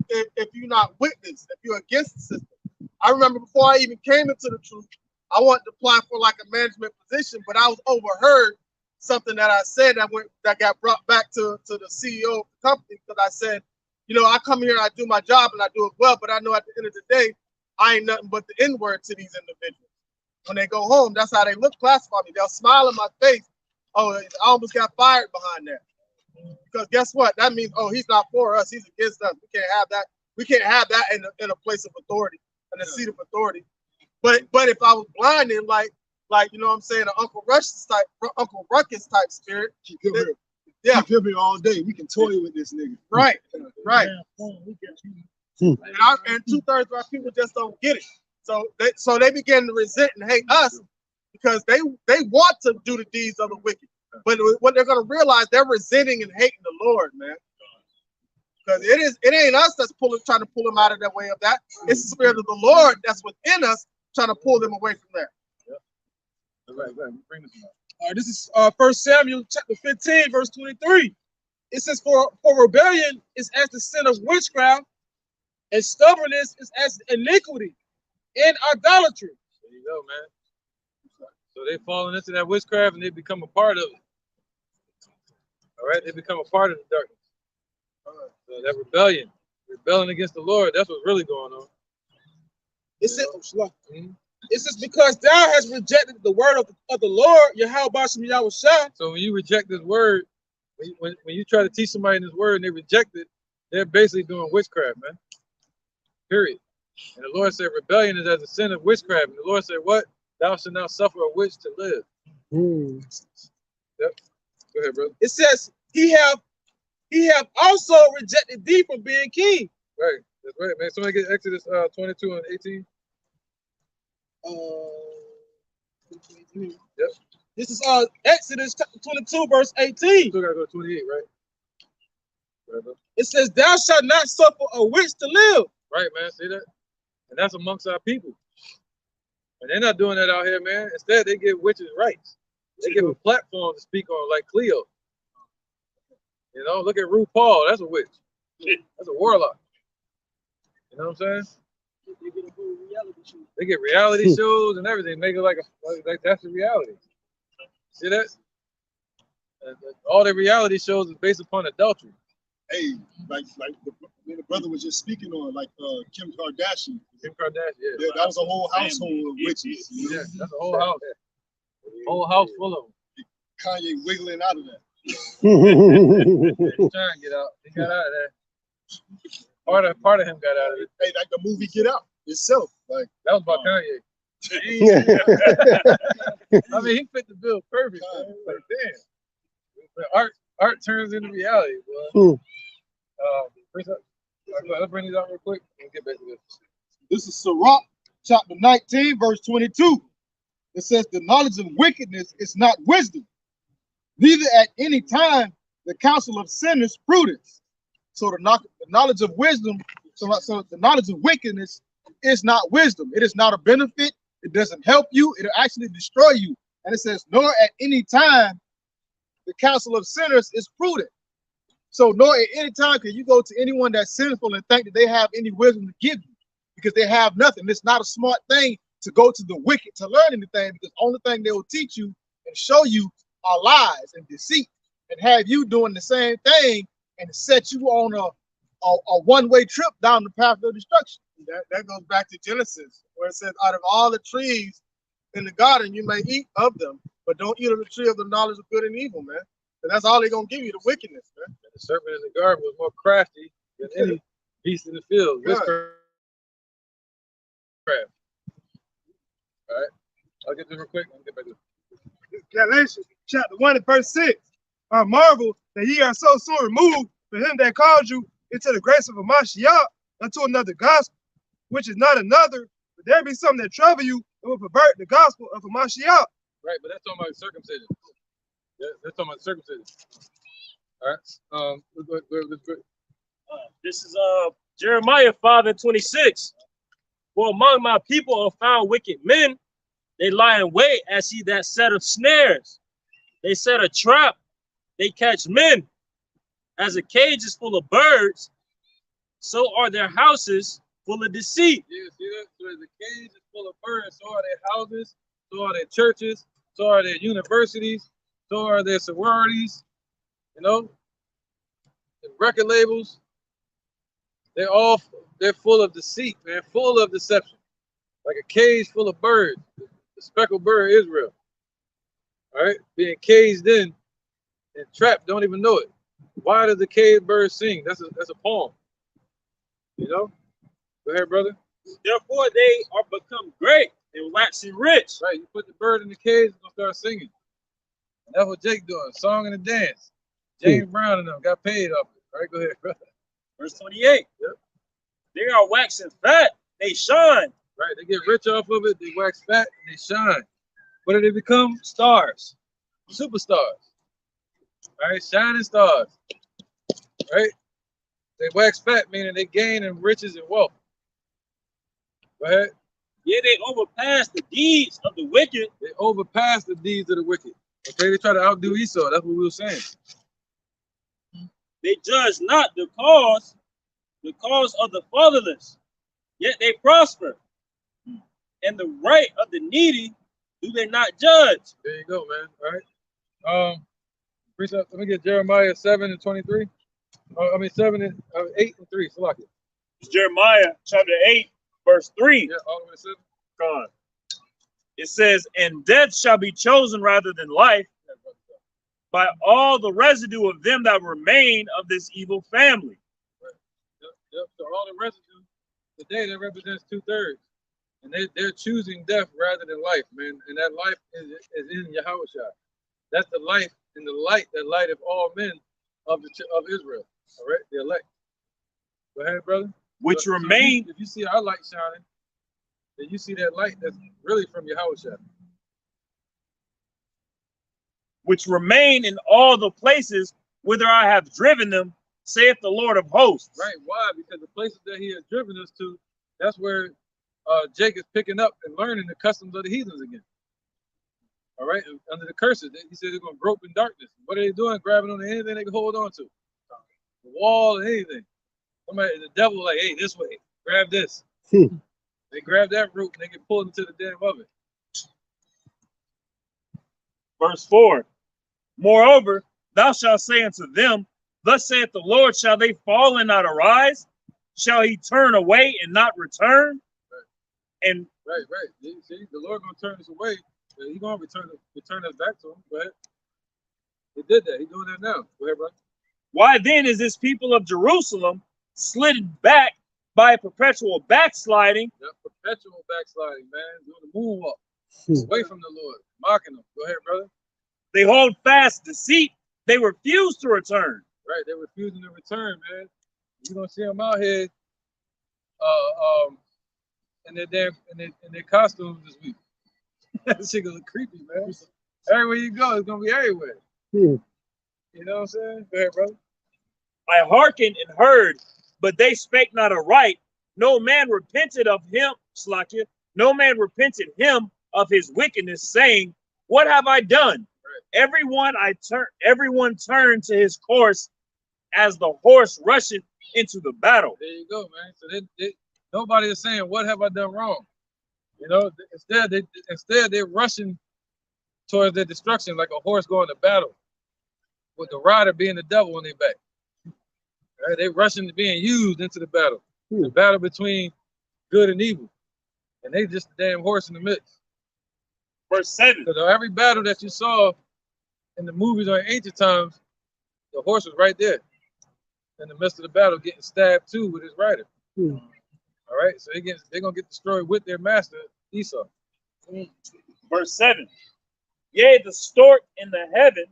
if you're not witness, if you're against the system. I remember before I even came into the truth, I wanted to apply for like a management position, but I was overheard something that I said that got brought back to the CEO of the company, because I said, you know, I come here, I do my job and I do it well, but I know at the end of the day, I ain't nothing but the N-word to these individuals. When they go home, that's how they classify me. They'll smile in my face. Oh, I almost got fired behind that. Because guess what? That means, oh, he's not for us, he's against us. We can't have that. We can't have that in a place of authority, in a seat of authority. But if I was blinded, like you know what I'm saying, an Uncle Ruckus type spirit. Keep him here. Yeah, keep him here all day. We can toy with this nigga. Right. And 2/3 of our people just don't get it. So they begin to resent and hate us because they want to do the deeds of the wicked. But what they're gonna realize, they're resenting and hating the Lord, man. Because it ain't us that's trying to pull them out of their way of that. It's the Spirit of the Lord that's within us trying to pull them away from there. Right. Bring this up. All right, this is 1 Samuel chapter 15, verse 23. It says, for rebellion is as the sin of witchcraft, and stubbornness is as iniquity and idolatry. There you go, man. So they falling into that witchcraft and they become a part of it. All right, they become a part of the darkness. So that rebelling against the Lord, that's what's really going on. It says, it says, because thou hast rejected the word of the Lord, Yahweh Bashem Yahushua. So when you reject this word, when you try to teach somebody this word and they reject it, They're basically doing witchcraft, man. Period. And the Lord said rebellion is as a sin of witchcraft. And the Lord said, what? Thou shalt not suffer a witch to live. Yep. Go ahead, brother. It says he have also rejected thee from being king. Right. That's right, man. Somebody get Exodus 22 and 18. Yep. This is Exodus 22, verse 18. Still gotta go to 28, right? Right, bro. It says, thou shalt not suffer a witch to live. Right, man. See that? And that's amongst our people. And they're not doing that out here, man. Instead, they give witches rights. They give a platform to speak on, like Cleo. You know, look at RuPaul. That's a witch. That's a warlock. You know what I'm saying? They get reality shows and everything. Make it like that's the reality. See that? All the reality shows is based upon adultery. Hey, like the brother was just speaking on, like Kim Kardashian. Kim Kardashian, yeah. That was a whole household of witches. You know? Yeah, that's a whole house. Whole house full of them. Kanye wiggling out of that. He's trying to get out. He got out of there. Part of him got out of it. Hey, like the movie Get Out itself. Like that was about Kanye. I mean, he fit the bill perfect. Like, damn. Art turns into reality, boy. Let's bring these out real quick and get back to this. This is Sirach, chapter 19, verse 22. It says, the knowledge of wickedness is not wisdom, neither at any time the counsel of sinners prudence. So the knowledge of wisdom, so the knowledge of wickedness is not wisdom. It is not a benefit. It doesn't help you. It'll actually destroy you. And it says, nor at any time the counsel of sinners is prudent. So nor at any time can you go to anyone that's sinful and think that they have any wisdom to give you, because they have nothing. It's not a smart thing to go to the wicked to learn anything, because the only thing they will teach you and show you are lies and deceit, and have you doing the same thing and set you on a one-way trip down the path of destruction. That goes back to Genesis, where it says, out of all the trees in the garden, you may eat of them, but don't eat of the tree of the knowledge of good and evil, man. And that's all they're going to give you, the wickedness, man. And the serpent in the garden was more crafty than any beast in the field. Witchcraft. All right. I'll get this real quick. I'll get back to this. Galatians chapter 1 and verse 6. I marvel that ye are so soon removed from him that called you into the grace of a Mashiach unto another gospel, which is not another, but there be some that trouble you and will pervert the gospel of a Mashiach. Right, but that's talking about circumcision. Yeah, that's talking about circumcision. All right. Let's go. This is Jeremiah 5:26. For among my people are found wicked men. They lie in wait as he that setteth snares. They set a trap. They catch men. As a cage is full of birds, so are their houses full of deceit. Yeah, see that? So the cage is full of birds. So are their houses. So are their churches. So are their universities. So are their sororities. You know, the record labels. They're full of deceit, man. Full of deception. Like a cage full of birds. The speckled bird Israel. All right, being caged in and trapped, don't even know it. Why does the caged bird sing? That's a poem. You know? Go ahead, brother. Therefore they are become great and waxing rich. Right, you put the bird in the cage, it's gonna start singing. And that's what Jake doing, song and a dance. James Brown and them got paid off it. All right, go ahead, brother. Verse 28. Yep. They are waxing fat, they shine. Right, they get rich off of it, they wax fat and they shine. What do they become? Stars, superstars. All right, shining stars. Right? They wax fat, meaning they gain in riches and wealth. Go ahead. Yeah, they overpass the deeds of the wicked. They overpass the deeds of the wicked. Okay, they try to outdo Esau. That's what we were saying. They judge not the cause of the fatherless, yet they prosper. And the right of the needy do they not judge? There you go, man. All right. Let me get Jeremiah 7 and 23. 7 and 8 and 3. Select it. It's Jeremiah chapter 8, verse 3. Yeah, all the way to 7. God. It says, and death shall be chosen rather than life by all the residue of them that remain of this evil family. Yep. So all the residue today that represents 2/3, and they're choosing death rather than life, man. And that life is in Yahushua. That's the life and the light that lighteth all men of Israel. All right, the elect. Go ahead, brother. Which So remain, if you see our light shining, then you see that light that's really from Yahushua. which remain in all the places whither I have driven them, saith the Lord of hosts. Right. Why? Because the places that he has driven us to, that's where Jacob's picking up and learning the customs of the heathens again. All right. And under the curses, he said they're going to grope in darkness. What are they doing? Grabbing on anything they can hold on to. The wall, anything. Somebody, the devil, like, hey, this way. Grab this. They grab that rope and they get pulled into the den of it. Verse 4. Moreover, thou shalt say unto them, thus saith the Lord, shall they fall and not arise? Shall he turn away and not return? Right. And right. You see, the Lord gonna turn us away. He's gonna return us back to him. Go ahead. He did that. He's doing that now. Go ahead, brother. why then is this people of Jerusalem slidden back by a perpetual backsliding? Yep, perpetual backsliding, man. Doing the moonwalk away from the Lord, mocking him. Go ahead, brother. They hold fast deceit. They refuse to return. Right, they're refusing to return, man. You're gonna see them out here, in their costumes this week. That shit gonna look creepy, man. Everywhere you go, it's gonna be everywhere. You know what I'm saying? Go ahead, brother. I hearkened and heard, but they spake not aright. No man repented of him, Slakia. No man repented him of his wickedness, saying, what have I done? Right. Everyone turned to his course as the horse rusheth into the battle. There you go, man. So nobody is saying, what have I done wrong? You know, instead they're rushing towards their destruction like a horse going to battle, with the rider being the devil on their back. Right? They're rushing to being used into the battle. The battle between good and evil. And they just the damn horse in the midst. Verse 7. So every battle that you saw in the movies or in ancient times, the horse was right there in the midst of the battle, getting stabbed too with his rider. All right, so they're gonna get destroyed with their master Esau. Verse 7. Yea, the stork in the heaven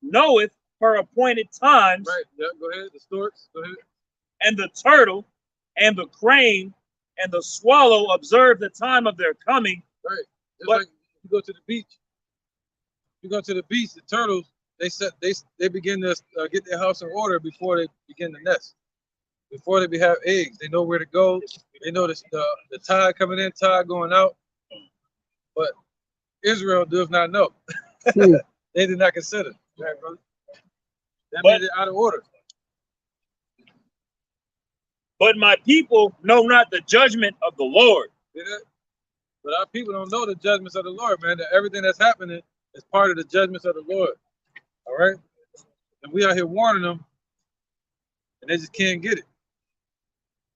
knoweth her appointed times. Right, yeah, go ahead, the storks, go ahead. And the turtle and the crane and the swallow observe the time of their coming. Right. Just like you go to the beach. You go to the beach, the turtles, they begin to get their house in order before they begin to nest. Before they have eggs, they know where to go. They know the tide coming in, tide going out. But Israel does not know. They did not consider. Right, brother? That made it out of order. But my people know not the judgment of the Lord. See that? But our people don't know the judgments of the Lord, man. That everything that's happening is part of the judgments of the Lord. All right? And we out here warning them, and they just can't get it.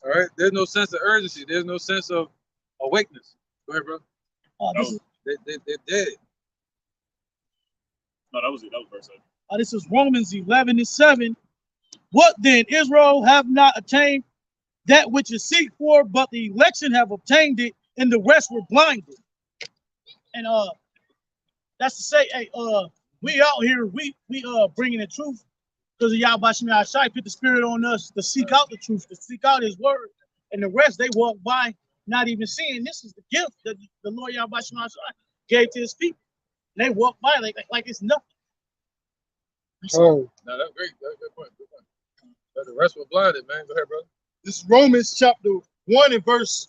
All right? There's no sense of urgency. There's no sense of awakeness. Go ahead, bro. They're dead. No, that was it. That was verse 7. This is Romans 11:7. What then? Israel have not attained that which is seek for, but the election have obtained it, and the rest were blinded. And that's to say, hey, we out here, we bringing the truth because of Yahweh Shem Yahshai put the spirit on us to seek out the truth, to seek out His word, and the rest they walk by, not even seeing. This is the gift that the Lord Yahweh Shem Yahshai gave to His people. And they walk by like it's nothing. Oh, no, that's great. That's a good point. Good point. But the rest were blinded, man. Go ahead, brother. This is Romans chapter 1 and verse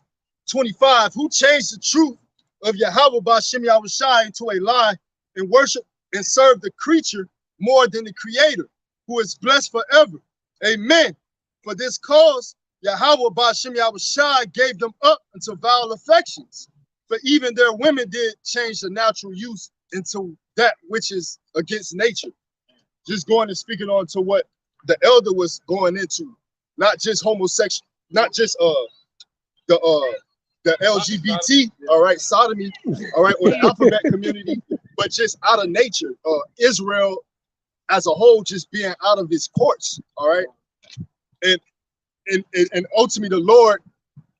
25. Who changed the truth of Yahweh B'Shem Yahushai into a lie and worship and serve the creature more than the creator, who is blessed forever. Amen. For this cause, Yahweh B'Shem Yahushai gave them up unto vile affections. For even their women did change the natural use into that which is against nature. Just going and speaking on to what the elder was going into, not just homosexual, not just the LGBT, all right, sodomy, all right, or the alphabet community, but just out of nature, Israel as a whole just being out of its courts, all right. And and ultimately the Lord,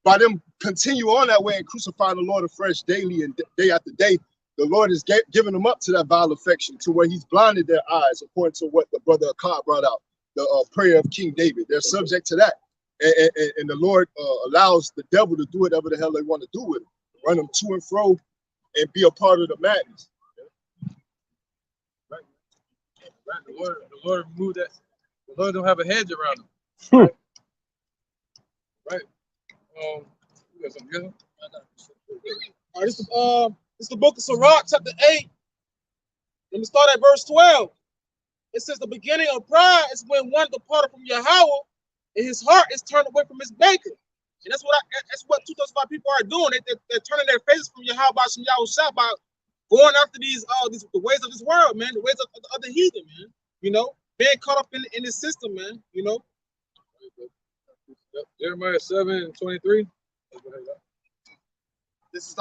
by them continue on that way and crucifying the Lord afresh daily and day after day, the Lord is giving them up to that vile affection, to where he's blinded their eyes, according to what the brother Akkad brought out, the prayer of King David. They're subject to that. And the Lord allows the devil to do whatever the hell they want to do with them, run them to and fro and be a part of the madness. Right. The Lord removed that. The Lord don't have a hedge around them. Right. You got something good? All right, this is the book of Sirach, chapter 8. Let me start at verse 12. It says, the beginning of pride is when one departed from Yahweh, and his heart is turned away from his maker. And that's what 2,005 people are doing. They're turning their faces from Yahweh by Shem Yahushua by going after the ways of this world, man, the ways of the other heathen, man. You know, being caught up in this system, man. You know. Jeremiah 7:23. This is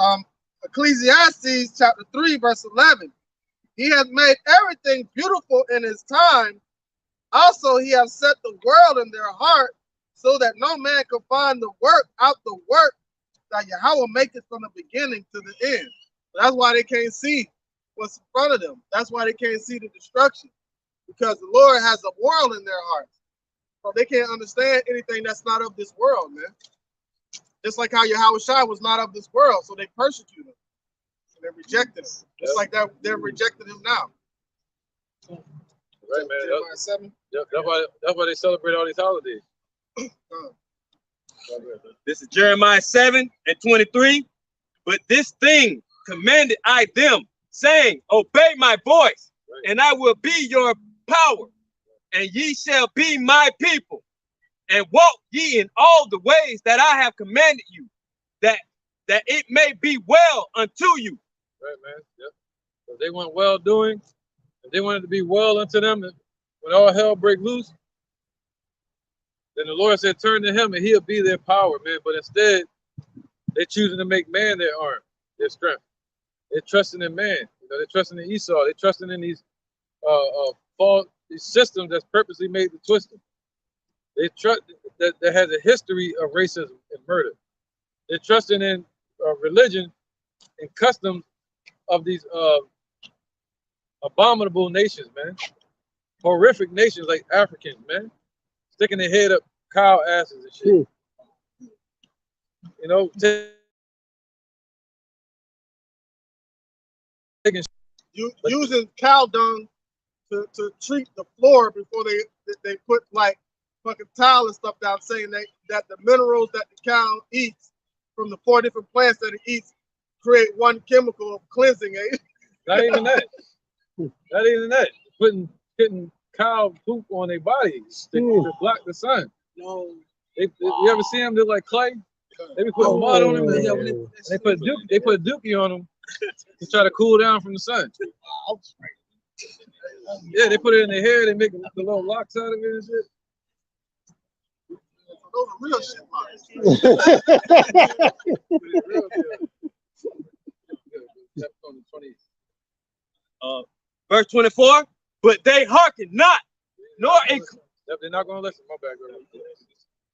Ecclesiastes chapter 3, verse 11. He has made everything beautiful in his time. Also, he has set the world in their heart, so that no man can find the work that Yahweh maketh from the beginning to the end. That's why they can't see what's in front of them. That's why they can't see the destruction, because the Lord has a world in their hearts. So they can't understand anything that's not of this world, man. Just like how Yahushua was not of this world, so they persecuted him. And they rejected him. Just like that, they're rejecting him now. Right, man. That's why they celebrate all these holidays. This is Jeremiah 7:23. But this thing commanded I them, saying, obey my voice, and I will be your power, and ye shall be my people, and walk ye in all the ways that I have commanded you, that it may be well unto you. Right, man. Yep. So they want well doing, if they want it to be well unto them, when all hell break loose, then the Lord said, turn to him and he'll be their power, man. But instead, they're choosing to make man their arm, their strength. They're trusting in man. You know, they're trusting in Esau. They're trusting in these these systems that's purposely made to twist them. They trust that has a history of racism and murder. They're trusting in religion and customs of these abominable nations, man. Horrific nations like Africans, man. Sticking their head up cow asses and shit. You know, using cow dung to treat the floor before they put like fucking tile and stuff down, saying that the minerals that the cow eats from the 4 different plants that it eats create one chemical of cleansing. Not even that. Not even that. Putting cow poop on their bodies to block the sun. No. You ever see them look like clay? They be putting mud on them. And they put dookie on them to try to cool down from the sun. Yeah, they put it in their hair. They make the little locks out of it and shit. Those are real shit lines. Verse 24. But they hearken not, nor they're not going to listen. My bad, girl.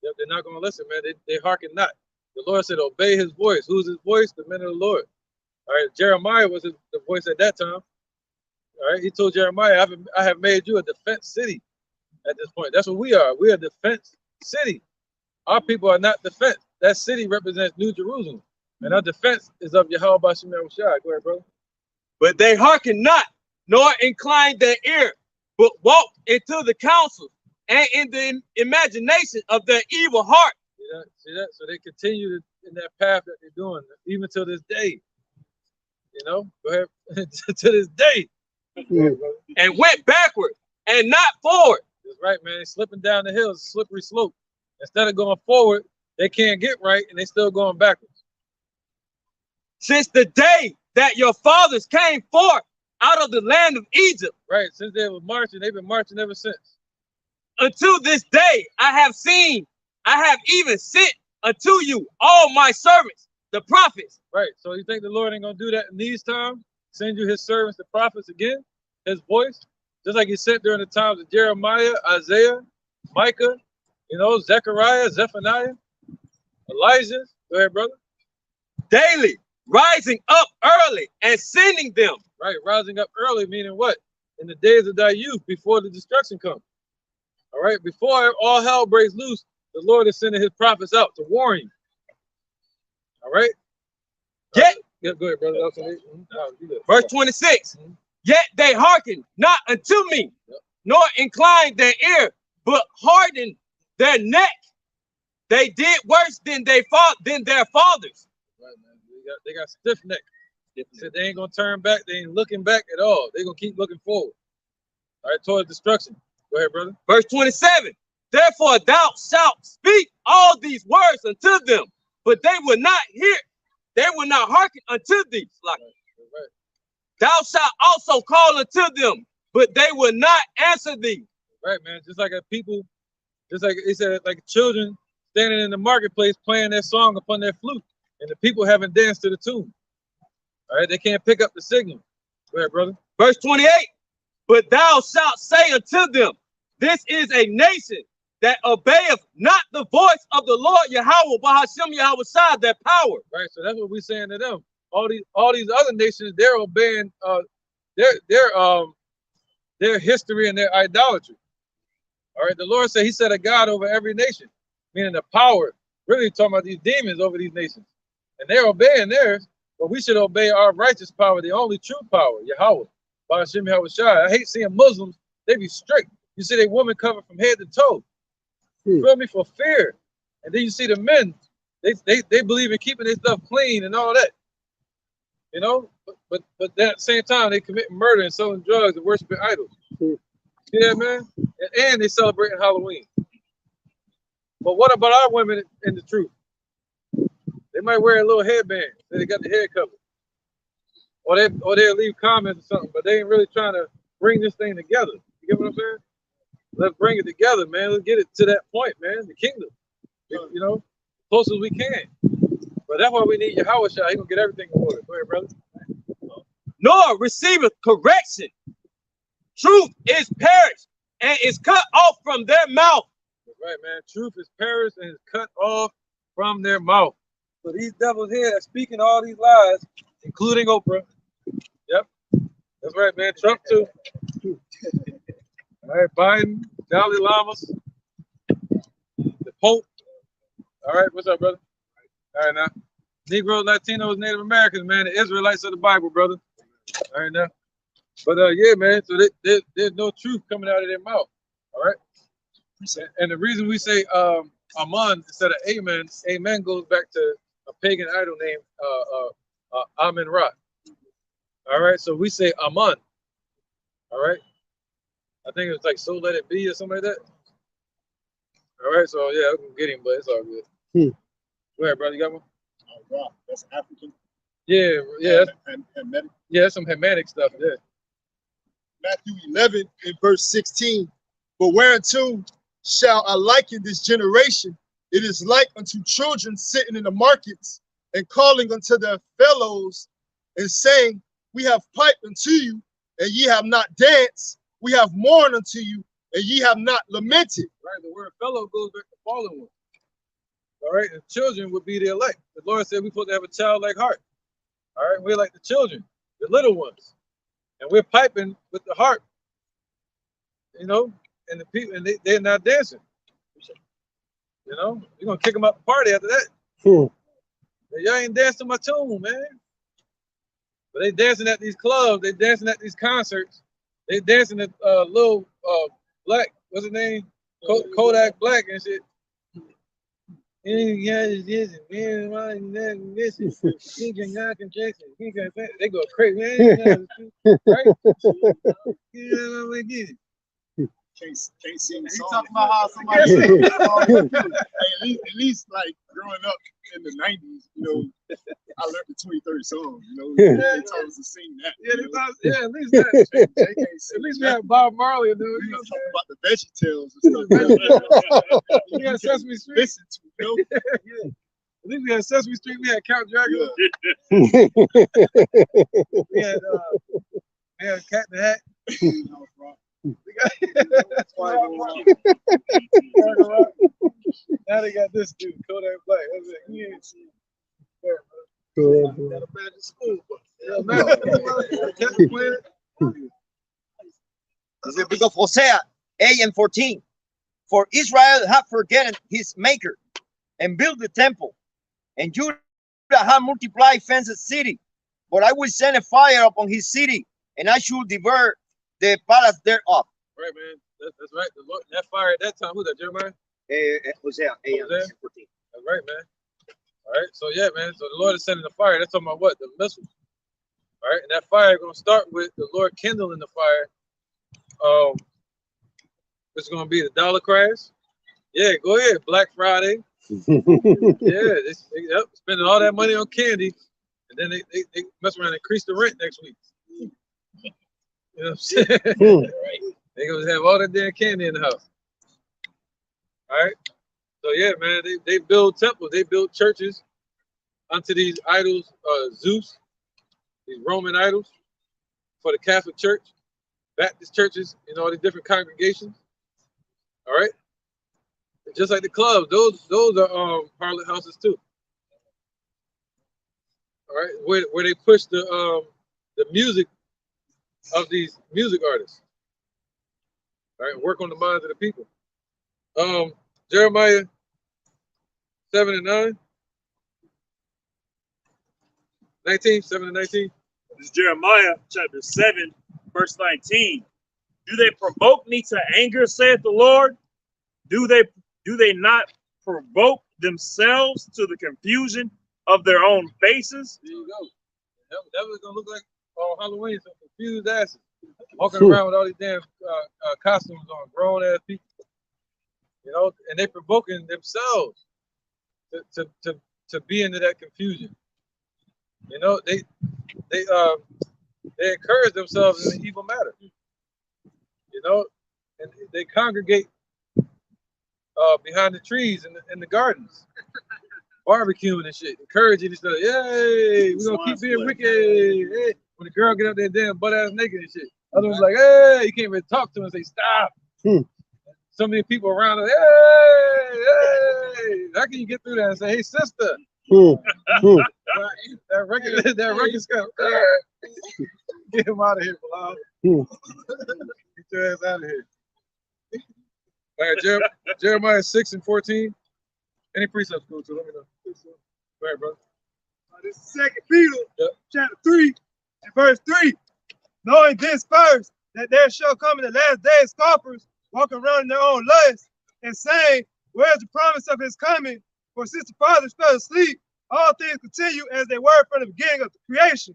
Yep, they're not going to listen, man. They hearken not. The Lord said, obey his voice. Who's his voice? The men of the Lord. All right, Jeremiah was the voice at that time. All right, he told Jeremiah, I have made you a defense city at this point. That's what we are. We are a defense city. Our people are not defense. That city represents New Jerusalem. And our defense is of Yahweh Bashim Yahushua. Go ahead, brother. But they hearken not, nor incline their ear, but walk into the counsel and in the imagination of their evil heart. See that? So they continue in that path that they're doing, even to this day. You know, go ahead. To this day. And went backward and not forward. That's right, man. They're slipping down the hill. It's a slippery slope. Instead of going forward, they can't get right, and they're still going backwards. Since the day that your fathers came forth out of the land of Egypt. Right, since they were marching, they've been marching ever since. Until this day, I have even sent unto you all my servants, the prophets. Right, so you think the Lord ain't going to do that in these times? Send you his servants, the prophets again? His voice? Just like he sent during the times of Jeremiah, Isaiah, Micah, You know, Zechariah, Zephaniah, Elijah. Go ahead, brother. Daily, rising up early and sending them. Right, rising up early, meaning what? In the days of thy youth, before the destruction comes. All right, before all hell breaks loose, the Lord is sending his prophets out to warn you. All right? Yeah, go ahead, brother. Verse 26. Yet they hearken not unto me, nor incline their ear, but harden their neck. They did worse than their fathers. Right, man. They got stiff neck. Said they ain't gonna turn back. They ain't looking back at all. They gonna keep looking forward. All right, towards destruction. Go ahead, brother. Verse 27. Therefore thou shalt speak all these words unto them, but they will not hear. They will not hearken unto thee. Like, right. Thou shalt also call unto them, but they will not answer thee. Right, man. Just like people, just like he said, like children standing in the marketplace playing their song upon their flute, and the people haven't danced to the tune. All right, they can't pick up the signal. Go ahead, brother. Verse 28. But thou shalt say unto them, this is a nation that obeyeth not the voice of the Lord Yahweh, Bahashem Yahweh Shai, their power. Right, so that's what we're saying to them. All these other nations, they're obeying their history and their idolatry. All right, the Lord said he set a God over every nation, meaning the power, really talking about these demons over these nations. And they're obeying theirs, but we should obey our righteous power, the only true power, Yahweh, Bahashem Yahweh Shai. I hate seeing Muslims, they be strict. You see they women covered from head to toe. You feel me? For fear. And then you see the men, they believe in keeping their stuff clean and all that. You know, but at the same time they commit murder and selling drugs and worshiping idols. See that, man? And they celebrating Halloween. But what about our women in the truth? They might wear a little headband, so they got the head covered. Or they'll leave comments or something, but they ain't really trying to bring this thing together. You get what I'm saying? Let's bring it together, man. Let's get it to that point, man. The kingdom, you know, close as we can. But that's why we need Yahweh Shai. He gonna get everything in order. Go ahead, brother. Nor receiveth correction. Truth is perished and is cut off from their mouth. That's right, man. Truth is perished and is cut off from their mouth. So these devils here are speaking all these lies, including Oprah. Yep. That's right, man. Trump too. All right, Biden, Dalai Lamas, the Pope. All right, what's up, brother? All right, now. Negroes, Latinos, Native Americans, man. The Israelites of the Bible, brother. All right, now. But, yeah, man, so there's no truth coming out of their mouth. All right? And the reason we say Amen instead of Amen, Amen goes back to a pagan idol named Amen-Ra. All right, so we say Amen. All right? I think it's like So Let It Be or something like that. All right, so yeah, I can get him, but it's all good. Go ahead, brother. You got one? Wow, that's African. Yeah, yeah. Hamitic. Yeah, some Hamitic stuff, yeah. Matthew 11 in verse 16. But whereunto shall I liken this generation? It is like unto children sitting in the markets and calling unto their fellows and saying, we have piped unto you, and ye have not danced. We have mourned unto you, and ye have not lamented. Right, the word fellow goes back to fallen ones. All right, and children would be the elect. The Lord said we're supposed to have a childlike heart. All right, we're like the children, the little ones. And we're piping with the heart. You know, and the people, and they're not dancing. You know, you're going to kick them out the party after that. Y'all ain't dancing my tune, man. But they dancing at these clubs. They dancing at these concerts. They dancing at little Black, what's his name? Kodak Black and shit. They go crazy. Right? Can't sing the He song. talking about how somebody at least like growing up in the 90s, you know, I learned the 2030 song, you know. They told us to sing that. Yeah, at least that. At least we have Bob Marley, dude. You know, talking about the Veggie Tales and stuff. We had Sesame Street. Listen to, you know? Yeah. At least we had Sesame Street. We had Count Dracula. We had Cat in the Hat. That's why now they got this dude, Kodak Black. That's it. He ain't seen it. Got a magic school. Yeah, This is the book of Hosea 8 and 14. For Israel hath forgotten his maker and built the temple, and Judah hath multiplied fenced city. But I will send a fire upon his city, and I should devour the palace thereof. Right, man. That's right. The Lord, that fire at that time, who's that, Jeremiah? Hosea 8 and 14. That's right, man. All right. So yeah, man. So the Lord is sending the fire. That's talking about what? The missiles. All right. And that fire is going to start with the Lord kindling the fire. It's going to be the dollar crash. Yeah, go ahead. Black Friday. Yeah, yep, spending all that money on candy, and then they mess around and increase the rent next week. You know what I'm saying? They gonna have all that damn candy in the house. All right. So yeah, man, they build temples, they build churches unto these idols, Zeus, these Roman idols for the Catholic Church, Baptist churches, all these different congregations. All right. Just like the clubs, those are harlot houses too. All right, where they push the music of these music artists. All right, work on the minds of the people. Jeremiah 7 and 9. 19, 7 and 19. This is Jeremiah chapter 7, verse 19. Do they provoke me to anger, saith the Lord? Do they not provoke themselves to the confusion of their own faces? There you go. That was gonna look like Halloween, some confused asses walking around with all these damn costumes on, grown ass people. And they provoking themselves to be into that confusion. They encourage themselves in the evil matter. And they congregate behind the trees in the gardens, barbecuing and shit, encouraging each other. Yay, we're gonna keep being wicked. Hey. When the girl get up there damn butt ass naked and shit, other one's like, hey, you can't really talk to her and say stop. So many people around her, hey, how can you get through that and say, hey, sister? That record scale. Get him out of here, Bilal. Get your ass out of here. All right, Jeremiah 6 and 14. Any precepts cool too? Let me know. All right, brother. This is 2 Peter, chapter 3, and verse 3. Knowing this first, that there shall come in the last days scoffers, walking around in their own lust, and saying, where is the promise of his coming? For since the fathers fell asleep, all things continue as they were from the beginning of the creation.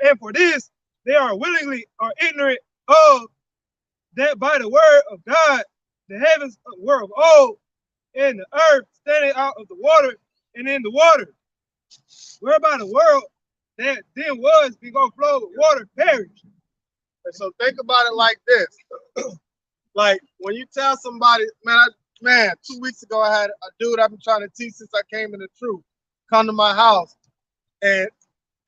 And for this, they are willingly or ignorant of that by the word of God, the heavens were of old, and the earth standing out of the water and in the water, whereby the world that then was being overflowed with water perished. And so think about it like this. Like when you tell somebody, man, 2 weeks ago I had a dude I've been trying to teach since I came in the truth come to my house, and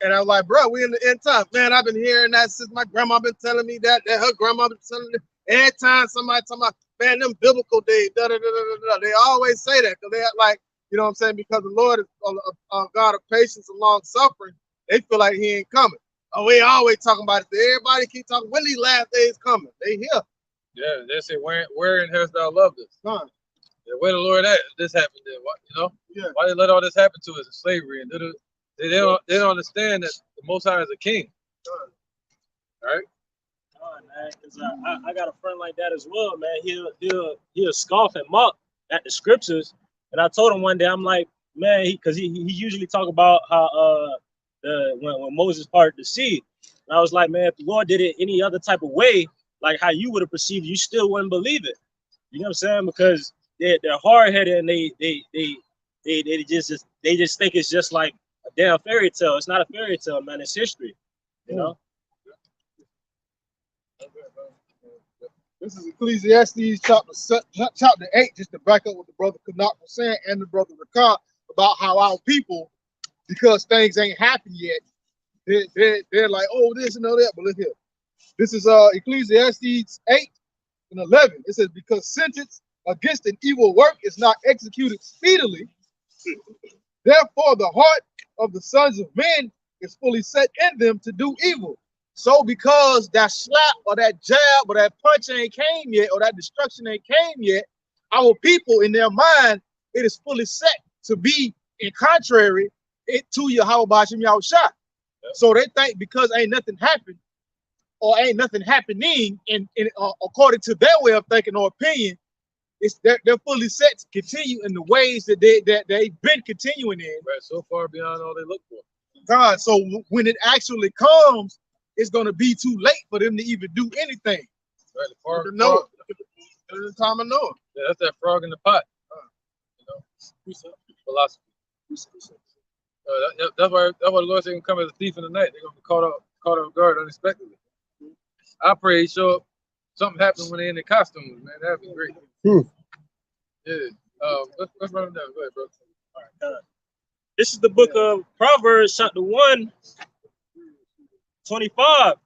I was like, bro, we in the end time. Man, I've been hearing that since my grandma been telling me that her grandma been telling me. Every time somebody talking about, man, them biblical days, they always say that because they like, you know what I'm saying? Because the Lord is a God of patience and long suffering. They feel like he ain't coming. Oh, we always talking about it. Everybody keep talking. When these last days coming? They here. Yeah, they say, wherein hast thou loved us? Son. Yeah, where the Lord at? This happened then. What, Yeah. Why they let all this happen to us in slavery? And they don't understand that the Most High is a king. All right. Man, because I got a friend like that as well, man. He'll scoff and mock at the scriptures, and I told him one day, I'm like, man, because he usually talk about how when Moses parted the sea, and I was like, man, if the Lord did it any other type of way, like how you would have perceived, you still wouldn't believe it. You know what I'm saying? Because they're hard headed and they just think it's just like a damn fairy tale. It's not a fairy tale, man. It's history. You know. This is Ecclesiastes chapter 8, just to back up what the brother Kanak was saying and the brother Ricard about how our people, because things ain't happened yet, they're like, oh, this and all that. But look here. This is Ecclesiastes 8, and 11. It says, because sentence against an evil work is not executed speedily, therefore the heart of the sons of men is fully set in them to do evil. So because that slap or that jab or that punch ain't came yet, or that destruction ain't came yet, our people in their mind, it is fully set to be in contrary to Yahweh Bashim Yahushua. So they think because ain't nothing happened or ain't nothing happening according to their way of thinking or opinion, they're fully set to continue in the ways that they've been continuing in. Right, so far beyond all they look for. God, so when it actually comes, it's going to be too late for them to even do anything. Right, the frog, Noah. The time of Noah. Yeah, that's that frog in the pot. You know, philosophy. That's why the Lord said, "Come as a thief in the night." They're gonna be caught off guard unexpectedly. I pray show up. Something happens when they're in their costumes, man. That'd be great. Yeah. Let's run it down. Go ahead, bro. All right, this is the book of Proverbs, chapter 1, 25.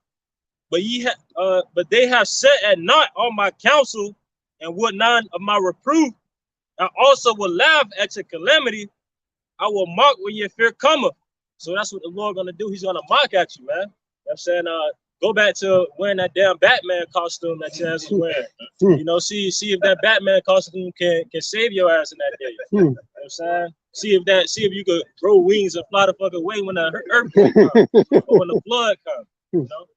But they have set at naught all my counsel and would not of my reproof. I also will laugh at your calamity. I will mock when your fear cometh. So that's what the Lord gonna do. He's gonna mock at you, man. You know what I'm saying? Go back to wearing that damn Batman costume that your ass is wearing. You know, see if that Batman costume can save your ass in that day. You know what I'm saying? See if you could grow wings and fly the fuck away when the earthquake comes or when the flood comes. You know?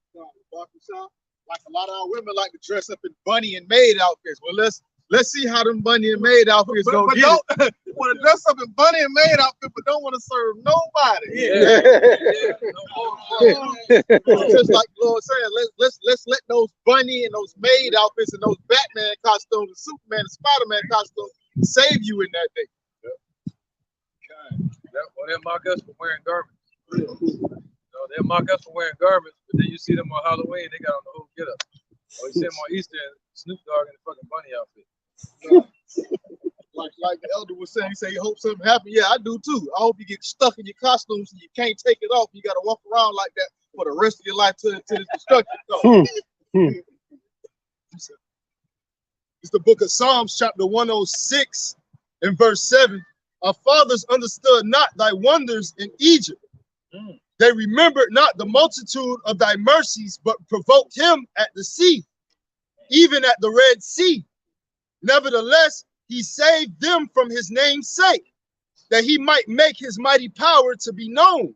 Like a lot of our women like to dress up in bunny and maid outfits. Well, let's see how them bunny and maid outfits go. But don't want to dress up in bunny and maid outfit, but don't want to serve nobody. Just like the Lord said, let's let those bunny and those maid outfits and those Batman costumes and Superman and Spider-Man costumes save you in that day. Or they'll mock us for wearing garments. They'll mock us for wearing garments, but then you see them on Halloween, they got on the whole get up. Or you see them on Easter and Snoop Dogg in the fucking bunny outfit. Like the elder was saying, he said, you hope something happens. Yeah, I do too. I hope you get stuck in your costume so you can't take it off. You got to walk around like that for the rest of your life till this destruction comes. It's the book of Psalms, chapter 106 and verse 7. Our fathers understood not thy wonders in Egypt. They remembered not the multitude of thy mercies, but provoked him at the sea, even at the Red Sea. Nevertheless, he saved them from his name's sake, that he might make his mighty power to be known.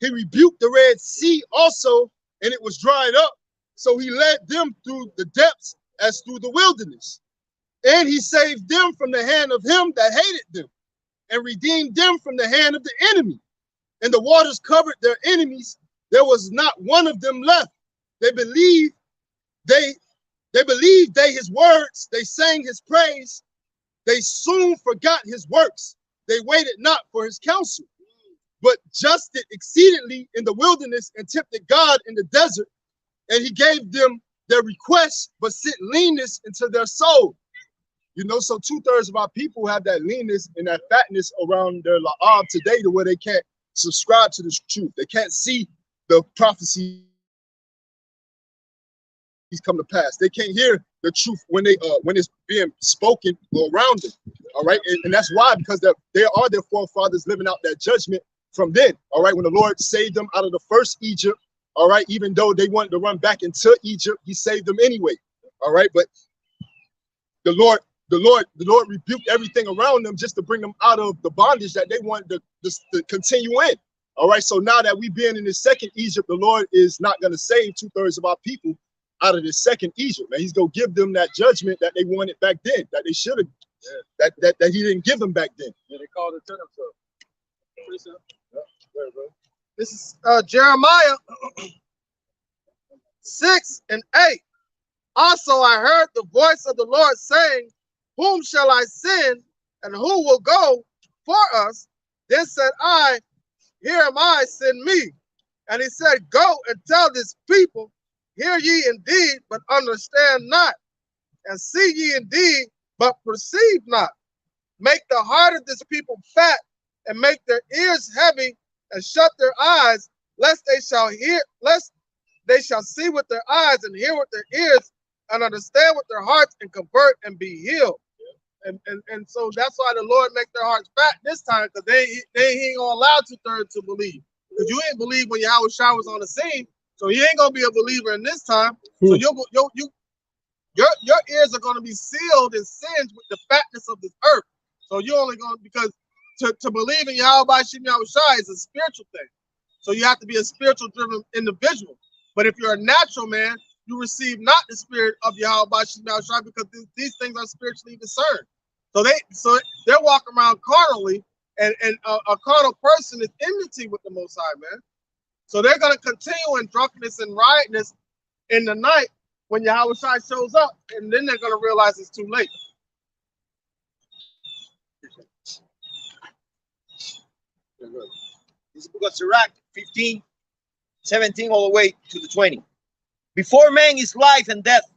He rebuked the Red Sea also, and it was dried up. So he led them through the depths as through the wilderness. And he saved them from the hand of him that hated them, and redeemed them from the hand of the enemy. And the waters covered their enemies. There was not one of them left. They believed his words. They sang his praise. They soon forgot his works. They waited not for his counsel, but justed exceedingly in the wilderness and tempted God in the desert. And he gave them their requests, but sent leanness into their soul. You know, so 2/3 of our people have that leanness and that fatness around their la'ab today, to where they can't subscribe to this truth. They can't see the prophecy come to pass. They can't hear the truth when it's being spoken around them. All right, and that's why, because they are their forefathers living out that judgment from then. All right, when the Lord saved them out of the first Egypt. All right, even though they wanted to run back into Egypt, he saved them anyway. All right, but the Lord rebuked everything around them just to bring them out of the bondage that they wanted to continue in. All right, so now that we've been in the second Egypt, the Lord is not going to save 2/3 of our people out of the second Egypt, man. He's going to give them that judgment that they wanted back then, that they should have, that he didn't give them back then. Yeah, they called it to themselves. This is Jeremiah 6 and 8. Also I heard the voice of the Lord saying, whom shall I send, and who will go for us? Then said I, here am I, send me. And he said, go and tell this people, hear ye indeed, but understand not, and see ye indeed, but perceive not. Make the heart of this people fat, and make their ears heavy, and shut their eyes, lest they shall see with their eyes and hear with their ears, and understand with their hearts and convert and be healed. And so that's why the Lord make their hearts fat this time, because he ain't gonna allow 2/3 to believe. Because you ain't believe when Yahweh Shai was on the scene, so you ain't gonna be a believer in this time. So your ears are gonna be sealed and singed with the fatness of this earth. So you only gonna, because to believe in Yahweh Bashim Yahweh Shai is a spiritual thing. So you have to be a spiritual driven individual. But if you're a natural man, you receive not the spirit of Yahweh Bashim Yahweh Shai, because these things are spiritually discerned. So they're walking around carnally, and a carnal person is enmity with the Most High, man. So they're gonna continue in drunkenness and riotness in the night when Yahweh Shai shows up, and then they're gonna realize it's too late. This is the book of Sirach 15:17 all the way to the 20. Before man is life and death,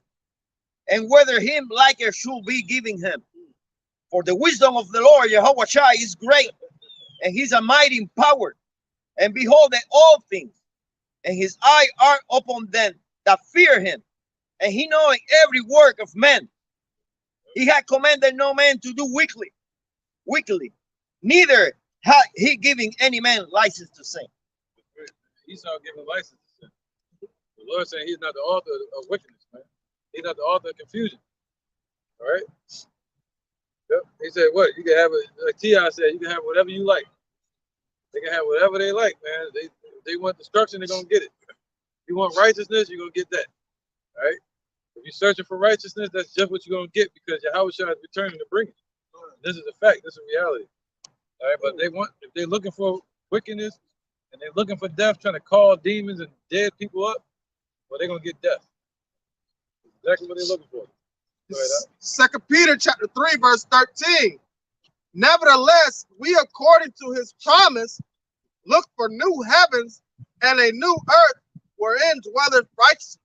and whether him liker should be giving him. For the wisdom of the Lord Yahweh Shai is great, and he's a mighty in power, and beholdeth all things, and his eye are upon them that fear him, and he knoweth every work of men. He had commanded no man to do wickedly, neither had he giving any man license to sin. Esau giving license to sin. The Lord saying he's not the author of wickedness, man. He's not the author of confusion. All right? Yep. He said, what? You can have it, like T.I. said, you can have whatever you like. They can have whatever they like, man. They want destruction, they're going to get it. If you want righteousness, you're going to get that. All right? If you're searching for righteousness, that's just what you're going to get, because Yahweh Shai is returning to bring it. This is a fact. This is a reality. All right? But if they're looking for wickedness and they're looking for death, trying to call demons and dead people up, well, they're going to get death. That's exactly what they're looking for. 2 Peter chapter 3, verse 13. Nevertheless, we, according to his promise, look for new heavens and a new earth wherein dwelleth righteousness.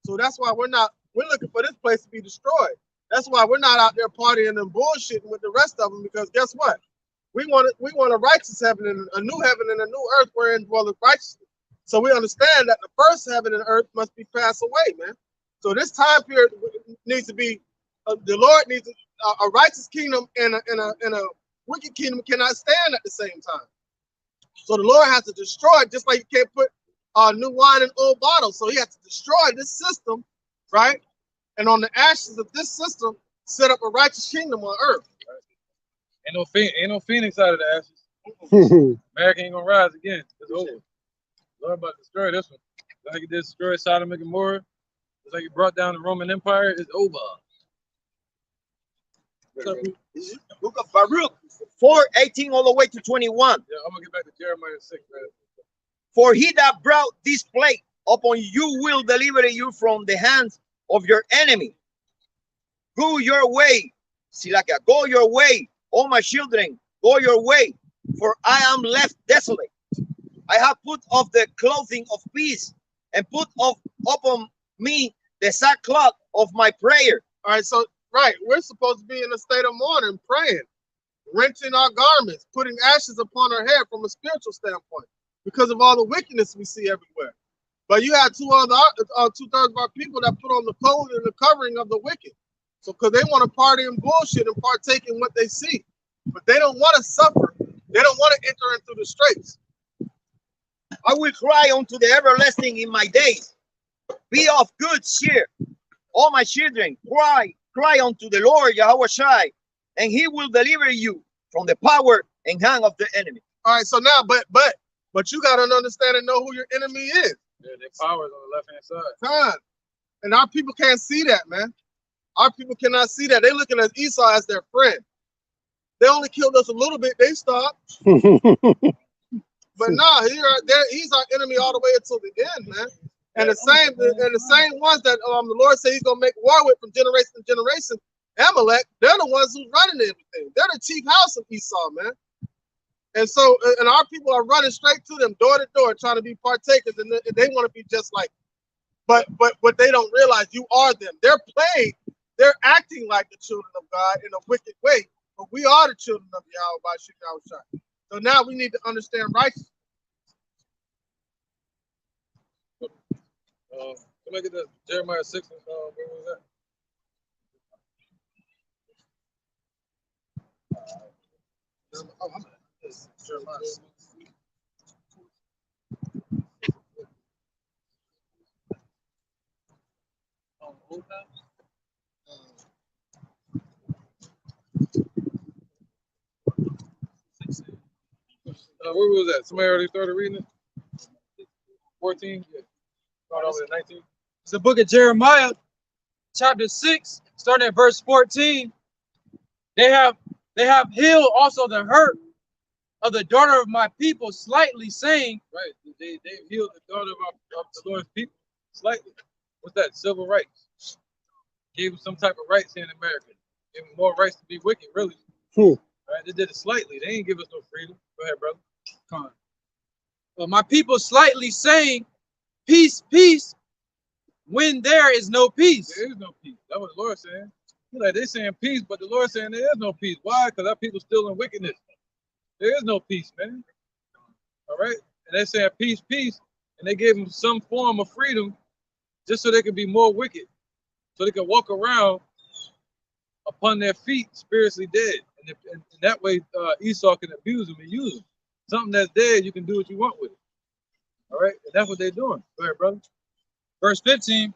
So that's why we're looking for this place to be destroyed. That's why we're not out there partying and bullshitting with the rest of them, because guess what? We want a righteous heaven and a new heaven and a new earth wherein dwelleth righteousness. So we understand that the first heaven and earth must be passed away, man. So this time period needs to be, the Lord needs a righteous kingdom and a wicked kingdom cannot stand at the same time. So the Lord has to destroy it, just like you can't put new wine in old bottles. So he has to destroy this system, right? And on the ashes of this system, set up a righteous kingdom on earth. Ain't no phoenix out of the ashes. America ain't gonna rise again. It's over. Lord about to destroy this one. Just like he did destroy Sodom and Gomorrah, just like he brought down the Roman Empire, it's over. Book of Baruch 4:18 all the way to 21. Yeah, I'm gonna get back to Jeremiah 6, man. For he that brought this plague upon you will deliver you from the hands of your enemy. Go your way, Silaka, go your way, all my children, go your way, for I am left desolate. I have put off the clothing of peace and put off upon me the sackcloth of my prayer. All right, so right, we're supposed to be in a state of mourning, praying, wrenching our garments, putting ashes upon our head from a spiritual standpoint, because of all the wickedness we see everywhere. But you have two-thirds of our people that put on the clothing and the covering of the wicked. So because they want to party and bullshit and partake in what they see, but they don't want to suffer. They don't want to enter into the straits. I will cry unto the everlasting in my days. Be of good cheer, all my children. Cry unto the Lord Yahweh Shai, and he will deliver you from the power and hand of the enemy. All right, so now, but you got to understand and know who your enemy is. Yeah, their power is on the left-hand side. Time. And our people can't see that, man. Our people cannot see that. They're looking at Esau as their friend. They only killed us a little bit. They stopped. But nah, he's our enemy all the way until the end, man. And the same ones that the Lord said he's gonna make war with from generation to generation, Amalek, they're the ones who's running everything. They're the chief house of Esau, man. And so, and our people are running straight to them, door to door, trying to be partakers, and they want to be just like. But what they don't realize, you are them. They're playing. They're acting like the children of God in a wicked way, but we are the children of Yahweh by Shai. So now we need to understand righteousness. Somebody get that Jeremiah 6 and where was that? Jeremiah 6. Where was that? Somebody already started reading it? 14? Yeah. Start over at 19. It's the book of Jeremiah, chapter 6, starting at verse 14. They have healed also the hurt of the daughter of my people slightly, saying, right, they healed the daughter of the Lord's people slightly. What's that? Civil rights. Gave them some type of rights here in America. Gave them more rights to be wicked, really. Right? They did it slightly. They ain't give us no freedom. Go ahead, brother. Come on. Well, my people slightly saying, peace, peace, when there is no peace. There is no peace. That's what the Lord saying. Like they're saying peace, but the Lord saying there is no peace. Why? Because our people still in wickedness. There is no peace, man. All right? And they're saying peace, peace, and they gave them some form of freedom just so they could be more wicked. So they could walk around upon their feet spiritually dead. And that way Esau can abuse them and use them. Something that's dead, you can do what you want with it. All right? And that's what they're doing. Go ahead, brother. Verse 15.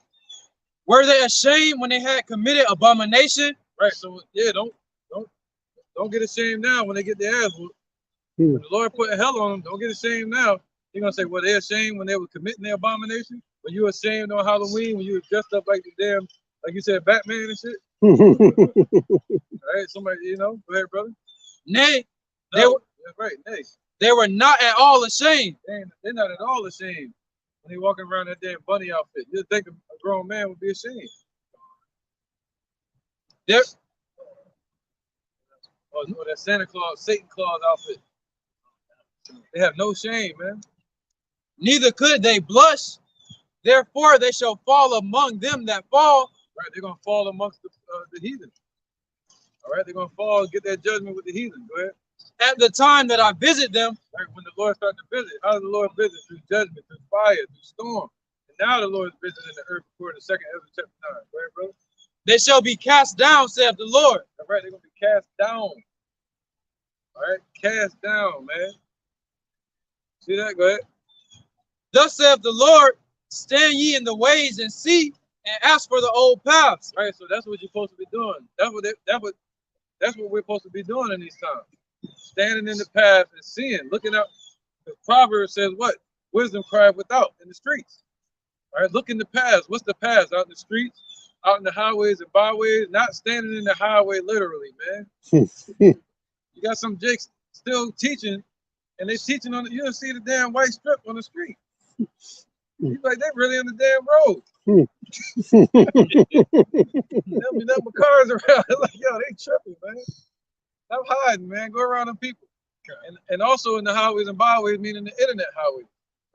Were they ashamed when they had committed abomination? Right. So yeah, don't get ashamed now when they get their ass whooped. When the Lord put hell on them, don't get ashamed now. You're gonna say, well, they're ashamed when they were committing their abomination? When you were ashamed on Halloween, when you were dressed up like the damn, like you said, Batman and shit? All right, somebody, go ahead, brother. Nay, no, that's right, nay. They were not at all ashamed. They're not at all ashamed when they walking around that damn bunny outfit. You'd think a grown man would be ashamed. Or that Santa Claus, Satan Claus outfit. They have no shame, man. Neither could they blush. Therefore, they shall fall among them that fall. Right, they're gonna fall amongst the heathen. All right, they're gonna fall, get that judgment with the heathen. Go ahead. At the time that I visit them, right, when the Lord starts to visit, how does the Lord visit? Through judgment, through fire, through storm. And now the Lord is visiting the earth according to 2 Ezra chapter 9. Go ahead, brother. They shall be cast down, saith the Lord. All right, they're gonna be cast down. All right, cast down, man. See that? Go ahead. Thus saith the Lord, stand ye in the ways and see, and ask for the old paths. Right, so that's what you're supposed to be doing. That's what we're supposed to be doing in these times. Standing in the path and seeing, looking out. The proverb says what? Wisdom cried without in the streets. All right, look in the paths. What's the paths? Out in the streets, out in the highways and byways, not standing in the highway literally, man. You got some jakes still teaching, and they teaching on you don't see the damn white strip on the street. He's like, they really on the damn road. They'll be nothing but cars around. Like, yo, they tripping, man. Stop hiding, man. Go around them people. And also in the highways and byways, meaning the internet highway.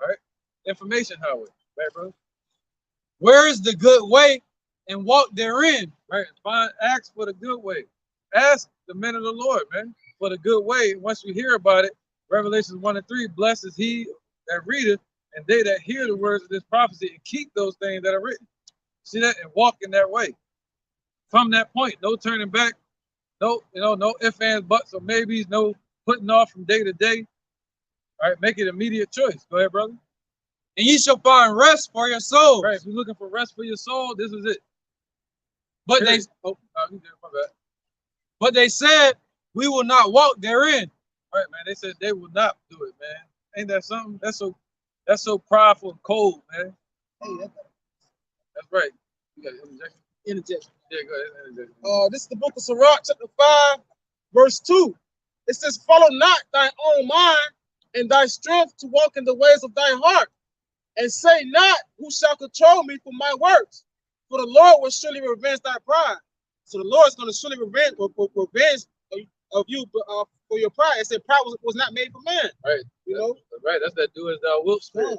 All right? Information highway. Right, bro? Where is the good way and walk therein? Right. Ask for the good way. Ask the men of the Lord, man, for the good way. Once you hear about it, Revelations 1 and 3, blessed is he that readeth, and they that hear the words of this prophecy and keep those things that are written. See that? And walk in that way. From that point, no turning back, no ifs, ands, buts, or maybes, no putting off from day to day. All right, make it immediate choice. Go ahead, brother. And ye shall find rest for your soul. Right, if you're looking for rest for your soul, this is it. But they said, we will not walk therein. Right, man. They said they will not do it, man. Ain't that something? That's so prideful and cold, man. Hey, that's right. You got interjection. Yeah, go ahead. Interjection. This is the book of Sirach, chapter 5, verse 2. It says, follow not thy own mind and thy strength to walk in the ways of thy heart, and say not, who shall control me for my works? For the Lord will surely revenge thy pride. So the Lord is going to surely revenge of you for your pride. It said pride was not made for man. Right. Right. That's that do as thou wilt spirit.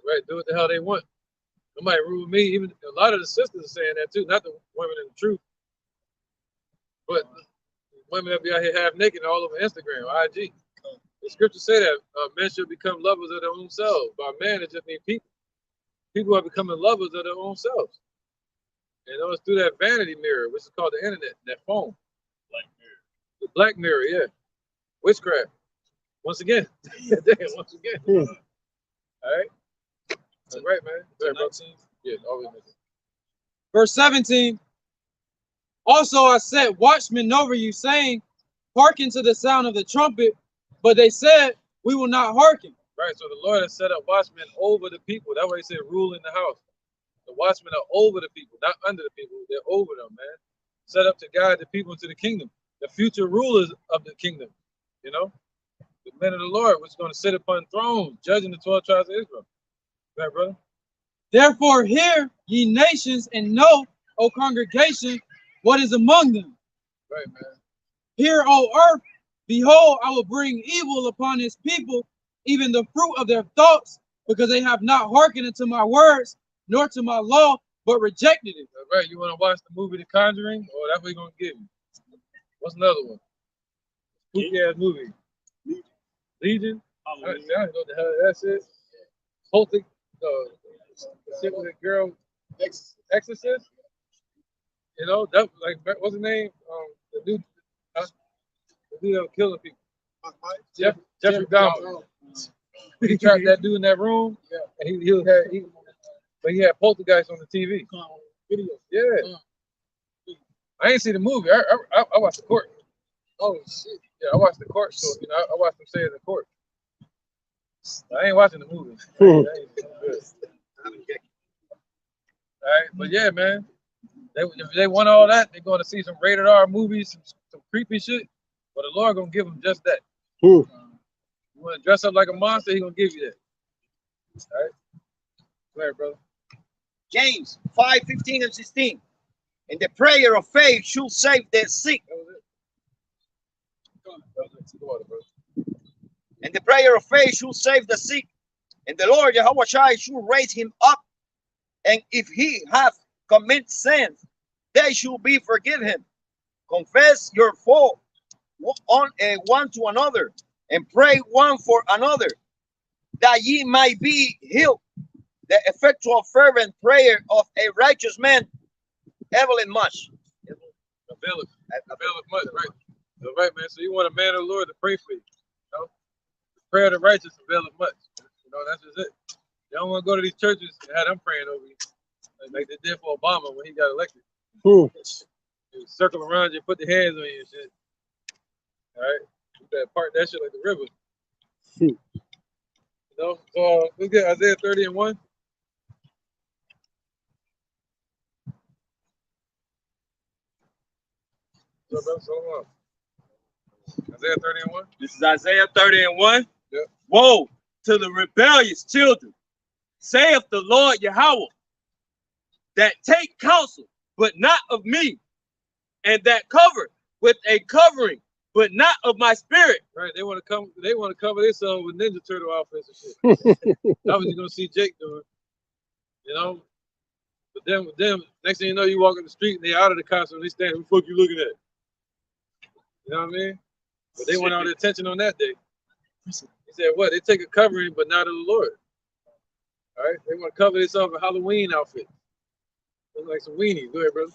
Right. Do what the hell they want. Nobody rule me. Even a lot of the sisters are saying that too. Not the women in the truth, but women that be out here half naked all over Instagram or IG. The scriptures say that men should become lovers of their own selves. By man, it just means people. people are becoming lovers of their own selves. You know, it's through that vanity mirror, which is called the internet, that phone. The black mirror, yeah. Witchcraft. Once again. Once again. All right. That's right, man. Right, 19. Yeah, always. Verse 17. Also I set watchmen over you, saying, hearken to the sound of the trumpet. But they said, we will not hearken. Right, so the Lord has set up watchmen over the people. That's why he said rule in the house. The watchmen are over the people, not under the people. They're over them, man. Set up to guide the people into the kingdom. The future rulers of the kingdom, you know? The men of the Lord, which is going to sit upon thrones, judging the 12 tribes of Israel. Right, brother? Therefore hear, ye nations, and know, O congregation, what is among them. Right, man. Hear, O earth, behold, I will bring evil upon his people, even the fruit of their thoughts, because they have not hearkened unto my words, nor to my law, but rejected it. Right, you want to watch the movie The Conjuring? Oh, that's what he's going to give you. What's another one? Spooky ass movie. Legion? I don't know what the hell that's it. Holtic, shit with a girl, Exorcist? You know, that, like, what's his name? The dude that was killing people. Jeffrey Dahmer. He trapped that dude in that room, and but he had poltergeist on the TV. Yeah. I ain't see the movie. I watched the court. Oh shit. Yeah, I watched the court. So you know, I watched them say in the court. I ain't watching the movie. All right, but yeah, man. If they want all that, they're going to see some rated R movies, some creepy shit. But the Lord gonna give them just that. You want to dress up like a monster, he gonna give you that. All right. Go ahead, brother. James 5:15 and 16. And the prayer of faith should save the sick. And the prayer of faith should save the sick. And the Lord Yahweh Shai should raise him up. And if he have committed sins, they should be forgiven him. Confess your fault one to another, and pray one for another, that ye might be healed. The effectual fervent prayer of a righteous man availeth much. Availeth much, right? So, right, man. So you want a man of the Lord to pray for you. You know? The prayer of the righteous availeth much. You know, that's just it. You don't want to go to these churches and have them praying over you. Like they did for Obama when he got elected. They circle around you, put their hands on you and shit. All right? Part that shit like the river. You know? So let's get Isaiah 30 and 1. Isaiah 30 and 1. This is Isaiah 30 and 1. Yep. Woe to the rebellious children, saith the Lord Yahweh, that take counsel, but not of me, and that cover with a covering, but not of my spirit. Right? They want to come. They want to cover themselves with Ninja Turtle outfits and shit. That's what you're gonna see Jake doing. You know. But then with them, next thing you know, you walk in the street and they out of the costume. They stand. Who the fuck you looking at? You know what I mean? But they want all the attention on that day. He said, "What? They take a covering, but not of the Lord." All right? They want to cover themselves in Halloween outfit. Look like some weenies. Go ahead, brother.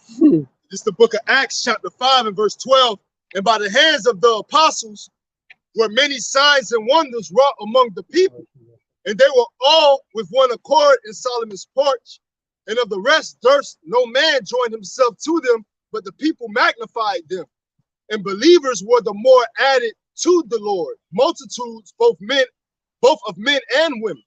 This is the book of Acts, chapter 5 and verse 12. And by the hands of the apostles were many signs and wonders wrought among the people. And they were all with one accord in Solomon's porch. And of the rest durst no man join himself to them, but the people magnified them. And believers were the more added to the Lord, multitudes, both of men and women,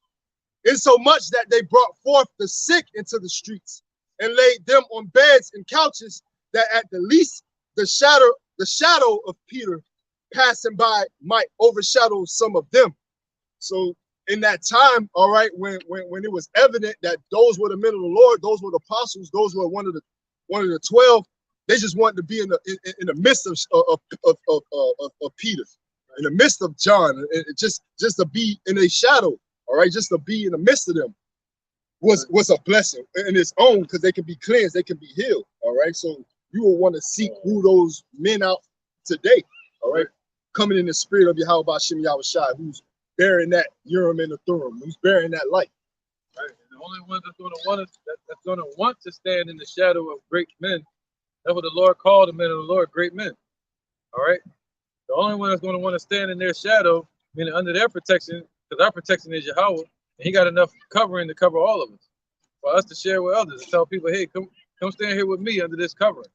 insomuch that they brought forth the sick into the streets and laid them on beds and couches, that at the least the shadow of Peter passing by might overshadow some of them. So in that time, all right, when it was evident that those were the men of the Lord, those were the apostles, those were one of the 12, they just wanted to be in the midst of Peter, in the midst of John, just to be in a shadow, all right, just to be in the midst of them was a blessing in its own, because they can be cleansed, they can be healed, all right. So you will want to seek who those men out today, all right, coming in the spirit of Yahweh Bashem Yahweh Shai, who's bearing that Urim and the Thummim, who's bearing that light. Right. And The only ones that's going to want to stand in the shadow of great men. That's what the Lord called the men of the Lord, great men. All right. The only one that's going to want to stand in their shadow, meaning under their protection, because our protection is Yahweh, and He got enough covering to cover all of us. For us to share with others and tell people, hey, come stand here with me under this covering.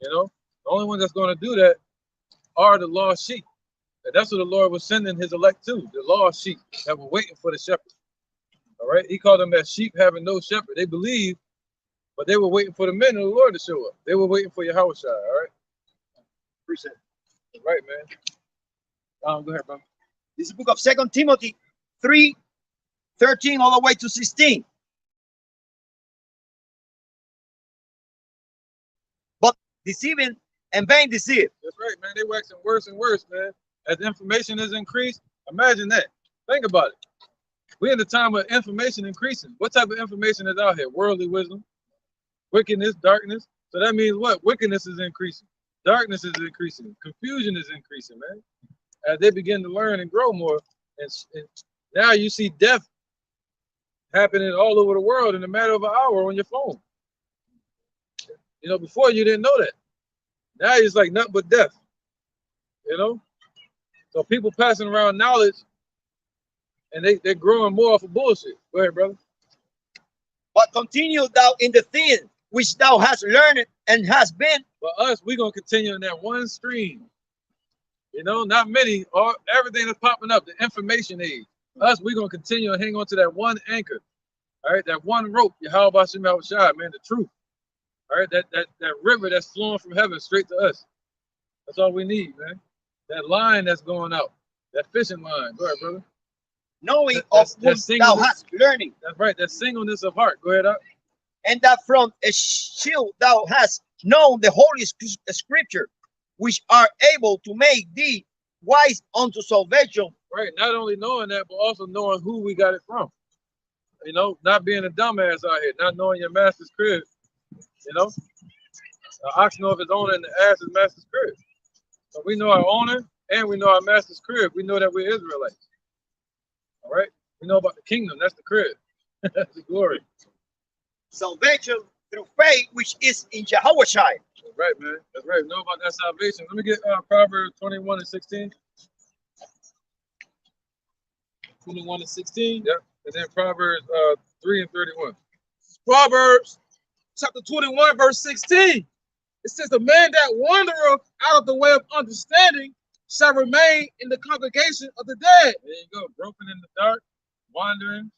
You know, the only ones that's going to do that are the lost sheep. And that's what the Lord was sending His elect to, the lost sheep that were waiting for the shepherd. All right. He called them as sheep having no shepherd. They believed, but they were waiting for the men of the Lord to show up. They were waiting for Yahweh Shai. All right. Appreciate it. Right, man. Go ahead, bro. This is the book of 2 Timothy 3:13 all the way to 16. But deceiving and vain deceit. That's right, man. They waxing worse and worse, man. As information is increased, imagine that. Think about it. We're in the time of information increasing. What type of information is out here? Worldly wisdom, wickedness, darkness. So that means what? Wickedness is increasing. Darkness is increasing. Confusion is increasing, man. As they begin to learn and grow more. And now you see death happening all over the world in a matter of an hour on your phone. You know, before you didn't know that. Now it's like nothing but death. You know? So people passing around knowledge and they're growing more off of bullshit. Go ahead, brother. But continue thou in the thing which thou hast learned and hast been. For us, we're going to continue in that one stream. You know, not many, or everything that's popping up, the information age. Us, we're going to continue to hang on to that one anchor. All right, that one rope, Yahweh Bashem Yahushua, man, the truth. All right, that river that's flowing from heaven straight to us. That's all we need, man. That line that's going out, that fishing line. Go ahead, brother. Knowing of whom thou hast learning. That's right, that singleness of heart. Go ahead, up. And that from a shield thou hast known the holy scripture, which are able to make thee wise unto salvation. Right, not only knowing that, but also knowing who we got it from. You know, not being a dumbass out here, not knowing your master's crib. You know, the ox know of his owner and the ass is master's crib. So we know our owner and we know our master's crib. We know that we're Israelites. All right, we know about the kingdom. That's the crib. That's the glory. Salvation through faith, which is in Jehovah Shai. That's right, man. That's right. Know about that salvation. Let me get Proverbs 21 and 16. 21 and 16. Yep. And then Proverbs 3 and 31. Proverbs chapter 21, verse 16. It says, the man that wandereth out of the way of understanding shall remain in the congregation of the dead. There you go. Groping in the dark, wandering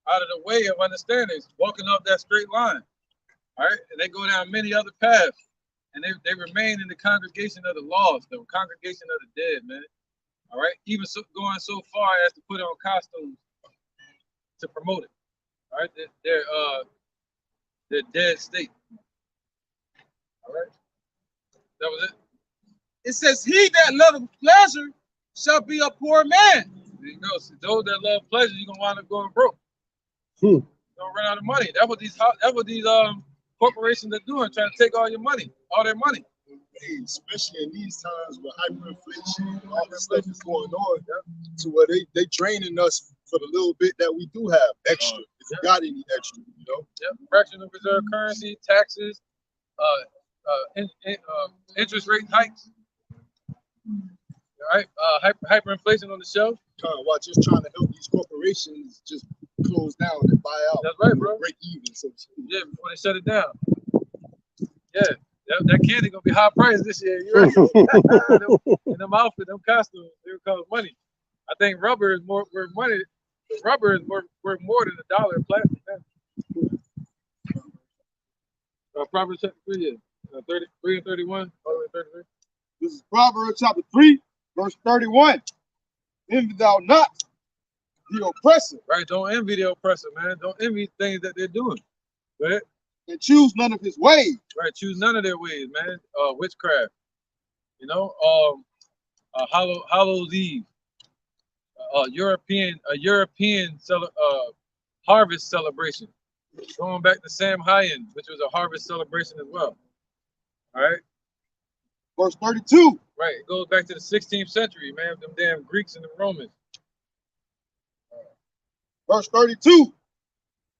out of the way of understanding, walking up that straight line. All right. And they go down many other paths. And they remain in the congregation of the lost, the congregation of the dead, man. All right. Even going so far as to put on costumes to promote it. All right. Their dead state. All right. That was it. It says, he that loveth pleasure shall be a poor man. There you go. So those that love pleasure, you're gonna wind up going broke. You're gonna run out of money. That's what these corporations are doing, trying to take all your money, all their money. Hey, especially in these times with hyperinflation and all this stuff is going on, to where they draining us for the little bit that we do have extra. If you got any extra, you know. Yep. Fractional reserve currency, taxes, interest rate hikes. All right, hyperinflation on the shelf. Just trying to help these corporations just close down and buy out. That's right, bro. Break even. So yeah, before they shut it down. Yeah, that candy gonna be high price this year. You right? And them outfits, them costumes, they cost money. I think rubber is more worth money. The rubber is worth more than $1 in plastic. Proverbs chapter 3, 33 and 31, all the way 33. This is Proverbs chapter 3, verse 31. Envy thou not the oppressor. Right, don't envy the oppressor, man. Don't envy things that they're doing. Right? And choose none of his ways. Right, choose none of their ways, man. Witchcraft. You know, Hallow's Eve. European harvest celebration. Going back to Samhain, which was a harvest celebration as well. All right. Verse 32. Right. It goes back to the 16th century, man. Them damn Greeks and the Romans. Verse 32.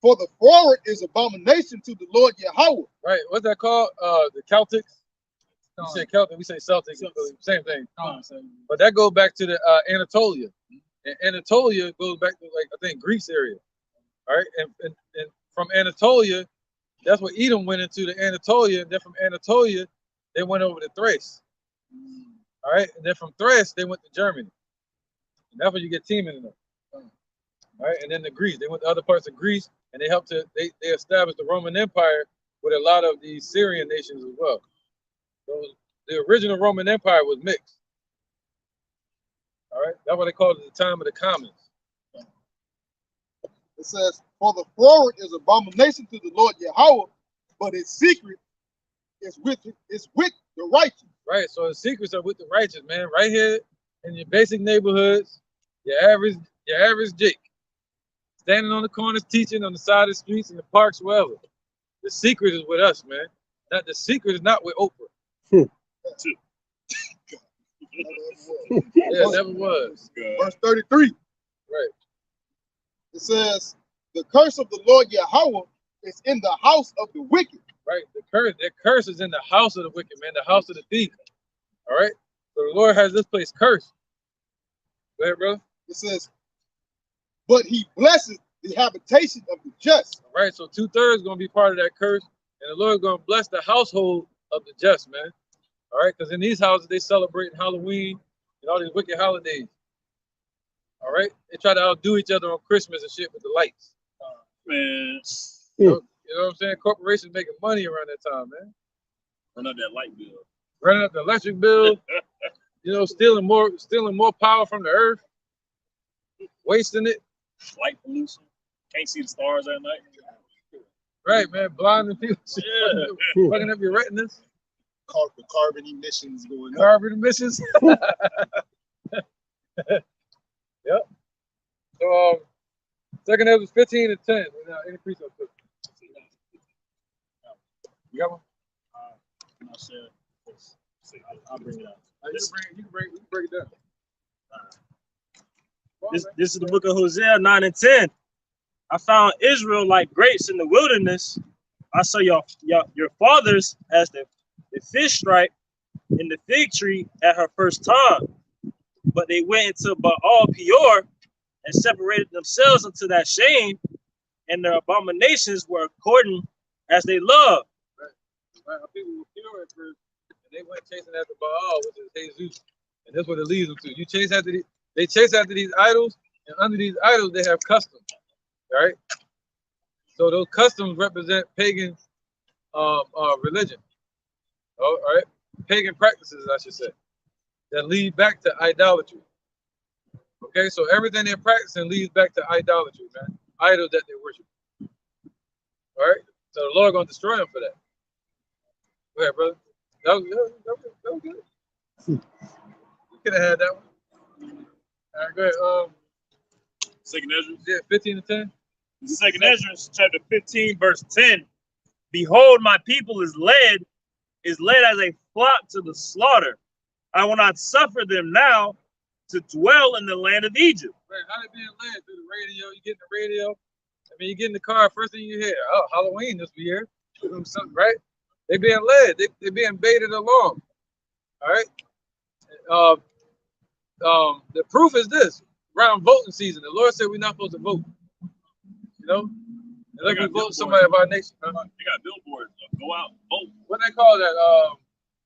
For the forward is abomination to the Lord Yahweh. Right. What's that called? The Celtics. You say Celtic, we say Celtics. Same thing. But that goes back to the Anatolia. And Anatolia goes back to, like, I think, Greece area. All right. And from Anatolia, that's what Edom went into, the Anatolia. And then from Anatolia, they went over to Thrace. All right. And then from Thrace, they went to Germany. And that's where you get Teman in them. All right. And then the Greece, they went to other parts of Greece, and they helped to, they established the Roman Empire with a lot of these Syrian nations as well. So the original Roman Empire was mixed. All right. That's what they called it the time of the commons. It says, for the forward is abomination to the Lord Yahweh, but its secret is with the righteous. Right. So the secrets are with the righteous, man. Right here in your basic neighborhoods, your average Jake. Standing on the corners, teaching on the side of the streets, in the parks, wherever. The secret is with us, man. That the secret is not with Oprah. Yeah, it never was. Verse 33. Right. It says, the curse of the Lord Yahweh is in the house of the wicked. Right. The curse is in the house of the wicked, man. The house of the thief. All right. So the Lord has this place cursed. Go ahead, brother. It says, but he blesses the habitation of the just. All right. So 2/3 is going to be part of that curse. And the Lord is going to bless the household of the just, man. All right. Because in these houses, they celebrate Halloween and all these wicked holidays. All right. They try to outdo each other on Christmas and shit with the lights. Man. You know what I'm saying? Corporations making money around that time, man. Run up that light bill. Running up the electric bill. You know, stealing more power from the earth. Wasting it. Light pollution. Can't see the stars at night. Right, man. Blinding people. Yeah. Fucking up your retinas. The carbon emissions going up. Carbon emissions. Yep. So, 2nd Ezra 15 and 10. Now, any precept. You got one? I'm not sure. I'll bring it out. You can break it down. This is the book of Hosea 9 and 10. I found Israel like grapes in the wilderness. I saw your fathers as the fish stripe in the fig tree at her first time. But they went into Baal Peor and separated themselves unto that shame, and their abominations were according as they loved. Right. People were pure at first, and they went chasing after Baal, which is Jesus. And that's what it leads them to. They chase after these idols, and under these idols they have customs. All right. So those customs represent pagan religion. All right. Pagan practices, I should say, that lead back to idolatry. Okay, so everything they're practicing leads back to idolatry, man. Idols that they worship. All right. So the Lord gonna destroy them for that. Go ahead, brother. That was good. You could have had that one. All right, go ahead. 2nd Ezra. Yeah, 15 and 10. 2nd Ezra, chapter 15, verse 10. Behold, my people is led as a flock to the slaughter. I will not suffer them now to dwell in the land of Egypt. Right, how they being led through the radio? You get in the radio. I mean, you get in the car. First thing you hear, oh, Halloween this year, right? They being led. They being baited along. All right. The proof is this: around voting season, the Lord said we're not supposed to vote. You know, unless we vote somebody of our nation. They got billboards. Go out, vote. What they call that?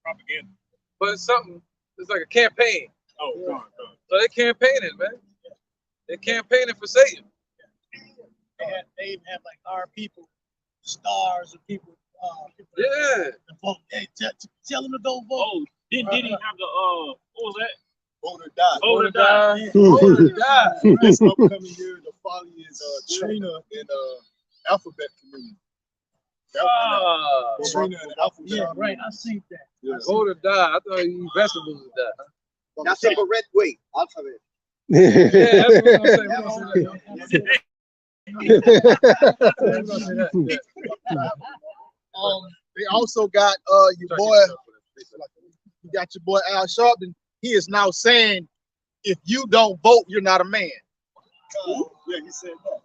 Propaganda. But it's something. It's like a campaign. Oh, God. So they campaigning, man. They're campaigning for Satan. They even have like our people, stars of people. Yeah. Vote. Hey, tell them to go vote. Oh, didn't he have the what was that? Vote or die. Vote or die. Vote or die. This upcoming year, the following is Trina and Alphabet Community. Trina and Alphabet. Yeah, right. I seen that. Yeah. Vote or die. I thought you eat vegetables or die. That's a correct way. Alphabet. Yeah, that's what I'm saying. They also got your boy. You got your boy Al Sharpton. He is now saying, if you don't vote, you're not a man. Yeah, he said that.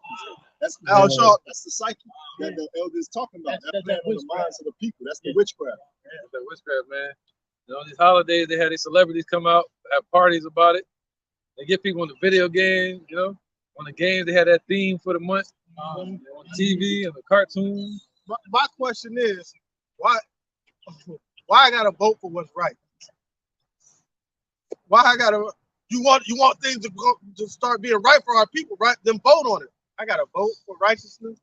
That's Al Sharp. that's the psyche that the elders talking about. That That playing on the witchcraft. minds of the people. That's the witchcraft. That's that witchcraft, man. You know, these holidays, they had these celebrities come out, have parties about it. They get people on the video games, you know. On the games, they had that theme for the month. On TV and the cartoons. My question is, why I gotta vote for what's right? Why I gotta? You want things to start being right for our people, right? Then vote on it. I gotta vote for righteousness.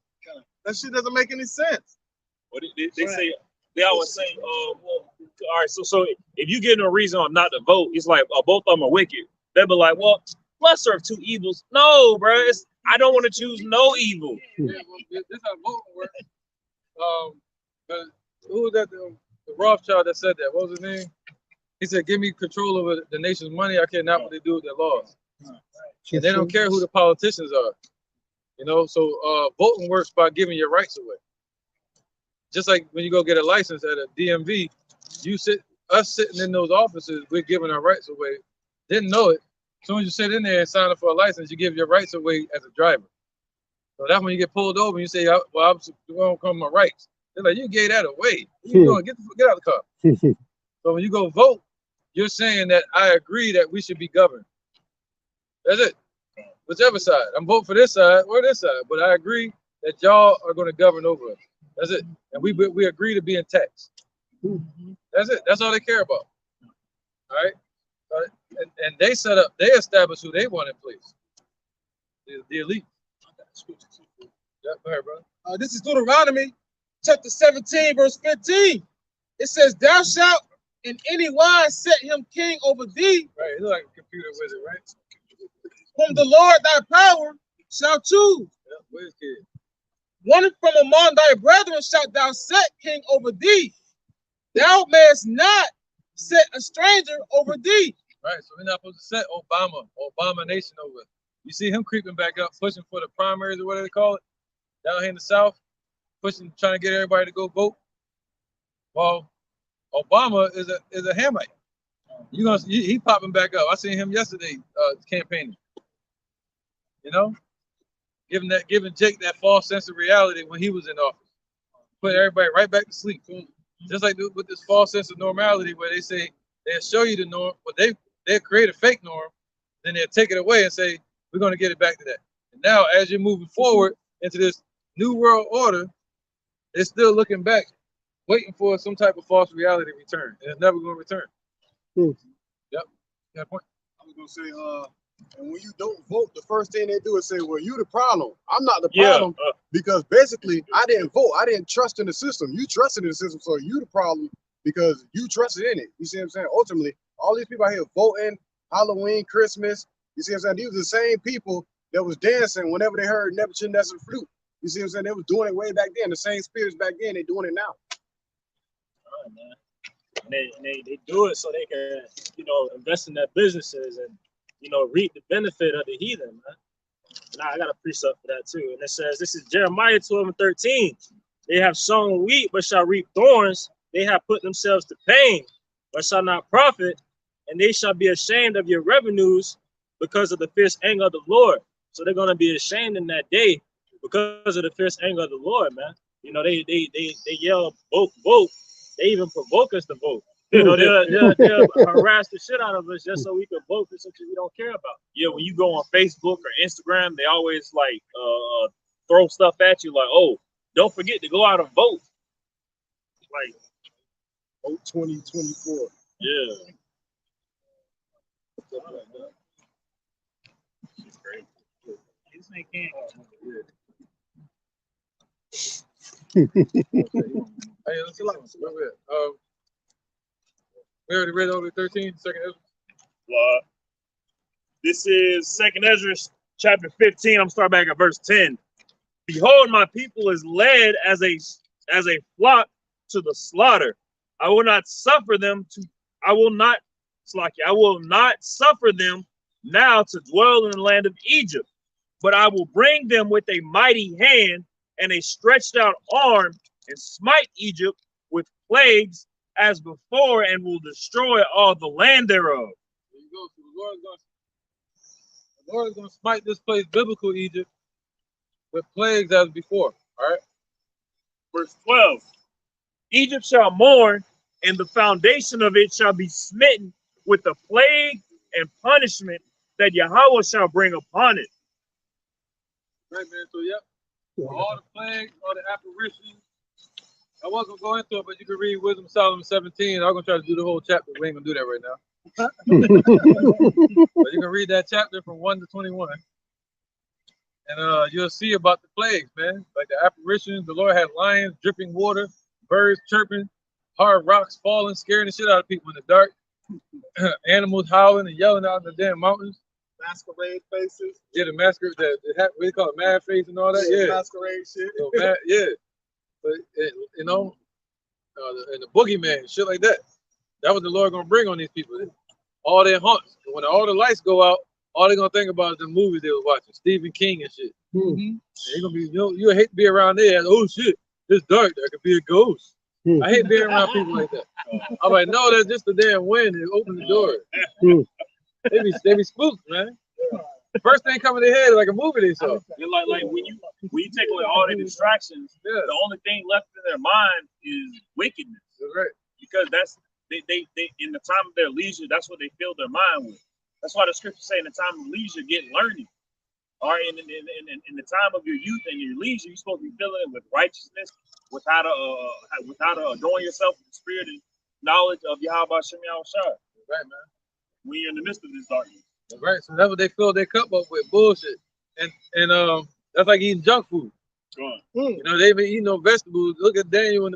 That shit doesn't make any sense. Well, they say they always say, well, all right, so if you get no reason on not to vote, it's like both of them are wicked. They'll be like, well, lesser of two evils. No, bro, I don't want to choose no evil. Yeah, well, this is how voting works. But who was that? The Rothschild that said that. What was his name? He said, "Give me control over the nation's money. I care not what they do with their laws." And they don't care who the politicians are. You know, so voting works by giving your rights away. Just like when you go get a license at a DMV, us sitting in those offices, we're giving our rights away. Didn't know it. As soon as you sit in there and sign up for a license, you give your rights away as a driver. So that's when you get pulled over and you say, well, I'm going to come my rights. They're like, you gave that away. You doing? Get out of the car. So when you go vote, you're saying that I agree that we should be governed. That's it. Whichever side. I'm voting for this side or this side, but I agree that y'all are going to govern over us. That's it. And we agree to be in tax. That's it. That's all they care about. All right. And they established who they want in place. The elite. Yeah, go ahead, brother. This is Deuteronomy chapter 17, verse 15. It says, "Thou shalt in any wise set him king over thee." Right, he's like a computer wizard, right? "Whom the Lord thy power shall choose. Yeah, where's kid? One from among thy brethren shalt thou set king over thee. Thou mayest not set a stranger over thee." Right, so we're not supposed to set Obama nation over. You see him creeping back up, pushing for the primaries or whatever they call it, down here in the South, trying to get everybody to go vote. Well, Obama is a Hamite. He popping back up. I seen him yesterday campaigning. You know, giving Jake that false sense of reality when he was in office, put everybody right back to sleep. Just like with this false sense of normality, where they say they'll show you the norm, but they'll create a fake norm, then they'll take it away and say we're going to get it back to that. And now, as you're moving forward into this new world order, they're still looking back, waiting for some type of false reality to return, and it's never going to return. Yep, that point. I was gonna say, and when you don't vote, the first thing they do is say, "Well, you the problem. I'm not the Yeah, problem," because basically, I didn't vote. I didn't trust in the system. You trusted in the system, so you the problem because you trusted in it. You see what I'm saying? Ultimately, all these people out here voting, Halloween, Christmas. You see what I'm saying? These were the same people that was dancing whenever they heard Nebuchadnezzar flute. You see what I'm saying? They was doing it way back then. The same spirits back then, they doing it now. Right, man. And they do it so they can, invest in their businesses and, reap the benefit of the heathen, man. Now I got a precept for that too. And it says, this is Jeremiah 12:13. "They have sown wheat, but shall reap thorns. They have put themselves to pain, but shall not profit. And they shall be ashamed of your revenues because of the fierce anger of the Lord." So they're going to be ashamed in that day because of the fierce anger of the Lord, man. They yell, vote. They even provoke us to vote. They'll harass the shit out of us just so we can vote for something we don't care about. Yeah, when you go on Facebook or Instagram, they always like throw stuff at you like, "Oh, don't forget to go out and vote." Like, vote 2024. Yeah. Hey, let's see. We already read over 13, second Ezra. This is 2nd Ezra chapter 15. I'm starting back at verse 10. "Behold, my people is led as a flock to the slaughter. I will not suffer them now to dwell in the land of Egypt, but I will bring them with a mighty hand and a stretched out arm and smite Egypt with plagues as before, and will destroy all the land thereof." There you go. So the Lord is going to smite this place, biblical Egypt, with plagues as before. All right. Verse 12. Egypt shall mourn, and the foundation of it shall be smitten with the plague and punishment that Yahweh shall bring upon it. Right, man. So, yep. All the plagues, all the apparitions. I wasn't going to go into it, but you can read Wisdom of Solomon 17. I'm going to try to do the whole chapter. We ain't going to do that right now. But you can read that chapter from 1 to 21. And you'll see about the plagues, man. Like the apparitions, the Lord had lions dripping water, birds chirping, hard rocks falling, scaring the shit out of people in the dark, animals howling and yelling out in the damn mountains. Masquerade faces. Yeah, the masquerade, what do you call it, mad face and all that? Yeah. Masquerade shit. So, yeah. But, you know, and the boogeyman, shit like that. That was the Lord going to bring on these people. All their haunts. And when all the lights go out, all they're going to think about is the movies they was watching. Stephen King and shit. Mm-hmm. They're going to be, you hate to be around there. Oh, shit, it's dark. There could be a ghost. I hate being around people like that. I'm like, no, that's just the damn wind. It opened the door. They be spooked, man. First thing coming to their head is like a movie they saw. Like when you take away all the distractions, the only thing left in their mind is wickedness. That's right. Because that's they in the time of their leisure, that's what they fill their mind with. That's why the scriptures say in the time of leisure, get learning. All right, in the time of your youth and your leisure, you're supposed to be filling it with righteousness, with how to adorn yourself with the spirit and knowledge of Yahweh Shem Yahushua. Right, man. When you're in the midst of this darkness. Right, so that's what they fill their cup up with, bullshit. And that's like eating junk food. You know, they've been eating no vegetables. Look at Daniel in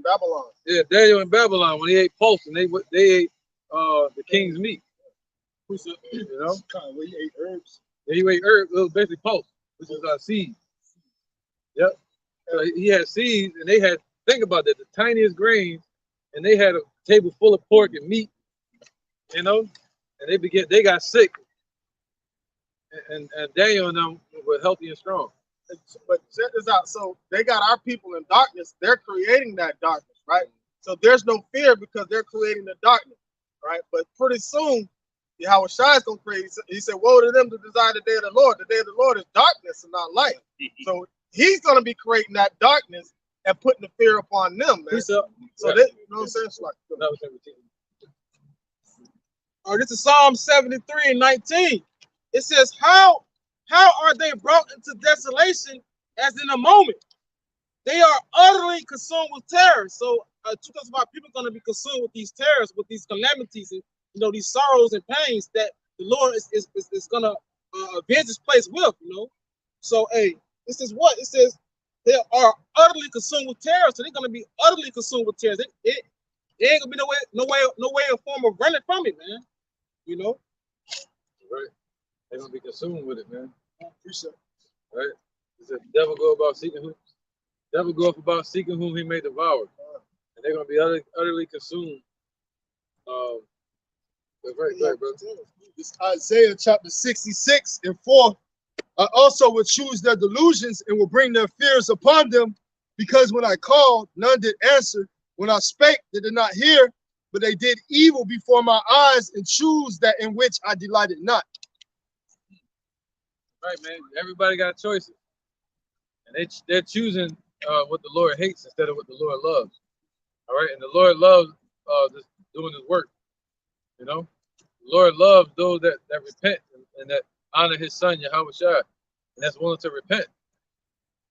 Babylon. Yeah, Daniel in Babylon when he ate pulse and they ate the king's meat. You know? Well, he ate herbs. Yeah, he ate herbs. It was basically pulse, which is seeds. Yep. So he had seeds, and they had, think about that, the tiniest grains, and they had a table full of pork and meat, you know, and they got sick. And Daniel and them were healthy and strong. But check this out. So they got our people in darkness. They're creating that darkness, right? So there's no fear because they're creating the darkness, right? But pretty soon, Yahweh Shai is going to create. He said, woe to them to desire the day of the Lord. The day of the Lord is darkness and not light. So he's going to be creating that darkness and putting the fear upon them, man. So they, you know what I'm saying? It's like, All right, this is Psalm 73 and 19. It says, how are they brought into desolation as in a moment? They are utterly consumed with terror. So because my people are going to be consumed with these terrors, with these calamities, and you know, these sorrows and pains that the Lord is going to avenge this place with, you know. So, hey, this is what? It says they are utterly consumed with terror. So they're going to be utterly consumed with terror. It ain't going to be no way or form of running from it, man. You know? Right. They're going to be consumed with it, man. Right? It said, the devil go about seeking whom he may devour. And they're going to be utterly consumed. Right, bro. It's Isaiah chapter 66 and 4. I also will choose their delusions and will bring their fears upon them, because when I called, none did answer. When I spake, they did not hear, but they did evil before my eyes and choose that in which I delighted not. Right, man. Everybody got choices. And they're choosing what the Lord hates instead of what the Lord loves. All right, and the Lord loves just doing his work. You know, the Lord loves those that repent and that honor his son, Yahweh Shai, and that's willing to repent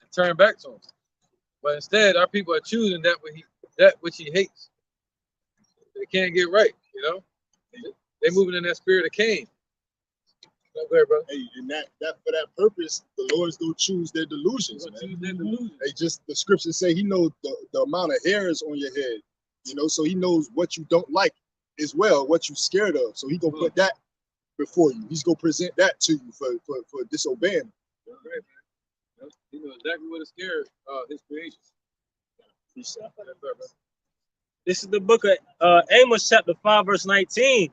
and turn back to him. But instead, our people are choosing that which he hates. They can't get right, you know. They're moving in that spirit of Cain. Go, bro. Hey, and that for that purpose, the Lord's gonna choose their delusions, man. They just, the scriptures say he knows the amount of hairs on your head, you know, so he knows what you don't like as well, what you're scared of. So he gonna put that before you. He's gonna present that to you for disobeying him. Right, man. He knows exactly what is scared his creation. This is the book of Amos, chapter 5, verse 19.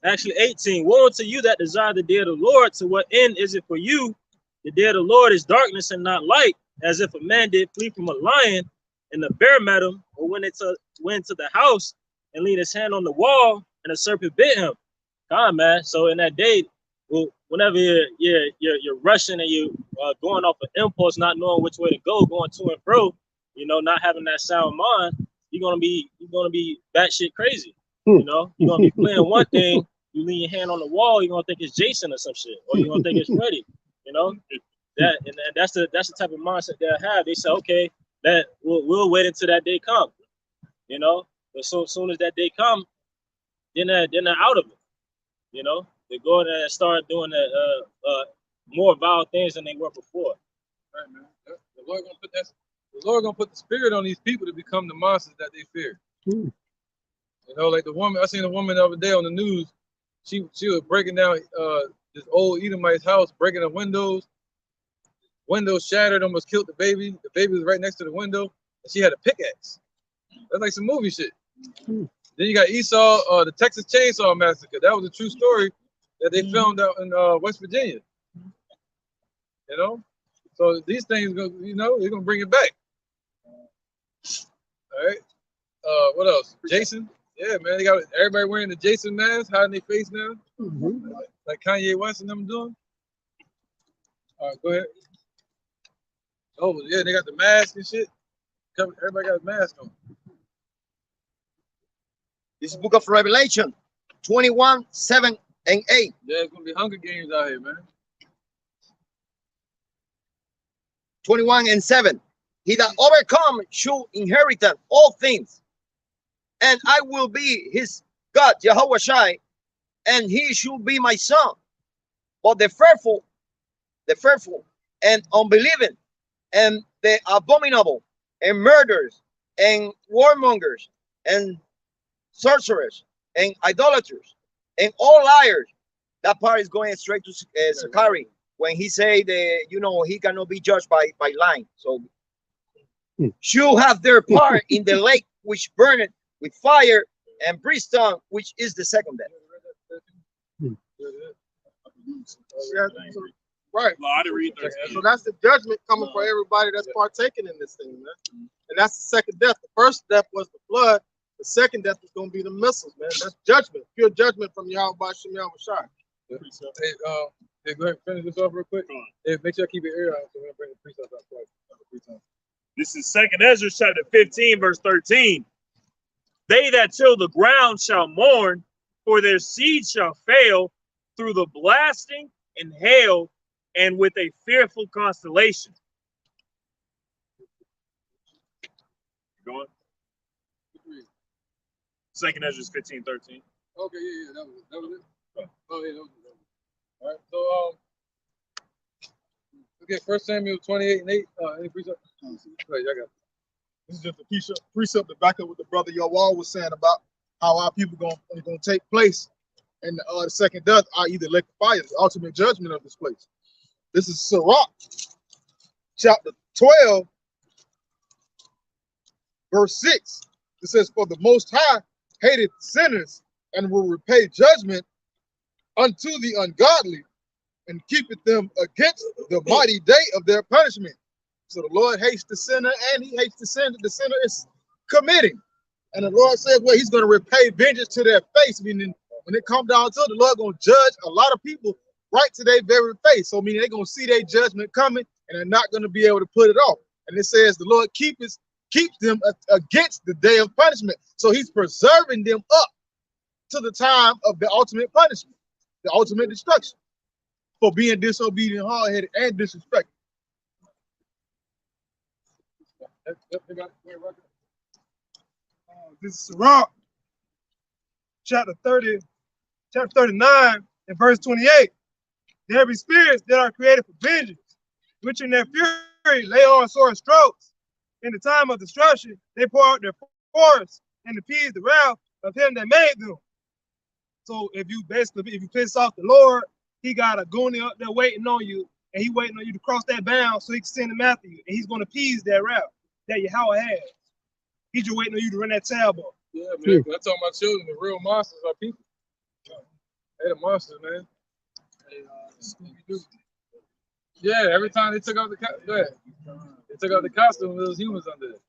Actually 18. Woe unto you that desire the day of the Lord. To what end is it for you? The day of the Lord is darkness and not light, as if a man did flee from a lion and the bear met him, or went into the house and leaned his hand on the wall and a serpent bit him. God, man. So in that day, will whenever you're rushing and you going off of impulse, not knowing which way to go, going to and fro, you know, not having that sound mind, you're gonna be batshit crazy. You know, you're gonna be playing one thing, you lean your hand on the wall, you're gonna think it's Jason or some shit, or you're gonna think it's Freddy. You know, that's the type of mindset they have. They say, okay, that we'll wait until that day comes. You know, but so soon as that day comes, then they're out of it. You know, they go in there and start doing more vile things than they were before. Right, man. The Lord gonna put the spirit on these people to become the monsters that they fear. You know, like the woman, I seen a woman the other day on the news. She was breaking down this old Edomite's house, breaking the windows. Windows shattered, almost killed the baby. The baby was right next to the window, and she had a pickaxe. That's like some movie shit. Then you got Esau, the Texas Chainsaw Massacre. That was a true story that they filmed out in West Virginia. You know, so these things, you know, they're gonna bring it back. All right. What else? Jason. Yeah, man. They got everybody wearing the Jason mask, hiding their face now, like Kanye West and them doing. All right, go ahead. Oh yeah, they got the mask and shit. Everybody got a mask on. This is Book of Revelation, 21, 7 and 8. Yeah, it's gonna be Hunger Games out here, man. 21 and 7. He that overcome shall inherit all things, and I will be his God, Jehovah Shai, and he shall be my son. But the fearful, and unbelieving, and the abominable, and murderers, and warmongers, and sorcerers, and idolaters, and all liars. That part is going straight to Zechariah when he say that, you know, he cannot be judged by lying. So shall have their part in the lake which burneth with fire and brimstone, which is the second death. Right. So that's the judgment coming for everybody that's partaking in this thing, man. And that's the second death. The first death was the flood. The second death is going to be the missiles, man. That's judgment, pure judgment from Yahweh Shem Yahweh Shai. Hey, go ahead, finish this off real quick. Hey, make sure I keep your ear out so we're gonna bring the precepts out twice. This is 2nd Ezra chapter 15, verse 13. They that till the ground shall mourn, for their seed shall fail through the blasting and hail, and with a fearful constellation. Going. 2nd Ezra 15, 13. Okay, yeah, that was it. Oh yeah, that was it. All right, so okay, 1 Samuel 28 and 8. Any precept? Right, I got it. This is just a precept to back up what the brother Yawal was saying about how our people going to take place, and the second death, i.e. the lake of fire, the ultimate judgment of this place. This is Sirach, chapter 12, verse 6. It says, "For the Most High hated sinners and will repay judgment unto the ungodly, and keepeth them against the mighty day of their punishment." So the Lord hates the sinner, and he hates the sin that the sinner is committing. And the Lord says, well, he's going to repay vengeance to their face, meaning when it comes down to it, the Lord going to judge a lot of people right to their very face. So meaning they're going to see their judgment coming, and they're not going to be able to put it off. And it says the Lord keeps them against the day of punishment. So he's preserving them up to the time of the ultimate punishment, the ultimate destruction, for being disobedient, hard-headed, and disrespectful. This is Sirach, chapter 39, and verse 28. There be spirits that are created for vengeance, which in their fury lay on sore strokes. In the time of destruction, they pour out their force and appease the wrath of him that made them. So if you piss off the Lord, he got a goonie up there waiting on you, and he waiting on you to cross that bound so he can send him after you, and he's going to appease that wrath that Yahweh has. He's just waiting on you to run that tab up. Yeah, man. I told my children the real monsters are people. They the monsters, man. Yeah, every time they took out the costume, there was humans under it.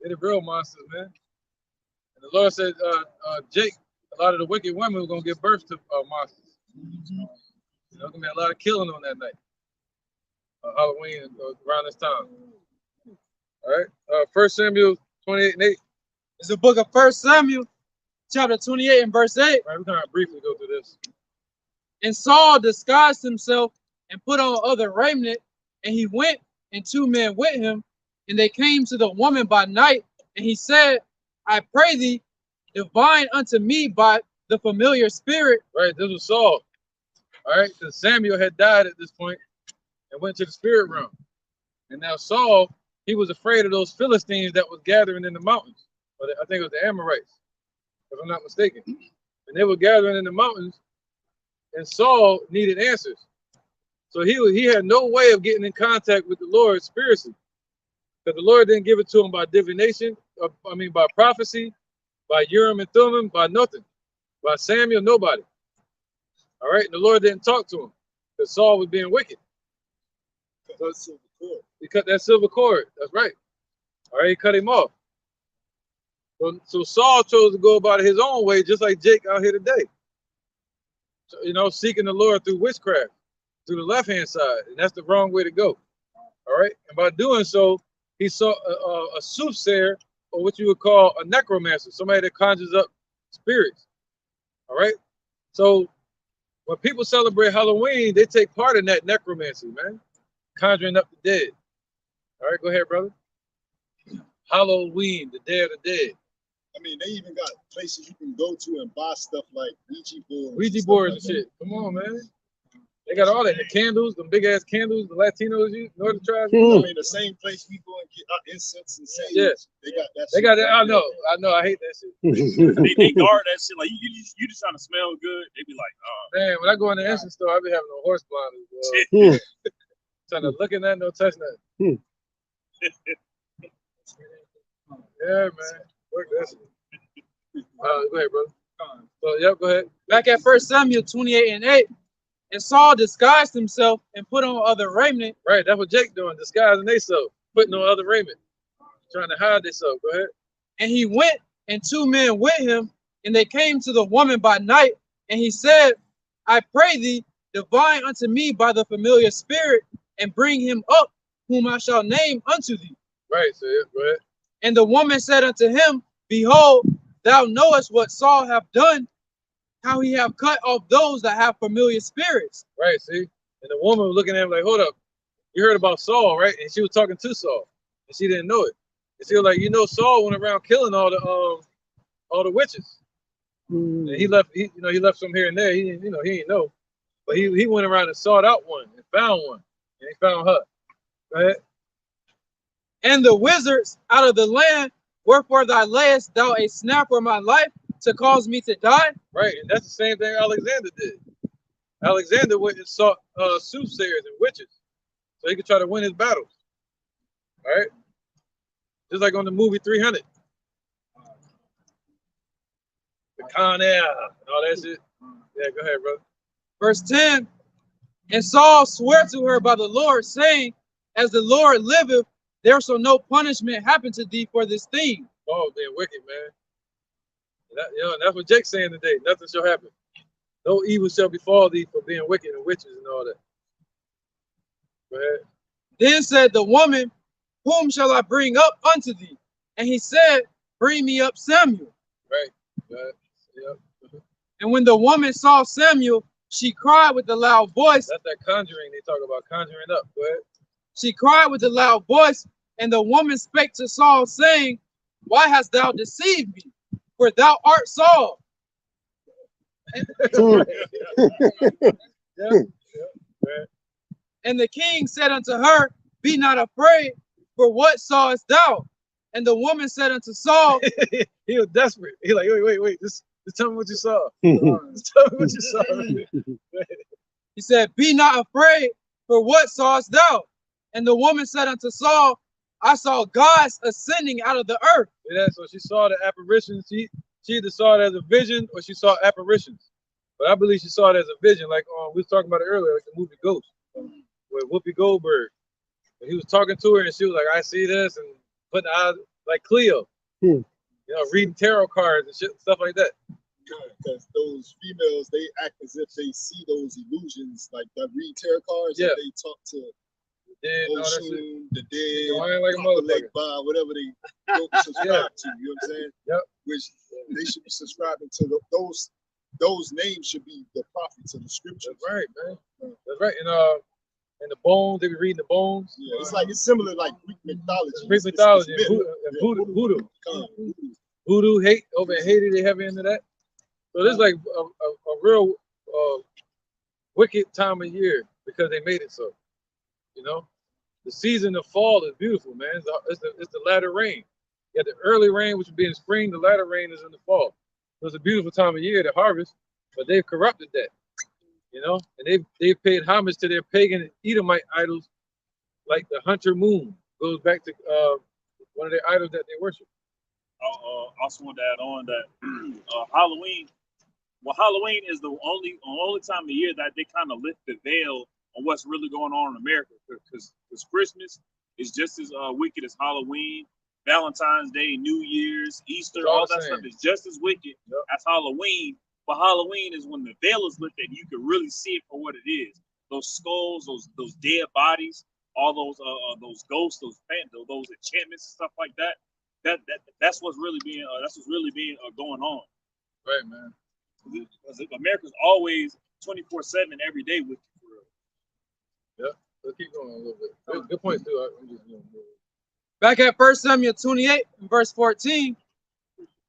They're the real monsters, man. And the Lord said, Jake, a lot of the wicked women were gonna give birth to monsters. You There's gonna be a lot of killing on that night. Halloween around this time. All right. 1 Samuel 28:8. It's the book of 1 Samuel, chapter 28 and verse 8. All right, we're gonna briefly go through this. And Saul disguised himself and put on other raiment, and he went, and 2 men with him, and they came to the woman by night, and he said, I pray thee, divine unto me by the familiar spirit. Right, this was Saul. All right, because Samuel had died at this point and went to the spirit realm. And now Saul, he was afraid of those Philistines that was gathering in the mountains. But I think it was the Amorites, if I'm not mistaken. And they were gathering in the mountains, and Saul needed answers. So he had no way of getting in contact with the Lord spiritually, because the Lord didn't give it to him by divination, by prophecy, by Urim and Thummim, by nothing. By Samuel, nobody. All right, and the Lord didn't talk to him because Saul was being wicked. He cut that silver cord. That's right. All right, he cut him off. So Saul chose to go about it his own way, just like Jake out here today. So, you know, seeking the Lord through witchcraft, through the left-hand side, and that's the wrong way to go. All right, and by doing so, he saw a soothsayer, or what you would call a necromancer, somebody that conjures up spirits. All right, so when people celebrate Halloween, they take part in that necromancy, man, conjuring up the dead. All right, go ahead, brother. Halloween, the Day of the Dead. I mean, they even got places you can go to and buy stuff like Ouija boards. Ouija boards and shit. Come on, man. They got all that. The candles, the big ass candles, the Latinos use, Northern tribes. I mean, the same place we go and get our incense and sage. Yeah. They got that. They got that. I know. I hate that shit. they guard that shit. Like you just trying to smell good. They be like, oh man, when I go in the incense store, I be having no horse blinders. Trying to look at that, no touch that. Yeah, man. Work that shit. Go ahead, brother. So, yep, go ahead. Back at 1 Samuel 28 and 8. And Saul disguised himself and put on other raiment. Right, that's what Jake doing, disguising themselves, putting on other raiment, trying to hide themselves. Go ahead. And he went, and 2 men with him, and they came to the woman by night, and he said, I pray thee, divine unto me by the familiar spirit, and bring him up, whom I shall name unto thee. Right, so yeah, go ahead. And the woman said unto him, Behold, thou knowest what Saul hath done, how he have cut off those that have familiar spirits. Right, see? And the woman was looking at him like, hold up, you heard about Saul, right? And she was talking to Saul, and she didn't know it. And she was like, you know, Saul went around killing all the witches. And he left some here and there. He didn't know. But he went around and sought out one and found one. And he found her. Go ahead. And the wizards out of the land, wherefore thou layest thou a snare for my life to cause me to die? Right, and that's the same thing Alexander did. Alexander went and sought soothsayers and witches so he could try to win his battles. All right? Just like on the movie 300. The Con Air and all that shit. Yeah, go ahead, brother. Verse 10. And Saul swore to her by the Lord, saying, As the Lord liveth, there shall no punishment happen to thee for this thing. Oh, being wicked, man. That's what Jake's saying today. Nothing shall happen. No evil shall befall thee for being wicked and witches and all that. Go ahead. Then said the woman, Whom shall I bring up unto thee? And he said, Bring me up Samuel. Right. Yep. And when the woman saw Samuel, she cried with a loud voice. That's that conjuring they talk about, conjuring up. Go ahead. She cried with a loud voice, and the woman spake to Saul, saying, Why hast thou deceived me? For thou art Saul. And the king said unto her, Be not afraid, for what sawest thou? And the woman said unto Saul, he was desperate. He like, wait, just tell me what you saw. Just tell me what you saw. He said, Be not afraid, for what sawest thou? And the woman said unto Saul, I saw gods ascending out of the earth. Yeah, so she saw the apparitions. She either saw it as a vision or she saw apparitions. But I believe she saw it as a vision, like we was talking about it earlier, like the movie Ghost with Whoopi Goldberg. And he was talking to her and she was like, I see this, and putting eyes like Cleo. You know, reading tarot cards and shit, stuff like that. Because those females, they act as if they see those illusions, like that read tarot cards. Yeah. That they talk to Dead, no, that's it. Oshun, the Yeah, dead, I ain't like a Papa Lake motherfucker. Bar, whatever they don't subscribe Yeah. to. You know what I'm saying? Yep. Which they should be subscribing to. Those names should be the prophets of the scriptures. That's right, man. That's right. And the bones, they be reading the bones. Yeah, it's similar like Greek mythology. Greek It's mythology and myth. voodoo. Yeah, Voodoo. Come. Voodoo, hate over in Haiti, they heavy into that. So this is like a real wicked time of year because they made it so. You know, the season of fall is beautiful, man. It's the latter rain. You got the early rain, which would be in spring. The latter rain is in the fall. So it's a beautiful time of year to harvest, but they've corrupted that. You know, and they've paid homage to their pagan Edomite idols, like the hunter moon goes back to one of their idols that they worship. I also want to add on that Halloween. Well, Halloween is the only time of year that they kind of lift the veil on what's really going on in America, because Christmas is just as wicked as Halloween. Valentine's Day, New Year's, Easter, all that stuff is just as wicked as Halloween. But Halloween is when the veil is lifted, and you can really see it for what it is. Those skulls, those dead bodies, all those ghosts, those enchantments and stuff like that. That's what's really being going on. Right, man. Because America's always 24/7 every day with you, for real. Yeah, let's keep going a little bit. Good point, too. I'm just Back at 1 Samuel 28, verse 14.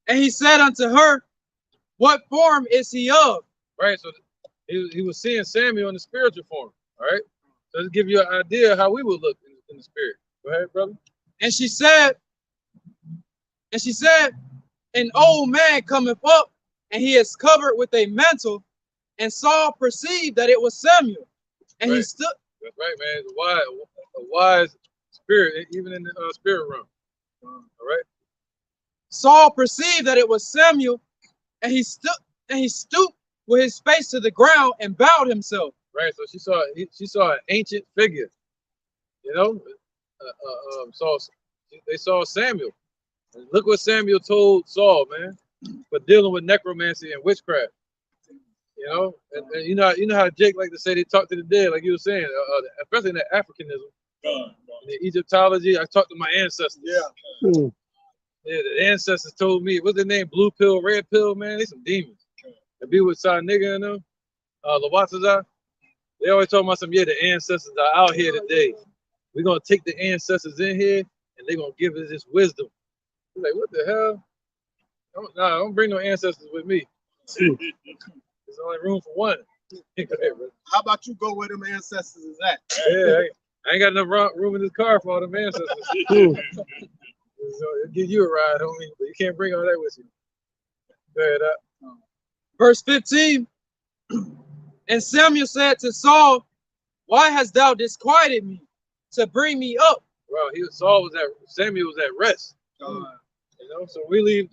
And he said unto her, what form is he of? Right, so he was seeing Samuel in the spiritual form. All right, so to give you an idea of how we would look in the spirit. Go ahead, brother. And she said, an old man cometh up, and he is covered with a mantle. And Saul perceived that it was Samuel, and he stood. That's right, man. A wise spirit, even in the spirit realm. All right. Saul perceived that it was Samuel, and he stooped with his face to the ground and bowed himself. Right. So she saw an ancient figure. You know, they saw Samuel. And look what Samuel told Saul, man, for dealing with necromancy and witchcraft. You know, and you know how Jake like to say they talk to the dead, like you were saying, especially in the Africanism, in the Egyptology. I talked to my ancestors. Yeah. Yeah, the ancestors told me, what's their name? Blue pill, red pill, man. They some demons. They be with Sa nigga and them, Lawataza. They always talking about some, yeah, the ancestors are out here today. We're gonna take the ancestors in here and they're gonna give us this wisdom. I'm like, what the hell? Don't bring no ancestors with me. There's only room for one. How about you go where them ancestors is at? Yeah, I ain't got enough room in this car for all them ancestors. So it'll give you a ride, homie, but you can't bring all that with you. Go ahead, Verse 15. And Samuel said to Saul, why hast thou disquieted me to bring me up? Well, Samuel was at rest. You know, so we leave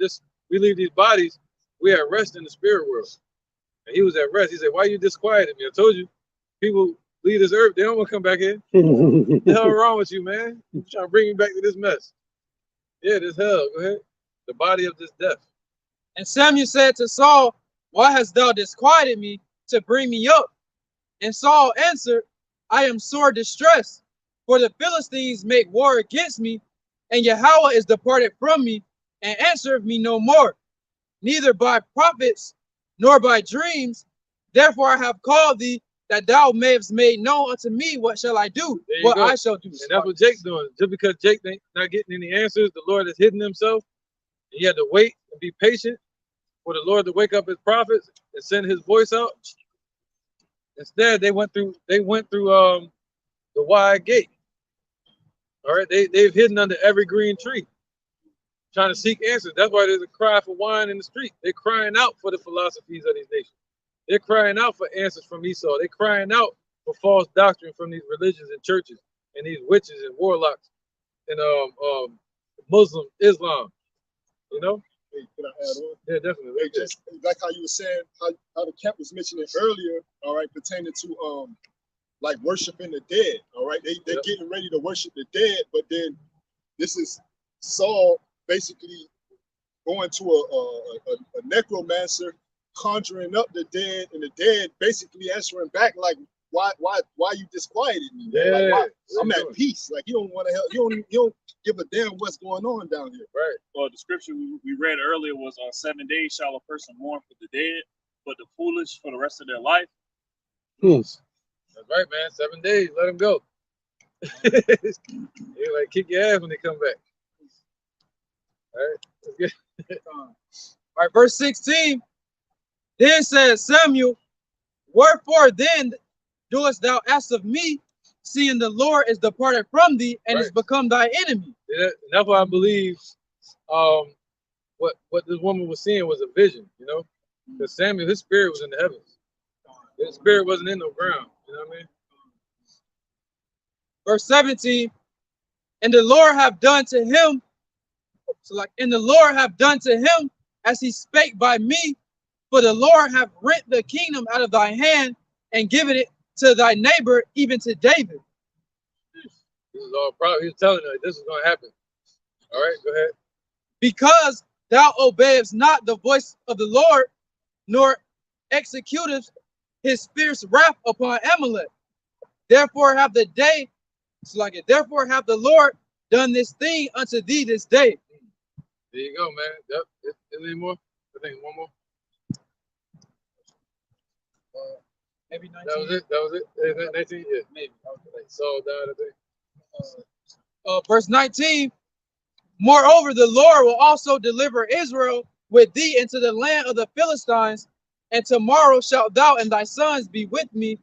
these bodies, we at rest in the spirit world. And he was at rest. He said, why you disquieted me? I told you, people leave this earth, they don't want to come back here. What the hell wrong with you, man? You trying to bring me back to this mess. Yeah, this hell. Go ahead. The body of this death. And Samuel said to Saul, why hast thou disquieted me to bring me up? And Saul answered, I am sore distressed, for the Philistines make war against me, and Yahweh is departed from me, and answereth me no more, neither by prophets nor by dreams. Therefore I have called thee, that thou mayest make known unto me what shall I do, what I shall do. And that's what Jake's doing. Just because Jake ain't not getting any answers, the Lord has hidden himself. And he had to wait and be patient for the Lord to wake up his prophets and send his voice out. Instead, they went through the wide gate. All right, they've hidden under every green tree, trying to seek answers. That's why there's a cry for wine in the street. They're crying out for the philosophies of these nations. They're crying out for answers from Esau. They're crying out for false doctrine from these religions and churches and these witches and warlocks and Muslim Islam. You know? Hey, can I add on? Yeah, definitely. Hey, just like how you were saying, how the camp was mentioning earlier, all right, pertaining to like worshiping the dead. All right, they're getting ready to worship the dead, but then this is Saul basically going to a necromancer conjuring up the dead, and the dead basically answering back like, why you disquieted me? Man? Like, why? I'm at peace. Like, you don't want to help. You don't give a damn what's going on down here. Right. Well, the scripture we read earlier was on 7 days shall a person mourn for the dead, but the foolish for the rest of their life. That's right, man. 7 days. Let them go. They like kick your ass when they come back. All right. Let's get All right, verse 16. Then said Samuel, wherefore then doest thou ask of me, seeing the Lord is departed from thee and is become thy enemy? Yeah, that's why I believe what this woman was seeing was a vision, you know? Because Samuel, his spirit was in the heavens. His spirit wasn't in the ground. You know what I mean? Verse 17, and the Lord have done to him, and the Lord have done to him as he spake by me, for the Lord have rent the kingdom out of thy hand and given it to thy neighbor, even to David. This is all probably, he's telling her this is going to happen. All right, go ahead. Because thou obeyest not the voice of the Lord, nor executest his fierce wrath upon Amalek. Therefore have the Lord done this thing unto thee this day. There you go, man. Yep. Is there any more? I think one more. Maybe 19. That was it. That was it. 19. Yeah, maybe. Like Saul died, I think. Verse 19. Moreover, the Lord will also deliver Israel with thee into the land of the Philistines, and tomorrow shalt thou and thy sons be with me.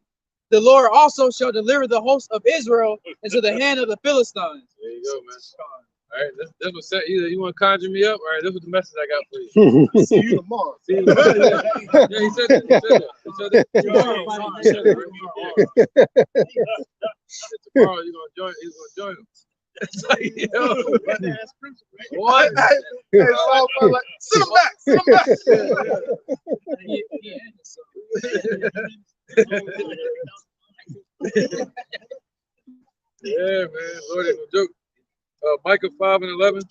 The Lord also shall deliver the host of Israel into the hand of the Philistines. There you go, man. All right, this was set. Either you want to conjure me up, all right, this was the message I got for you. See you tomorrow. See you tomorrow. Yeah, he said that. He said that. He said that. He said that. Tomorrow you're gonna join. He's gonna join him. It's like, yo, what? Sit him back. Sit him back. Yeah, man. Lord ain't no joke. Micah 5:11.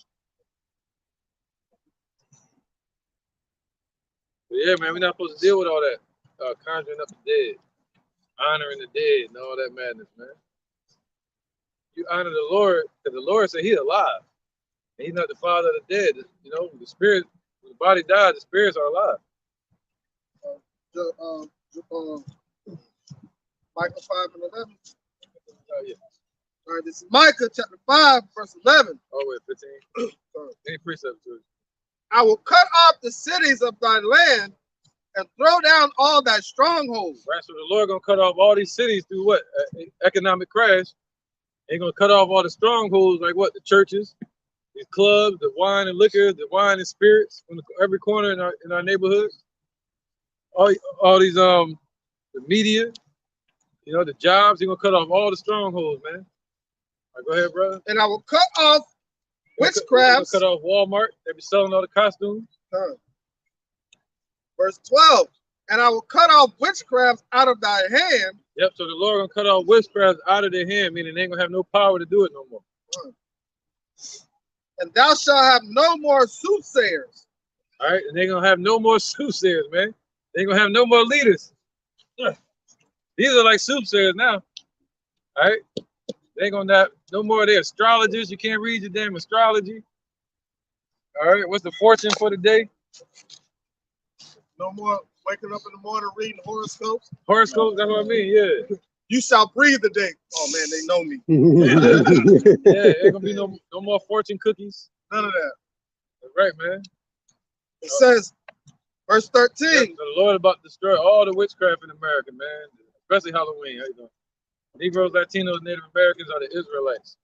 Yeah, man, we're not supposed to deal with all that. Conjuring up the dead, honoring the dead, and all that madness, man. You honor the Lord, because the Lord said he's alive. And he's not the father of the dead. You know, the spirit, when the body dies, the spirits are alive. Micah 5:11. Oh, yeah. All right, this is Micah chapter 5, verse 11. Oh, wait, 15. Any precept to it. I will cut off the cities of thy land and throw down all thy strongholds. Right, so the Lord gonna cut off all these cities through what? Economic crash. He's gonna cut off all the strongholds, like what? The churches, these clubs, the wine and liquor, the wine and spirits from every corner in our neighborhoods. All these the media, you know, the jobs. He's gonna cut off all the strongholds, man. All right, go ahead, brother. And I will cut off witchcrafts. Cut off Walmart. They be selling all the costumes. Verse 12. And I will cut off witchcrafts out of thy hand. Yep, so the Lord gonna cut off witchcraft out of their hand, meaning they ain't gonna have no power to do it no more. And thou shalt have no more soothsayers. All right, and they're gonna have no more soothsayers, man. They ain't gonna have no more leaders. These are like soothsayers now. All right, they ain't gonna have no more of their astrologers. You can't read your damn astrology. All right, what's the fortune for the day? No more waking up in the morning reading horoscopes. Horoscopes, that's what I mean, yeah. You shall breathe the day. Oh man, they know me. Yeah, ain't gonna be no more fortune cookies. None of that. That's right, man. It says, verse 13. Yeah, so the Lord about to destroy all the witchcraft in America, man. Especially Halloween. How you doing? Negroes, Latinos, Native Americans are the Israelites.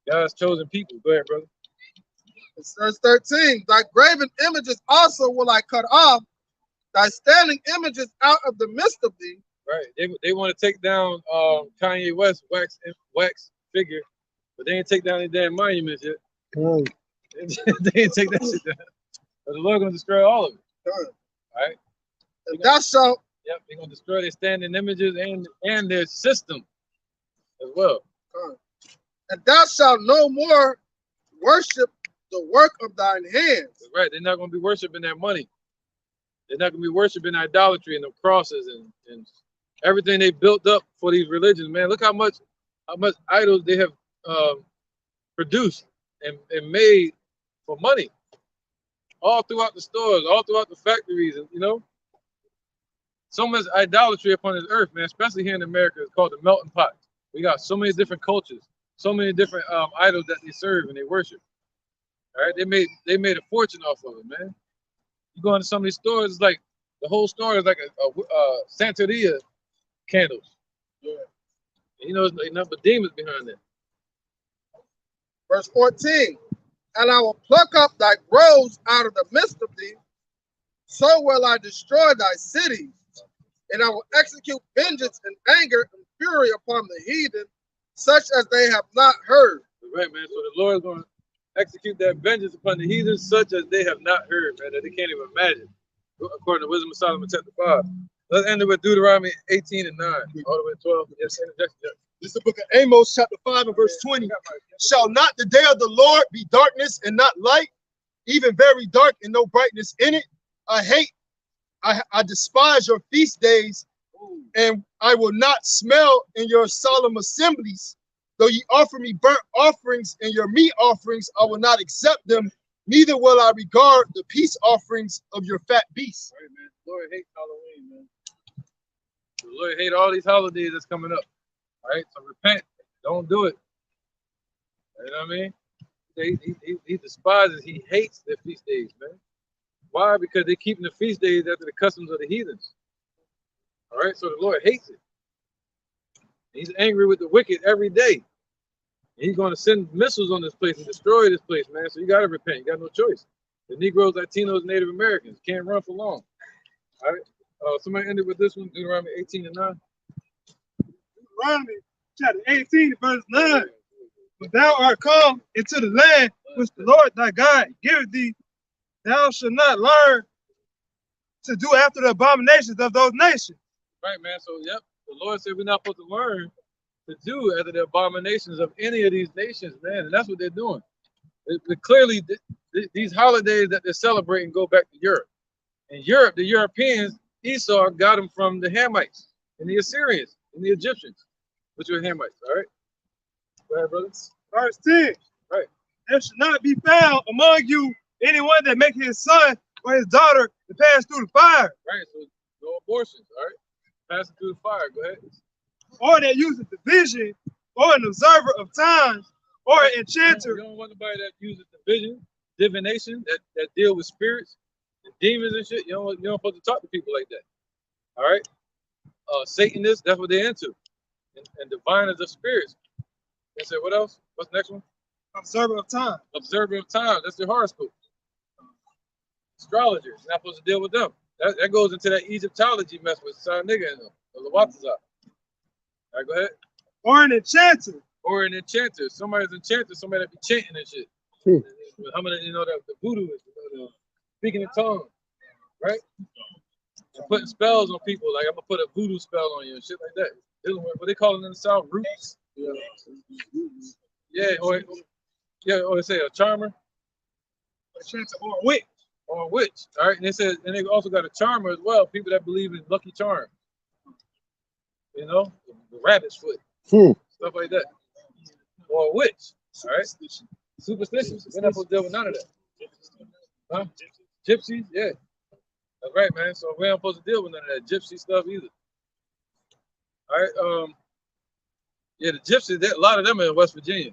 God's chosen people. Go ahead, brother. It says 13. Thy graven images also will I cut off. Thy standing images out of the midst of thee. Right. They want to take down Kanye West wax figure, but they ain't take down any damn monuments yet. They ain't take that shit down. But the Lord gonna destroy all of it. All right. And thou shalt. Yep. They're gonna destroy their standing images and their system as well. And thou shalt no more worship the work of thine hands. Right. They're not gonna be worshiping their money. They're not going to be worshiping idolatry and the crosses and everything they built up for these religions, man. Look how much idols they have produced and made for money all throughout the stores, all throughout the factories, and you know, so much idolatry upon this earth, man. Especially here in America, it's called the melting pot. We got so many different cultures, so many different idols that they serve and they worship. All right, they made a fortune off of it, man. You go into some of these stores, it's like the whole store is like a Santeria candles. Yeah. And you know, there's nothing but demons behind that. Verse 14, and I will pluck up thy groves out of the midst of thee, so will I destroy thy cities, and I will execute vengeance and anger and fury upon the heathen, such as they have not heard. Right, man. So the Lord is going to execute that vengeance upon the heathen, such as they have not heard, man, that they can't even imagine. According to Wisdom of Solomon, chapter 5. Let's end it with Deuteronomy 18 and 9, all the way to 12. Yes, this is the book of Amos, chapter 5 and verse 20. Shall not the day of the Lord be darkness and not light, even very dark and no brightness in it? I despise your feast days, and I will not smell in your solemn assemblies. Though ye offer me burnt offerings and your meat offerings, I will not accept them, neither will I regard the peace offerings of your fat beasts. Right, man. The Lord hates Halloween, man. The Lord hates all these holidays that's coming up. All right, so repent. Don't do it. You know what I mean? He despises, he hates their feast days, man. Why? Because they're keeping the feast days after the customs of the heathens. All right, so the Lord hates it. He's angry with the wicked every day. He's going to send missiles on this place and destroy this place, man. So you got to repent. You got no choice. The Negroes, Latinos, Native Americans can't run for long. All right. Somebody ended with this one, Deuteronomy 18 and 9. Deuteronomy chapter 18, verse 9. But thou art come into the land which the Lord thy God giveth thee, thou shalt not learn to do after the abominations of those nations. Right, man. So, yep, the Lord said we're not supposed to learn to do after the abominations of any of these nations, man. And that's what they're doing. Clearly, these holidays that they're celebrating go back to Europe. In Europe, the Europeans, Esau got them from the Hamites and the Assyrians and the Egyptians, which were Hamites, all right? Go ahead, brothers. Verse 10. Right. There should not be found among you anyone that make his son or his daughter to pass through the fire. Right, so no abortions, all right? Passing through the fire, go ahead. Or that uses division, or an observer of times, or an enchanter. You don't want nobody that uses division, divination, that deal with spirits and demons and shit. You don't supposed to talk to people like that. All right? Satanists, that's what they're into. And diviners of spirits. They say, what else? What's the next one? Observer of time. Observer of time. That's their horoscope. Astrologers. You're not supposed to deal with them. That goes into that Egyptology mess with Sa Nigga and them. The Lawatazah. All right, go ahead. Or an enchanter. Or an enchanter. Somebody's enchanter, somebody that be chanting and shit. How many, you know, the voodoo is, speaking in tongues, right? And putting spells on people. Like, I'm going to put a voodoo spell on you and shit like that. What they call it in the South? Roots? Yeah, or they say a charmer. A enchanter or a witch. Or a witch. All right, and they said, and they also got a charmer as well. People that believe in lucky charm. You know, the rabbit's foot, stuff like that. Or a witch. All right, superstitions. We're not supposed to deal with none of that. Huh? Gypsies, yeah. That's right, man. So we ain't supposed to deal with none of that gypsy stuff either. All right. Yeah, the gypsies. A lot of them are in West Virginia.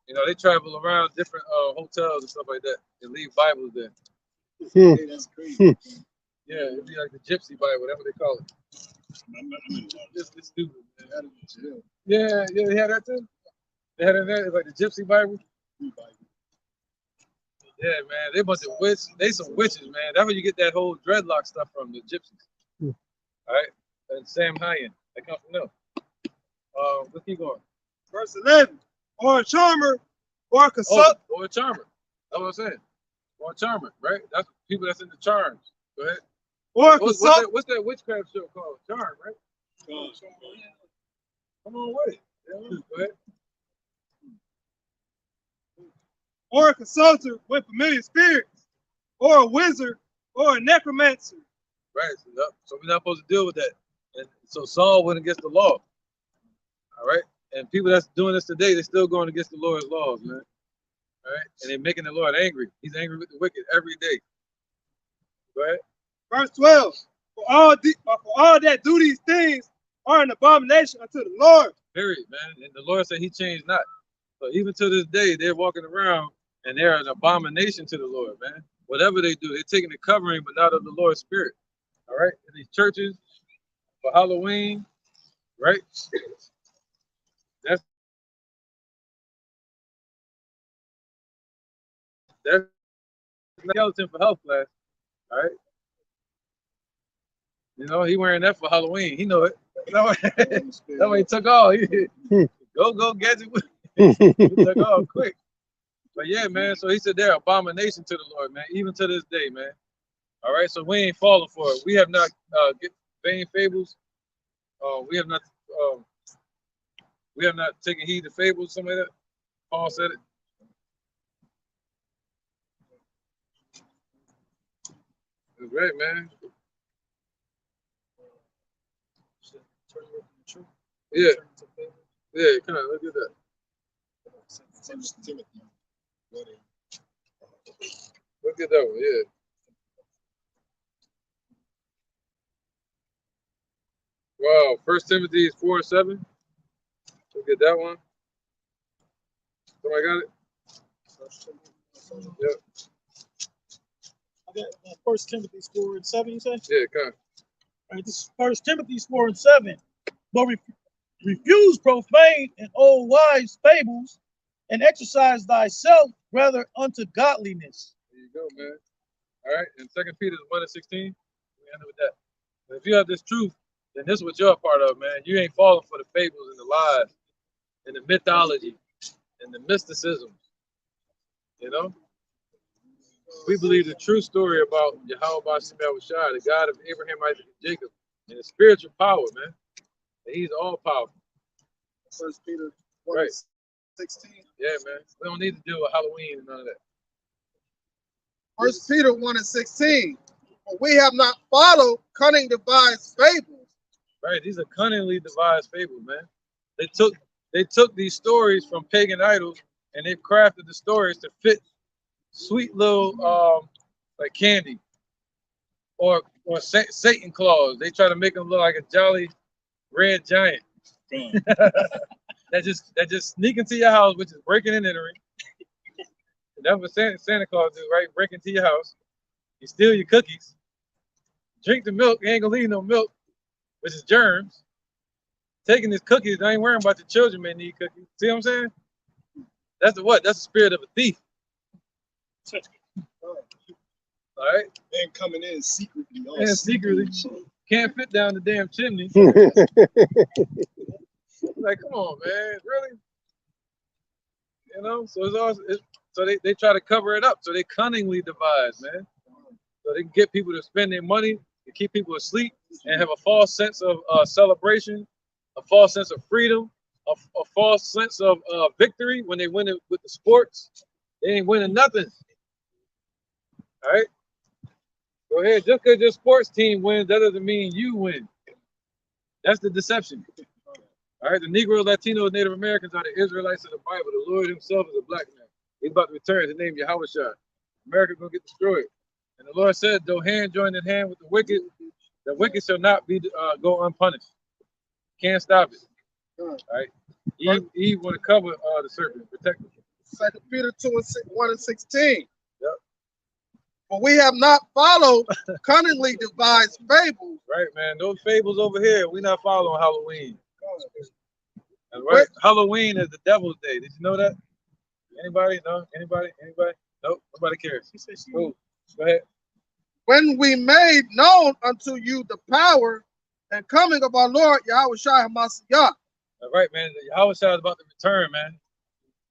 You know, they travel around different hotels and stuff like that. They leave Bibles there. Hey, that's crazy. Yeah, it'd be like the Gypsy Bible, whatever they call it. It's stupid, man. Yeah, they had that too. They had it there. It's like the Gypsy Bible. Yeah, man, they a bunch of witches. They some witches, man. That's where you get that whole dreadlock stuff from, the Gypsies. All right, and Sam Hyan. That comes from them. Let's keep going. Verse 11. Or a charmer, or a consult. Or a charmer. That's what I'm saying. Or a charmer, right? That's people that's into charms. Go ahead. Or a consult. What's that witchcraft show called? Charm, right? Come on with it. Yeah, go ahead. Or a consulter with familiar spirits, or a wizard, or a necromancer. Right. So we're not supposed to deal with that. And so Saul went against the law. All right. And people that's doing this today, they're still going against the Lord's laws, man. All right. And they're making the Lord angry. He's angry with the wicked every day. Go ahead. Verse 12. For all that do these things are an abomination unto the Lord. Period, man. And the Lord said he changed not. So even to this day, they're walking around and they're an abomination to the Lord, man. Whatever they do, they're taking the covering, but not of the Lord's spirit. All right. In these churches for Halloween, right? That's skeleton for health class. All right. You know, he wearing that for Halloween. He know it. That way he took off. Go gadget. He took off quick. But yeah, man. So he said they're abomination to the Lord, man. Even to this day, man. All right. So we ain't falling for it. We have not get vain fables. We have not taken heed to fables. Something like that. Paul said it. That's right, man. Yeah. Yeah, come on, look at that. Look at that one, yeah. Wow, 1 Timothy 4:7. Look at that one. Somebody got it? Yep. I got 1 Timothy 4:7, you say? Yeah, come on. All right, this is 1 Timothy 4:7. But refuse profane and old wives' fables, and exercise thyself rather unto godliness. There you go, man. All right, and 2 Peter 1:16. We end with that. But if you have this truth, then this is what you're a part of, man. You ain't falling for the fables and the lies and the mythology and the mysticism. You know? We believe the true story about Yahweh Bashim Yahushua, the God of Abraham, Isaac, and Jacob, and the spiritual power, man. And he's all powerful. 1 Peter 1:16. Right. Yeah, man. We don't need to deal with Halloween and none of that. 1 Peter 1:16. For we have not followed cunning devised fables. Right. These are cunningly devised fables, man. They took these stories from pagan idols and they crafted the stories to fit sweet little like candy or Satan claws. They try to make them look like a jolly red giant that just sneak into your house, which is breaking and entering. And that's what Santa Claus do, right? Break into your house, you steal your cookies, drink the milk. You ain't gonna leave no milk, which is germs. Taking his cookies, they ain't worrying about the children may need cookies. See what I'm saying? That's the what? That's the spirit of a thief. All right. And coming in secretly. And secretly. Can't fit down the damn chimney. Like, come on, man. Really? You know? So so they try to cover it up. So they cunningly devise, man. So they can get people to spend their money, to keep people asleep, and have a false sense of celebration, a false sense of freedom, a false sense of victory when they win it with the sports. They ain't winning nothing. All right? Go ahead. Just because your sports team wins, that doesn't mean you win. That's the deception. All right? The Negro, Latinos, Native Americans are the Israelites of the Bible. The Lord himself is a black man. He's about to return. His name is Yahushua. America's going to get destroyed. And the Lord said, though hand joined in hand with the wicked shall not be go unpunished. Can't stop it. All right? Eve want to cover the serpent, protect him. 2 Peter 1:16. Yep. For we have not followed cunningly devised fables. Right, man. Those fables over here, we not following Halloween. That's right. Halloween is the devil's day. Did you know that? Anybody? No? Anybody? Nope. Nobody cares. Cool. Go ahead. When we made known unto you the power and coming of our Lord Yahushua HaMashiach. That's right, man. Yahushua is about to return, man.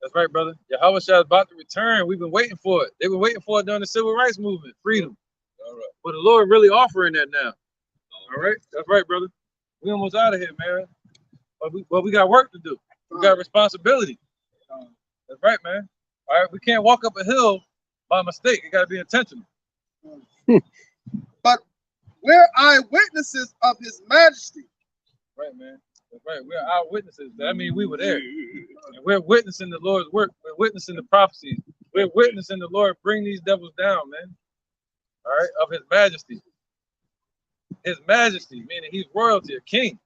That's right, brother. Yahushua is about to return. We've been waiting for it. They were waiting for it during the civil rights movement, freedom. All right. But the Lord really offering that now. All right. That's right, brother. We almost out of here, man. But we got work to do. We got responsibility. That's right, man. All right. We can't walk up a hill by mistake. It got to be intentional. We're eyewitnesses of his majesty. Right, man. That's right. We're eyewitnesses. That means we were there. And we're witnessing the Lord's work. We're witnessing the prophecies. We're witnessing the Lord bring these devils down, man. All right, of his majesty. His majesty, meaning he's royalty, a king.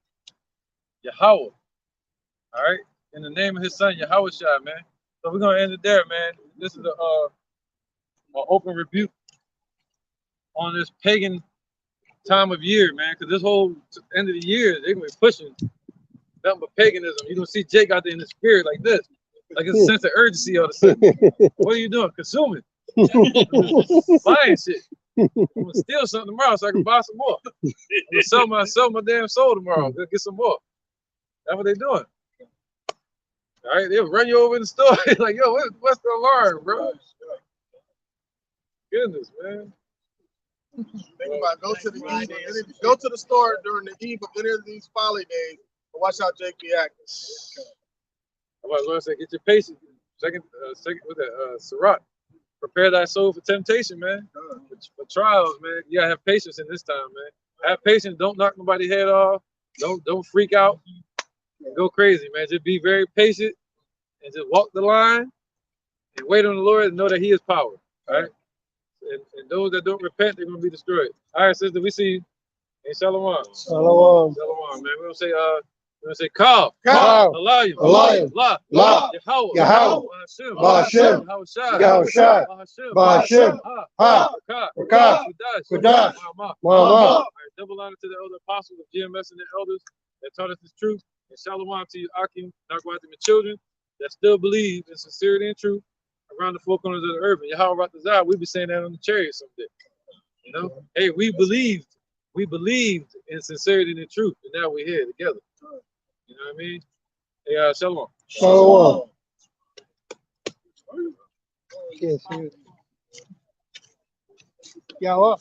Yahweh. All right, in the name of his son, Yahweh Shai, man. So we're gonna end it there, man. This is an open rebuke on this pagan time of year, man. Because this whole end of the year, they're gonna be pushing nothing but paganism. You're gonna see Jake out there in the spirit like this, like it's a sense of urgency all of a sudden. What are you doing? Consuming, buying shit. I'm gonna steal something tomorrow so I can buy some more. I'm gonna sell my damn soul tomorrow. Go get some more. That's what they're doing. All right, they'll run you over in the store. Like, yo, what's the alarm, bro? Goodness, man. Think about go to the eve, go to the store during the eve of any of these folly days and watch how Jake be acting. How about Lord say, get your patience. Second with that Sirach. Prepare thy soul for temptation, man. For trials, man. You gotta have patience in this time, man. Have patience. Don't knock nobody's head off. Don't freak out. Go crazy, man. Just be very patient and just walk the line and wait on the Lord and know that he is power. All right. And those that don't repent, they're gonna be destroyed. All right, sister, we see you. Hey, Shalom. Shalom. Shalom, man. We're gonna say Kal. Alayim. La. Yahweh. Bahashem. Yahushua. Bahashem. Ha. Rakah. Kodash. Mama. Double honor to the elder apostles of GMS and the elders that taught us this truth. And shalom to you, Akim, Nagwatim, and children that still believe in sincerity and truth around the four corners of the earth. And Yahweh Ratazah, we be saying that on the chariot someday. You know, hey, we believed in sincerity and truth, and now we're here together. You know what I mean? Hey, shalom. Shalom. Yes, sir. Y'all up.